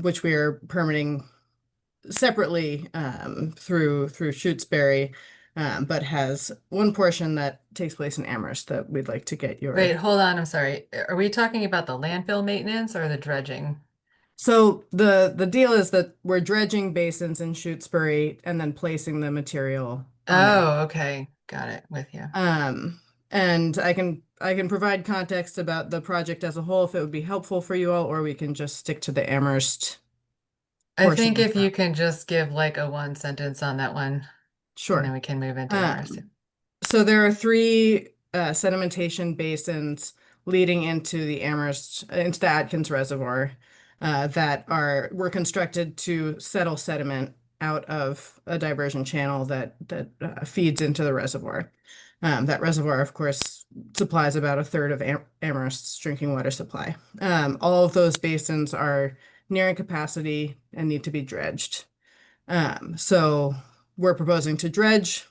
which we are permitting separately through Shutesbury, but has one portion that takes place in Amherst that we'd like to get your. Wait, hold on, I'm sorry. Are we talking about the landfill maintenance or the dredging? So the deal is that we're dredging basins in Shutesbury and then placing the material on it. Oh, okay. Got it. With you. And I can provide context about the project as a whole if it would be helpful for you all, or we can just stick to the Amherst. I portion think of if you can just give like a one sentence on that one, Sure. and then we can move into Amherst. So there are three sedimentation basins leading into the Atkins Reservoir that were constructed to settle sediment out of a diversion channel that feeds into the reservoir. That reservoir, of course, supplies about a third of Amherst's drinking water supply. All of those basins are nearing capacity and need to be dredged. So we're proposing to dredge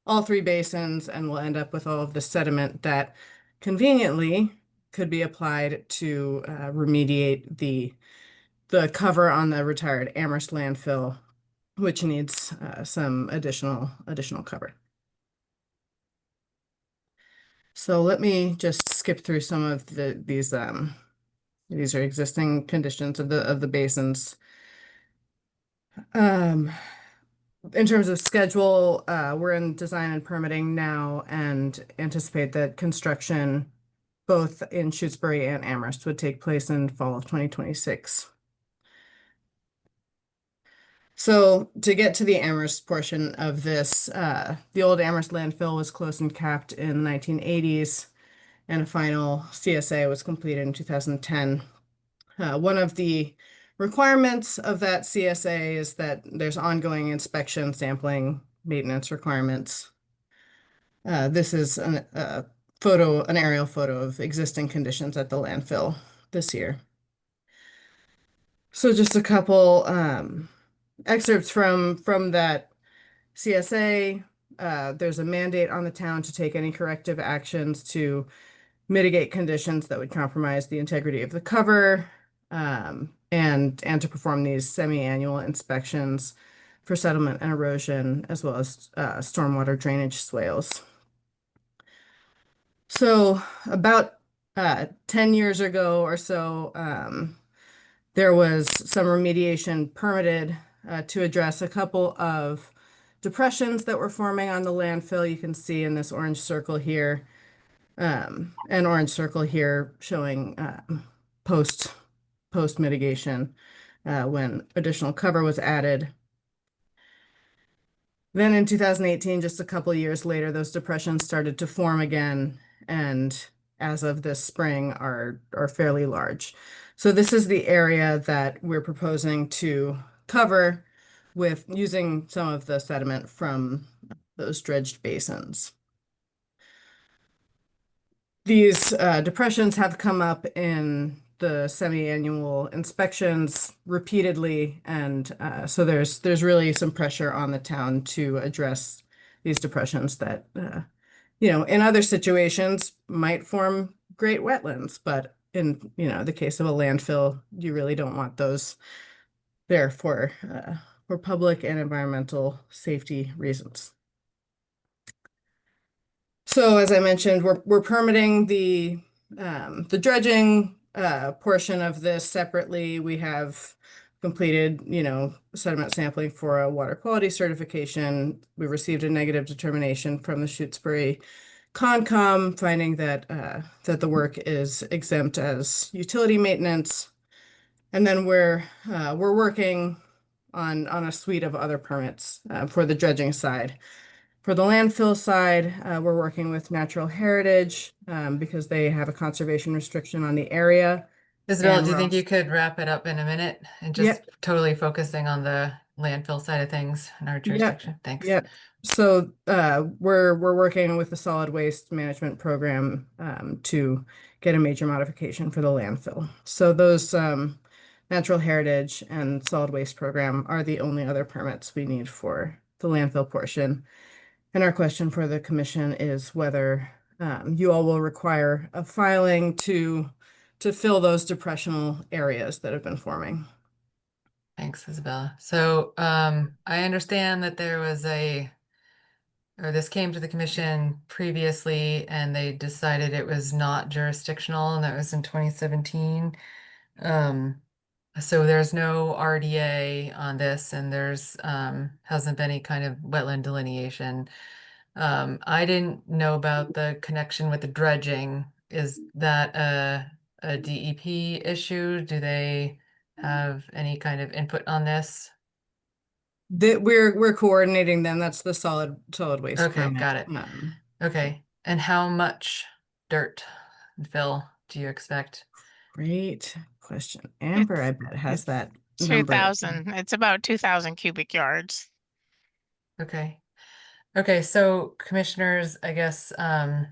all three basins, and we'll end up with all of the sediment that conveniently could be applied to remediate the cover on the retired Amherst landfill, which needs some additional cover. So let me just skip through some of these are existing conditions of the basins. In terms of schedule, we're in design and permitting now and anticipate that construction both in Shutesbury and Amherst would take place in fall of 2026. So to get to the Amherst portion of this, the old Amherst landfill was closed and capped in the 1980s, and a final CSA was completed in 2010. One of the requirements of that CSA is that there's ongoing inspection, sampling, maintenance requirements. This is an aerial photo of existing conditions at the landfill this year. So just a couple excerpts from that CSA. There's a mandate on the town to take any corrective actions to mitigate conditions that would compromise the integrity of the cover, and to perform these semi-annual inspections for settlement and erosion, as well as stormwater drainage swales. So about 10 years ago or so, there was some remediation permitted to address a couple of depressions that were forming on the landfill. You can see in this orange circle here, an orange circle here showing post mitigation when additional cover was added. Then in 2018, just a couple of years later, those depressions started to form again, and as of this spring are fairly large. So this is the area that we're proposing to cover with using some of the sediment from those dredged basins. These depressions have come up in the semi-annual inspections repeatedly, and so there's really some pressure on the town to address these depressions that in other situations might form great wetlands, but in the case of a landfill, you really don't want those there for public and environmental safety reasons. So as I mentioned, we're permitting the dredging portion of this separately. We have completed, sediment sampling for a water quality certification. We received a negative determination from the Shutesbury Concom, finding that the work is exempt as utility maintenance. And then we're working on a suite of other permits for the dredging side. For the landfill side, we're working with Natural Heritage because they have a conservation restriction on the area. Isabel, And do you we're think you also- could wrap it up in a minute and just totally focusing on the landfill side of things in our jurisdiction? Thanks. Yeah. So we're working with the solid waste management program to get a major modification for the landfill. So those Natural Heritage and Solid Waste Program are the only other permits we need for the landfill portion. And our question for the commission is whether you all will require a filing to fill those depressional areas that have been forming. Thanks, Isabella. So I understand that there was or this came to the commission previously and they decided it was not jurisdictional, and that was in 2017. So there's no RDA on this, and there's hasn't been any kind of wetland delineation. I didn't know about the connection with the dredging. Is that a DEP issue? Do they have any kind of input on this? We're coordinating them. That's the solid waste Okay, permit. got it. Okay, and how much dirt and fill do you expect? Great question. Amber, I bet has It's that number. 2,000. It's about 2,000 cubic yards. Okay. Okay, so commissioners, I guess, and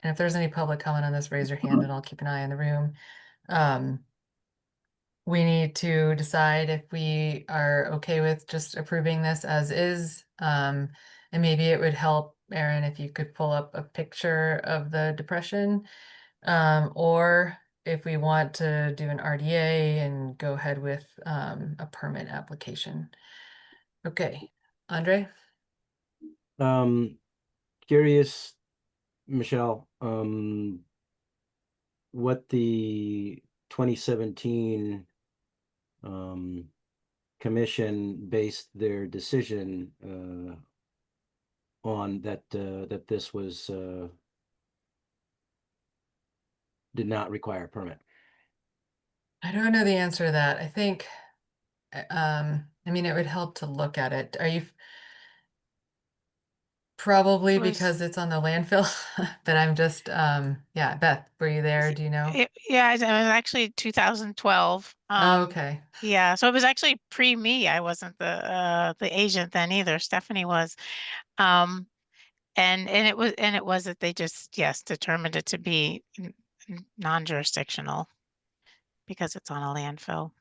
if there's any public comment on this, raise your hand and I'll keep an eye on the room. We need to decide if we are okay with just approving this as is. And maybe it would help, Erin, if you could pull up a picture of the depression. Or if we want to do an RDA and go ahead with a permit application. Okay, Andre? Curious, Michelle, what the 2017 commission based their decision on that this was did not require a permit. I don't know the answer to that. I think, I mean, it would help to look at it. Are you probably It was- because it's on the landfill? But I'm just, yeah, Beth, were you there? Do you know? Yeah, it was actually 2012. Oh, okay. Yeah, so it was actually pre-me. I wasn't the agent then either. Stephanie was. And it was that they just, yes, determined it to be non-jurisdictional because it's on a landfill.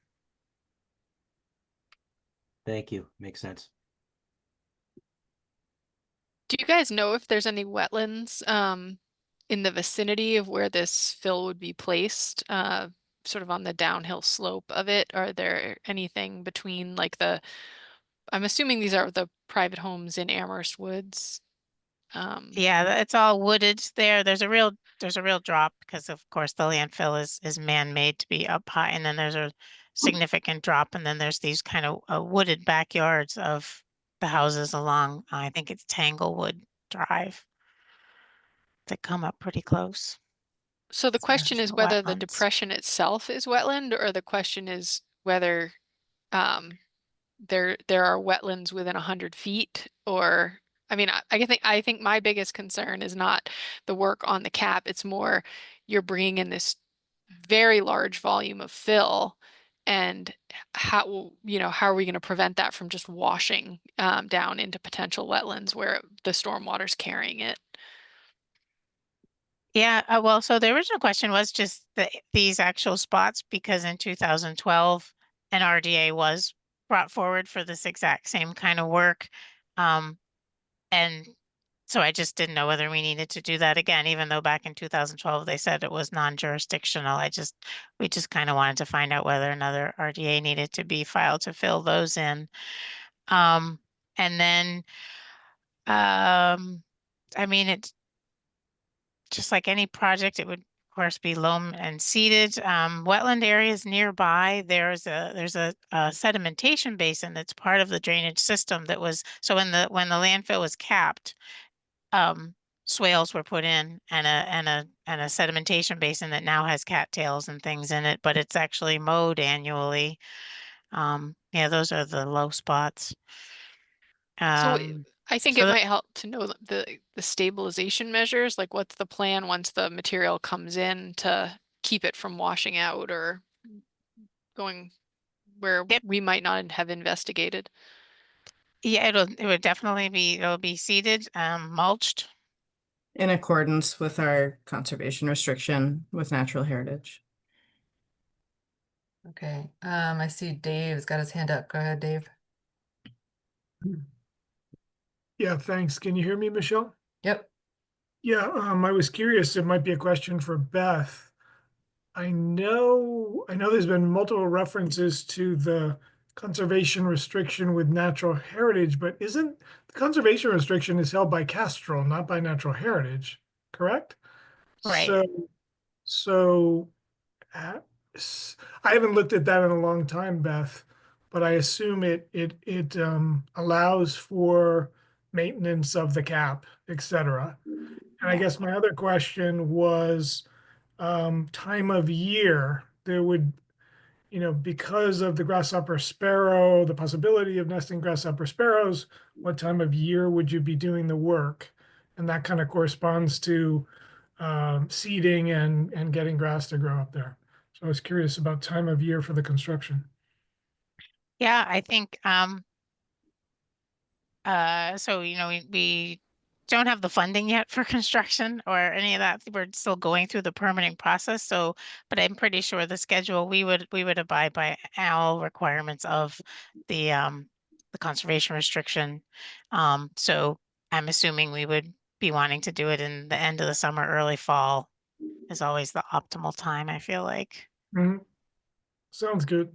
Thank you. Makes sense. Do you guys know if there's any wetlands in the vicinity of where this fill would be placed, sort of on the downhill slope of it? Are there anything between like I'm assuming these are the private homes in Amherst Woods. Yeah, it's all wooded there. There's a real drop because of course the landfill is man-made to be up high, and then there's a significant drop, and then there's these kind of wooded backyards of the houses along, I think it's Tanglewood Drive, that come up pretty close. So the question is whether the wetlands. depression itself is wetland, or the question is whether there are wetlands within 100 feet, or I mean, I think my biggest concern is not the work on the cap. It's more you're bringing in this very large volume of fill, and how are we going to prevent that from just washing down into potential wetlands where the stormwater's carrying it? Yeah, well, so the original question was just these actual spots, because in 2012, an RDA was brought forward for this exact same kind of work. And so I just didn't know whether we needed to do that again, even though back in 2012, they said it was non-jurisdictional. We just kind of wanted to find out whether another RDA needed to be filed to fill those in. And then, I mean, it's just like any project, it would of course be loam and seeded. Wetland areas nearby, there's a sedimentation basin that's part of the drainage system that was, so when the landfill was capped, swales were put in, and a sedimentation basin that now has cattails and things in it, but it's actually mowed annually. Yeah, those are the low spots. I think so it the- might help to know the stabilization measures, like what's the plan once the material comes in to keep it from washing out or going where we might not have investigated. Yeah, it would definitely be, it'll be seeded, mulched. In accordance with our conservation restriction with Natural Heritage. Okay, I see Dave's got his hand up. Go ahead, Dave. Yeah, thanks. Can you hear me, Michelle? Yep. Yeah, I was curious. It might be a question for Beth. I know there's been multiple references to the conservation restriction with natural heritage, but isn't the conservation restriction is held by Castrol, not by natural heritage, correct? Right. So uh, I haven't looked at that in a long time, Beth, but I assume it allows for maintenance of the cap, et cetera. And I guess my other question was time of year. There would, because of the grasshopper sparrow, the possibility of nesting grasshopper sparrows, what time of year would you be doing the work? And that kind of corresponds to seeding and getting grass to grow up there. So I was curious about time of year for the construction. Yeah, I think so we don't have the funding yet for construction or any of that. We're still going through the permitting process. So, but I'm pretty sure the schedule we would abide by all requirements of the conservation restriction. So I'm assuming we would be wanting to do it in the end of the summer, early fall is always the optimal time, I feel like. Mhm. Sounds good.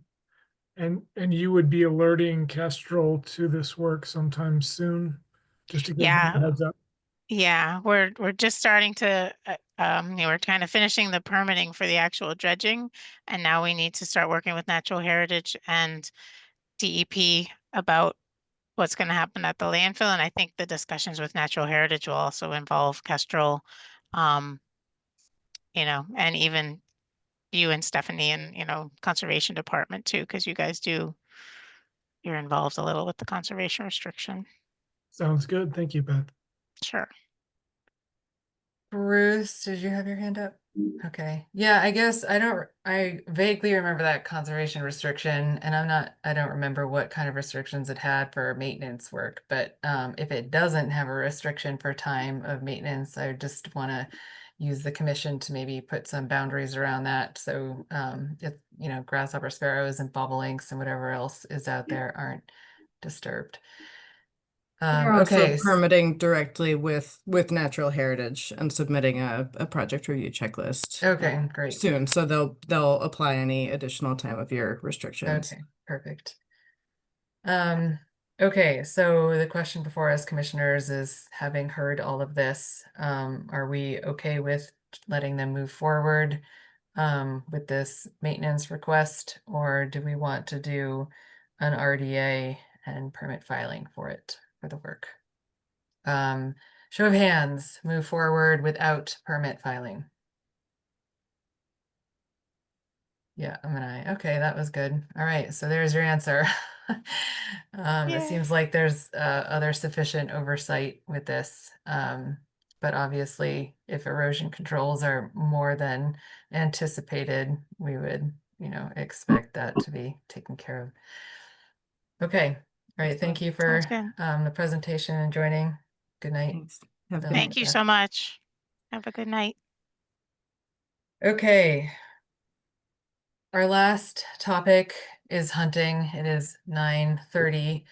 And you would be alerting Kestrel to this work sometime soon, just to give them a Yeah. heads up. Yeah, we're just starting to we're kind of finishing the permitting for the actual dredging, and now we need to start working with Natural Heritage and DEP about what's going to happen at the landfill. And I think the discussions with Natural Heritage will also involve Kestrel, and even you and Stephanie and Conservation Department too, because you're involved a little with the conservation restriction. Sounds good. Thank you, Beth. Sure. Bruce, did you have your hand up? Okay. Yeah, I guess I vaguely remember that conservation restriction, and I don't remember what kind of restrictions it had for maintenance work, but if it doesn't have a restriction for time of maintenance, I just want to use the commission to maybe put some boundaries around that. So if grasshopper sparrows and bobolinks and whatever else is out there aren't disturbed. We're also Okay. permitting directly with Natural Heritage and submitting a project review checklist. Okay, great. Soon, so they'll apply any additional time of year restrictions. Okay, perfect. Okay, so the question before us, commissioners, is having heard all of this, are we okay with letting them move forward with this maintenance request, or do we want to do an RDA and permit filing for the work? Show of hands, move forward without permit filing. Yeah, I'm an aye. Okay, that was good. All right, so there's your answer. It seems like there's other sufficient oversight with this. But obviously, if erosion controls are more than anticipated, we would, expect that to be taken care of. Okay, all right, thank you for the presentation and joining. Good night. Thank you so much. Have a good night. Okay. Our last topic is hunting. It is 9:30.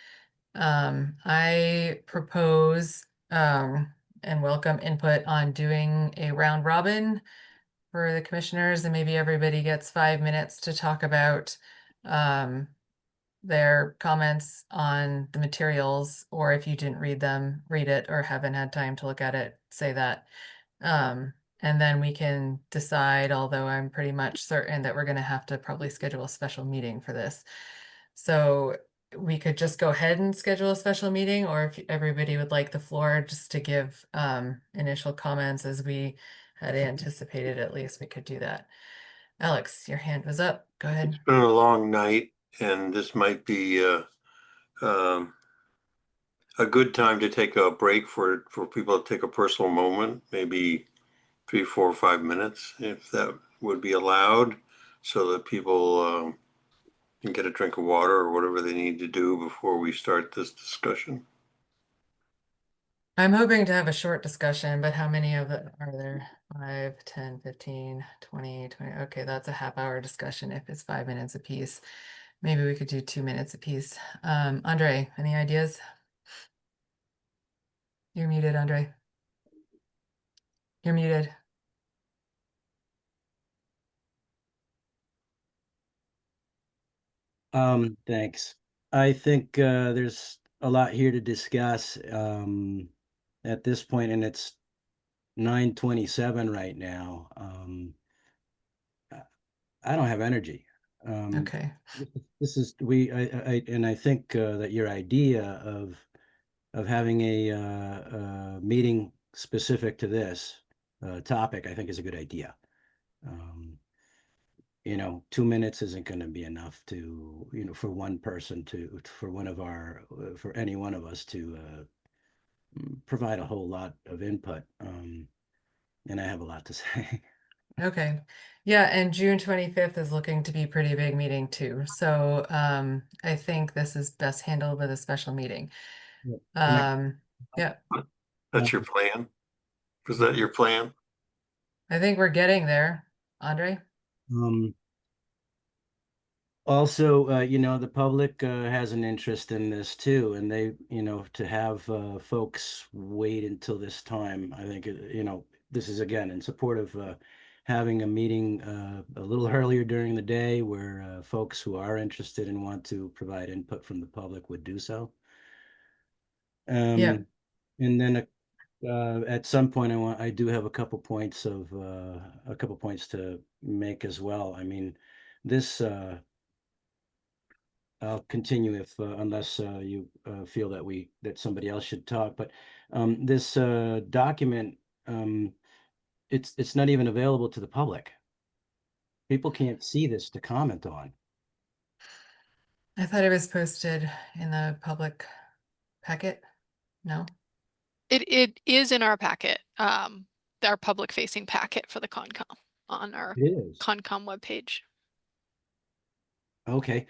I propose and welcome input on doing a round robin for the commissioners, and maybe everybody gets 5 minutes to talk about their comments on the materials, or if you didn't read them, read it, or haven't had time to look at it, say that. And then we can decide, although I'm pretty much certain that we're going to have to probably schedule a special meeting for this. So we could just go ahead and schedule a special meeting, or if everybody would like the floor just to give initial comments as we had anticipated, at least we could do that. Alex, your hand was up. Go ahead. It's been a long night, and this might be a good time to take a break for people to take a personal moment, maybe 3, 4, 5 minutes, if that would be allowed, so that people can get a drink of water or whatever they need to do before we start this discussion. I'm hoping to have a short discussion, but how many of it are there? 5, 10, 15, 20, 20. Okay, that's a half-hour discussion if it's 5 minutes apiece. Maybe we could do 2 minutes apiece. Andre, any ideas? You're muted, Andre. You're muted. Thanks. I think there's a lot here to discuss at this point, and it's 9:27 right now. I don't have energy. Okay. This is I think that your idea of having a meeting specific to this topic, I think, is a good idea. You know, 2 minutes isn't going to be enough to, you know, for one person to, for one of our, for any one of us to provide a whole lot of input. And I have a lot to say. Okay. Yeah, and June 25th is looking to be pretty big meeting too. So I think this is best handled with a special meeting. Yeah, That's your plan? Was that your plan? I think we're getting there, Andre. Also, you know, the public has an interest in this too, and they, you know, to have folks wait until this time, I think, you know, this is again in support of having a meeting a little earlier during the day where folks who are interested and want to provide input from the public would do so. Yeah. And then at some point, I do have a couple points to make as well. I mean, this. I'll continue if unless you feel that somebody else should talk. But this document, it's not even available to the public. People can't see this to comment on. I thought it was posted in the public packet. No? It is in our packet, our public facing packet for the Concom on our It is. Concom webpage. Okay.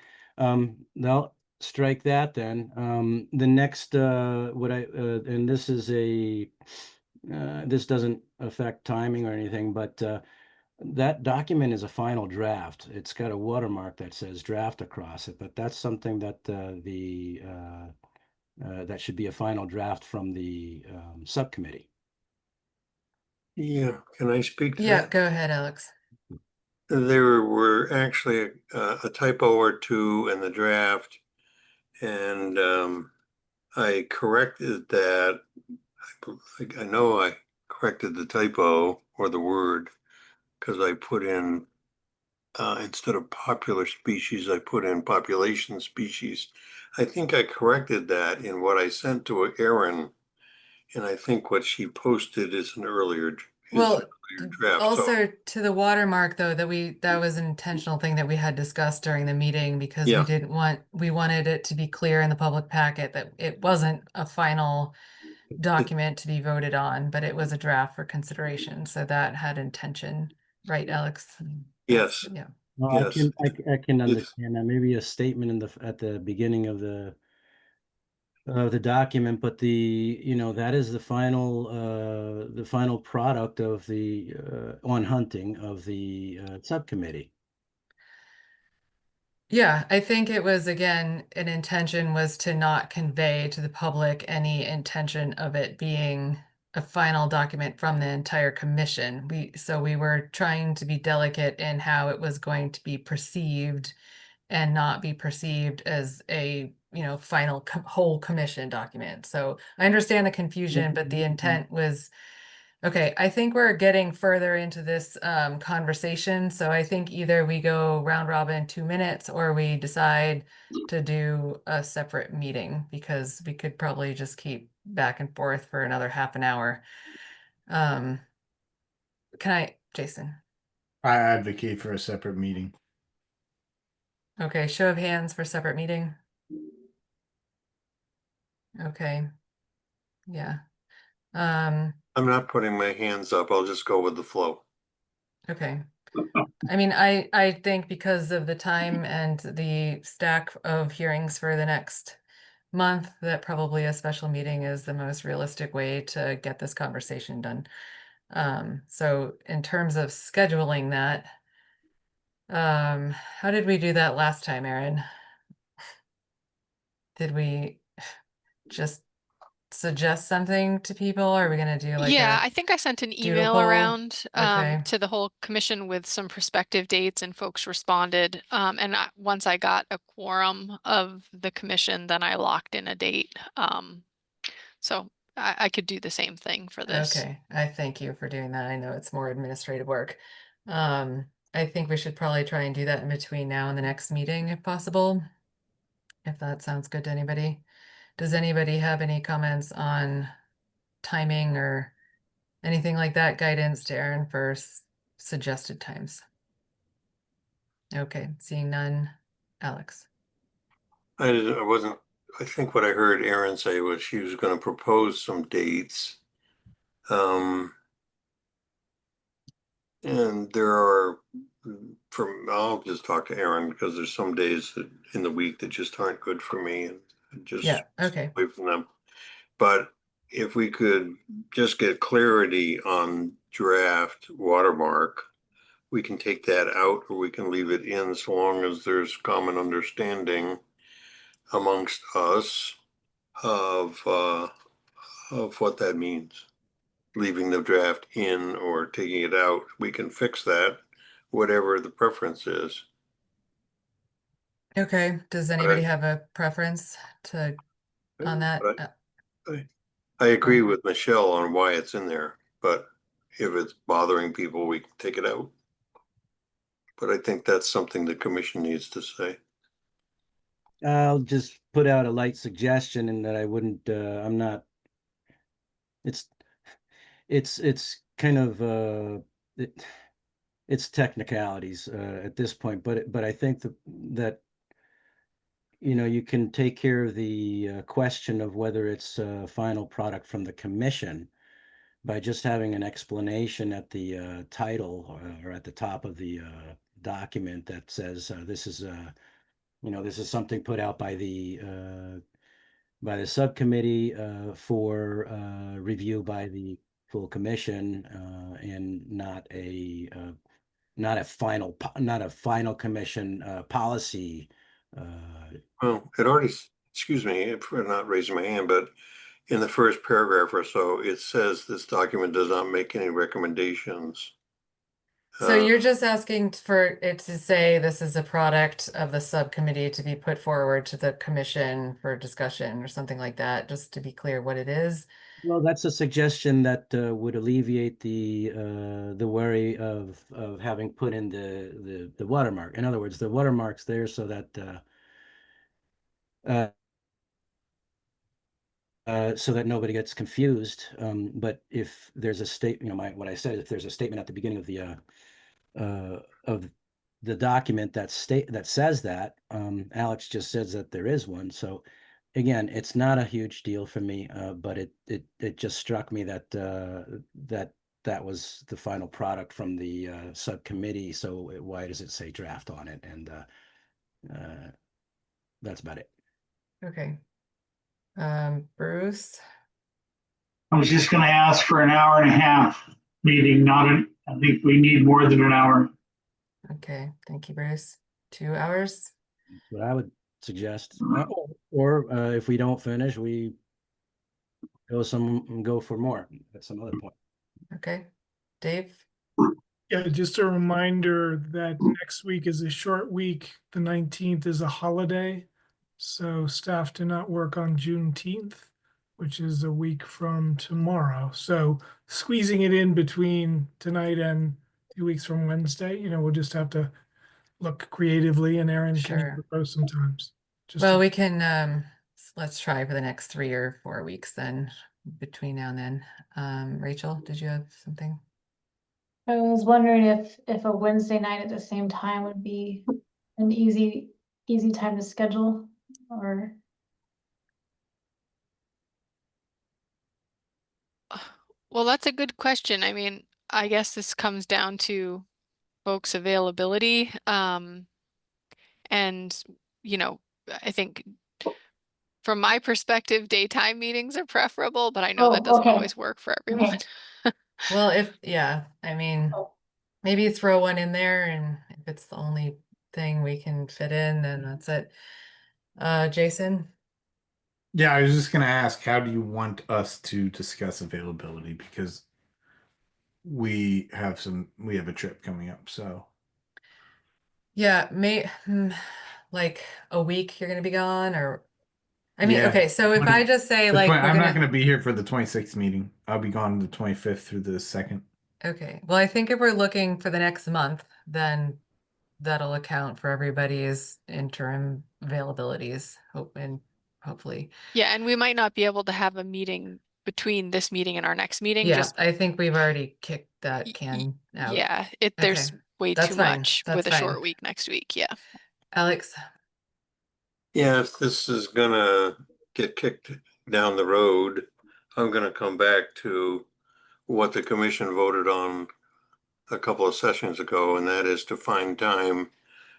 They'll strike that then. The next, and this is this doesn't affect timing or anything, but that document is a final draft. It's got a watermark that says draft across it, but that's something that that should be a final draft from the subcommittee. Yeah, can I speak to Yeah, that? go ahead, Alex. There were actually a typo or two in the draft, and I corrected that. I know I corrected the typo or the word because I put in instead of popular species, I put in population species. I think I corrected that in what I sent to Erin, and I think what she posted is an earlier Well, draft. also to the watermark though, that was an intentional thing that we had discussed during the meeting because Yeah. we wanted it to be clear in the public packet that it wasn't a final document to be voted on, but it was a draft for consideration. So that had intention, right, Alex? Yes. Yeah. Well, I can understand that. Maybe a statement at the beginning of the document, but you know, that is the final product of the on hunting of the subcommittee. Yeah, I think it was, again, an intention was to not convey to the public any intention of it being a final document from the entire commission. So we were trying to be delicate in how it was going to be perceived and not be perceived as a, you know, final whole commission document. So I understand the confusion, but the intent was, okay, I think we're getting further into this conversation. So I think either we go round robin 2 minutes or we decide to do a separate meeting because we could probably just keep back and forth for another half an hour. Jason? I advocate for a separate meeting. Okay, show of hands for separate meeting. Okay. Yeah. I'm not putting my hands up. I'll just go with the flow. Okay. I mean, I think because of the time and the stack of hearings for the next month, that probably a special meeting is the most realistic way to get this conversation done. So in terms of scheduling that, how did we do that last time, Erin? Did we just suggest something to people? Or are we gonna do like Yeah, a I think I sent an doodle email poll? around Okay. to the whole commission with some prospective dates, and folks responded. And once I got a quorum of the commission, then I locked in a date. So I could do the same thing for this. Okay, I thank you for doing that. I know it's more administrative work. I think we should probably try and do that in between now and the next meeting if possible. If that sounds good to anybody. Does anybody have any comments on timing or anything like that? Guidance to Erin for suggested times. Okay, seeing none. Alex. I wasn't, I think what I heard Erin say was she was going to propose some dates. And there are, I'll just talk to Erin because there's some days that in the week that just aren't good for me and just Yeah, okay. away from them. But if we could just get clarity on draft watermark, we can take that out or we can leave it in so long as there's common understanding amongst us of what that means. Leaving the draft in or taking it out, we can fix that, whatever the preference is. Okay, does anybody have a preference on that? But I agree with Michelle on why it's in there, but if it's bothering people, we can take it out. But I think that's something the commission needs to say. I'll just put out a light suggestion in that I wouldn't, I'm not, it's kind of, it's technicalities at this point, but I think that you know, you can take care of the question of whether it's a final product from the commission by just having an explanation at the title or at the top of the document that says this is you know, this is something put out by the subcommittee for review by the full commission and not a final commission policy. Well, it already, excuse me for not raising my hand, but in the first paragraph or so, it says this document does not make any recommendations. So you're just asking for it to say this is a product of the subcommittee to be put forward to the commission for discussion or something like that, just to be clear what it is. Well, that's a suggestion that would alleviate the worry of having put in the watermark. In other words, the watermark's there so that so that nobody gets confused. But if there's a state, you know, what I said, if there's a statement at the beginning of the document that says that, Alex just says that there is one. So again, it's not a huge deal for me, but it just struck me that that was the final product from the subcommittee. So why does it say draft on it? And that's about it. Okay. Bruce. I was just going to ask for an hour and a half meeting, I think we need more than an hour. Okay, thank you, Bruce. 2 hours? That's what I would suggest. Or if we don't finish, we go for more at some other point. Okay. Dave? Yeah, just a reminder that next week is a short week. The 19th is a holiday. So staff do not work on Juneteenth, which is a week from tomorrow. So squeezing it in between tonight and 2 weeks from Wednesday, you know, we'll just have to look creatively, and Erin can Sure. propose sometimes. Well, we can, let's try for the next 3 or 4 weeks then, between now and then. Rachel, did you have something? I was wondering if a Wednesday night at the same time would be an easy time to schedule, or Well, that's a good question. I mean, I guess this comes down to folks' availability. And, you know, I think From my perspective, daytime meetings are preferable, but I know that Oh, doesn't okay. always work for everyone. Well, yeah, I mean, maybe throw one in there, and if it's the only thing we can fit in, then that's it. Jason? Yeah, I was just gonna ask, how do you want us to discuss availability? Because we have a trip coming up, so. Yeah, like a week you're gonna be gone, or I mean, Yeah, okay, so if I just say like we're I'm not gonna gonna be here for the 26th meeting. I'll be gone the 25th through the 2nd. okay, well, I think if we're looking for the next month, then that'll account for everybody's interim availabilities, hopefully. Yeah, and we might not be able to have a meeting between this meeting and our next meeting, Yeah, just I think we've already kicked that can out. yeah, Okay, there's way that's too fine. much That's with a fine. short week next week, yeah. Alex? Yeah, if this is gonna get kicked down the road, I'm gonna come back to what the commission voted on a couple of sessions ago, and that is to find time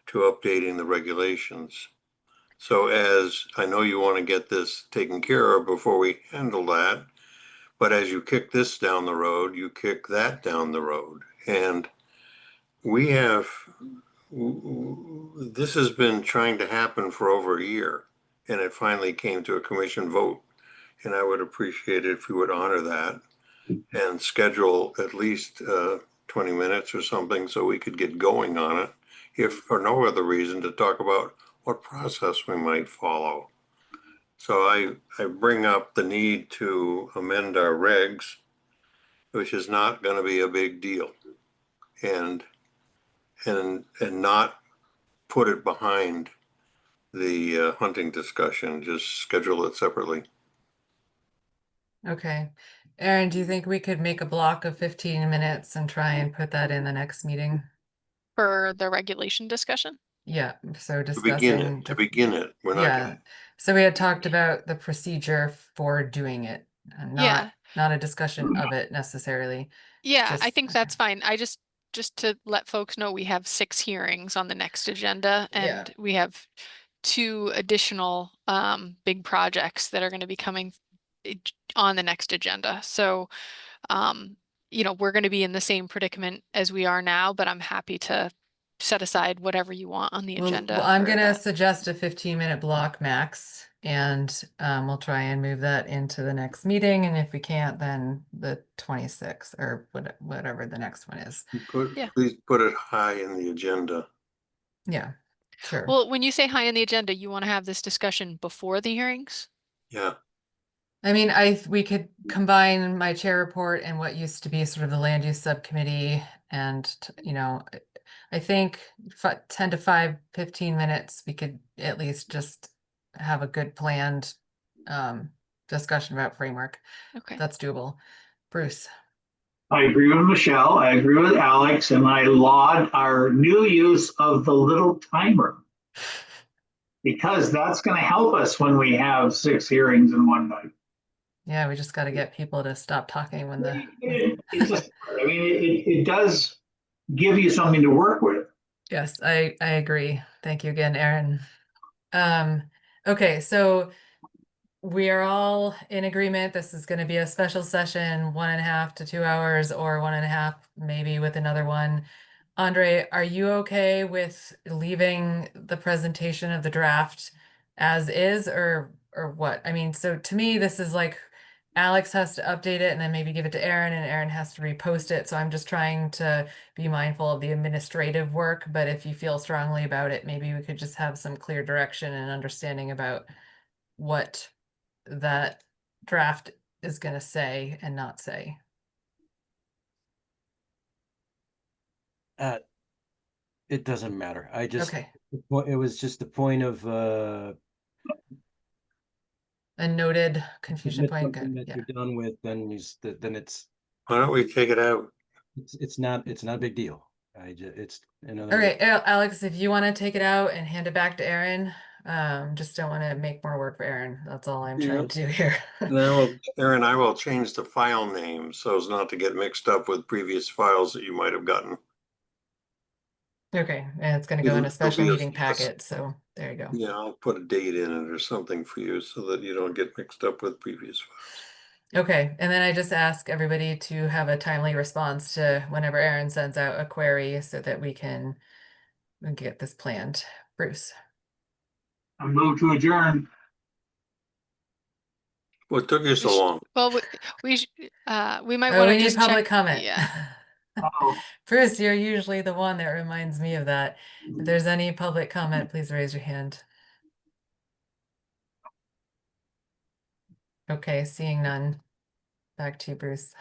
to updating the regulations. So as I know you want to get this taken care of before we handle that, but as you kick this down the road, you kick that down the road. And we have, this has been trying to happen for over a year, and it finally came to a commission vote. And I would appreciate it if you would honor that and schedule at least 20 minutes or something so we could get going on it, if for no other reason, to talk about what process we might follow. So I bring up the need to amend our regs, which is not going to be a big deal, and not put it behind the hunting discussion, just schedule it separately. Okay. Aaron, do you think we could make a block of 15 minutes and try and put that in the next meeting? For the regulation discussion? Yeah, so To begin it, we're not yeah. gonna. So we had talked about the procedure for doing it, and Yeah. not a discussion of it necessarily. Yeah, I Just- think that's fine. I just to let folks know, we have 6 hearings on the next agenda, Yeah. and we have 2 additional big projects that are going to be coming on the next agenda. So, you know, we're going to be in the same predicament as we are now, but I'm happy to set aside whatever you want on the agenda. Well, I'm for gonna that. suggest a 15-minute block max, and we'll try and move that into the next meeting, and if we can't, then the 26th or whatever the next one is. Yeah. Please put it high in the agenda. Yeah, sure. Well, when you say high on the agenda, you want to have this discussion before the hearings? Yeah. I mean, we could combine my chair report and what used to be sort of the land use subcommittee, and you know, I think 10 to 15 minutes, we could at least just have a good planned discussion about framework. Okay. That's doable. Bruce. I agree with Michelle. I agree with Alex, and I laud our new use of the little timer, because that's going to help us when we have 6 hearings in one night. Yeah, we just got to get people to stop talking when the. It does give you something to work with. Yes, I agree. Thank you again, Aaron. Okay, so we are all in agreement. This is going to be a special session, 1.5 to 2 hours, or 1.5, maybe with another one. Andre, are you okay with leaving the presentation of the draft as is, or what? I mean, so to me, this is like Alex has to update it and then maybe give it to Aaron, and Aaron has to repost it. So I'm just trying to be mindful of the administrative work. But if you feel strongly about it, maybe we could just have some clear direction and understanding about what that draft is going to say and not say. It doesn't matter. I just, Okay. it was just a point of, A noted confusion point. something Good. that Yeah. you're done with, then then it's. Why don't we take it out? It's not a big deal. It's another. All right, Alex, if you want to take it out and hand it back to Aaron, just don't want to make more work for Aaron. That's all I'm trying to do here. Aaron, I will change the file name so as not to get mixed up with previous files that you might have gotten. Okay, and it's gonna go in It'll a special be a- meeting packet, so there you go. Yeah, I'll put a date in it or something for you so that you don't get mixed up with previous files. Okay, and then I just ask everybody to have a timely response to whenever Aaron sends out a query so that we can get this planned. Bruce. I move to adjourn. What took you so long? Well, we might Oh, want we to need just public check. comment. Yeah. Bruce, you're usually the one that reminds me of that. If there's any public comment, please raise your hand. Okay, seeing none. Back to you, Bruce.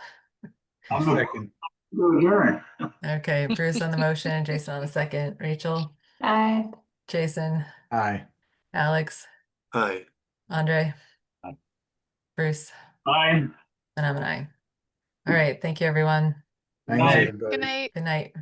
I'm Second. to adjourn. Okay, Bruce on the motion, Jason on the second, Rachel, Aye. Jason, Aye. Alex, Hi. Andre, Aye. Bruce, Aye. and I'm an aye. All right, thank you, everyone. Thanks, Aye. everybody. Good night. Good night.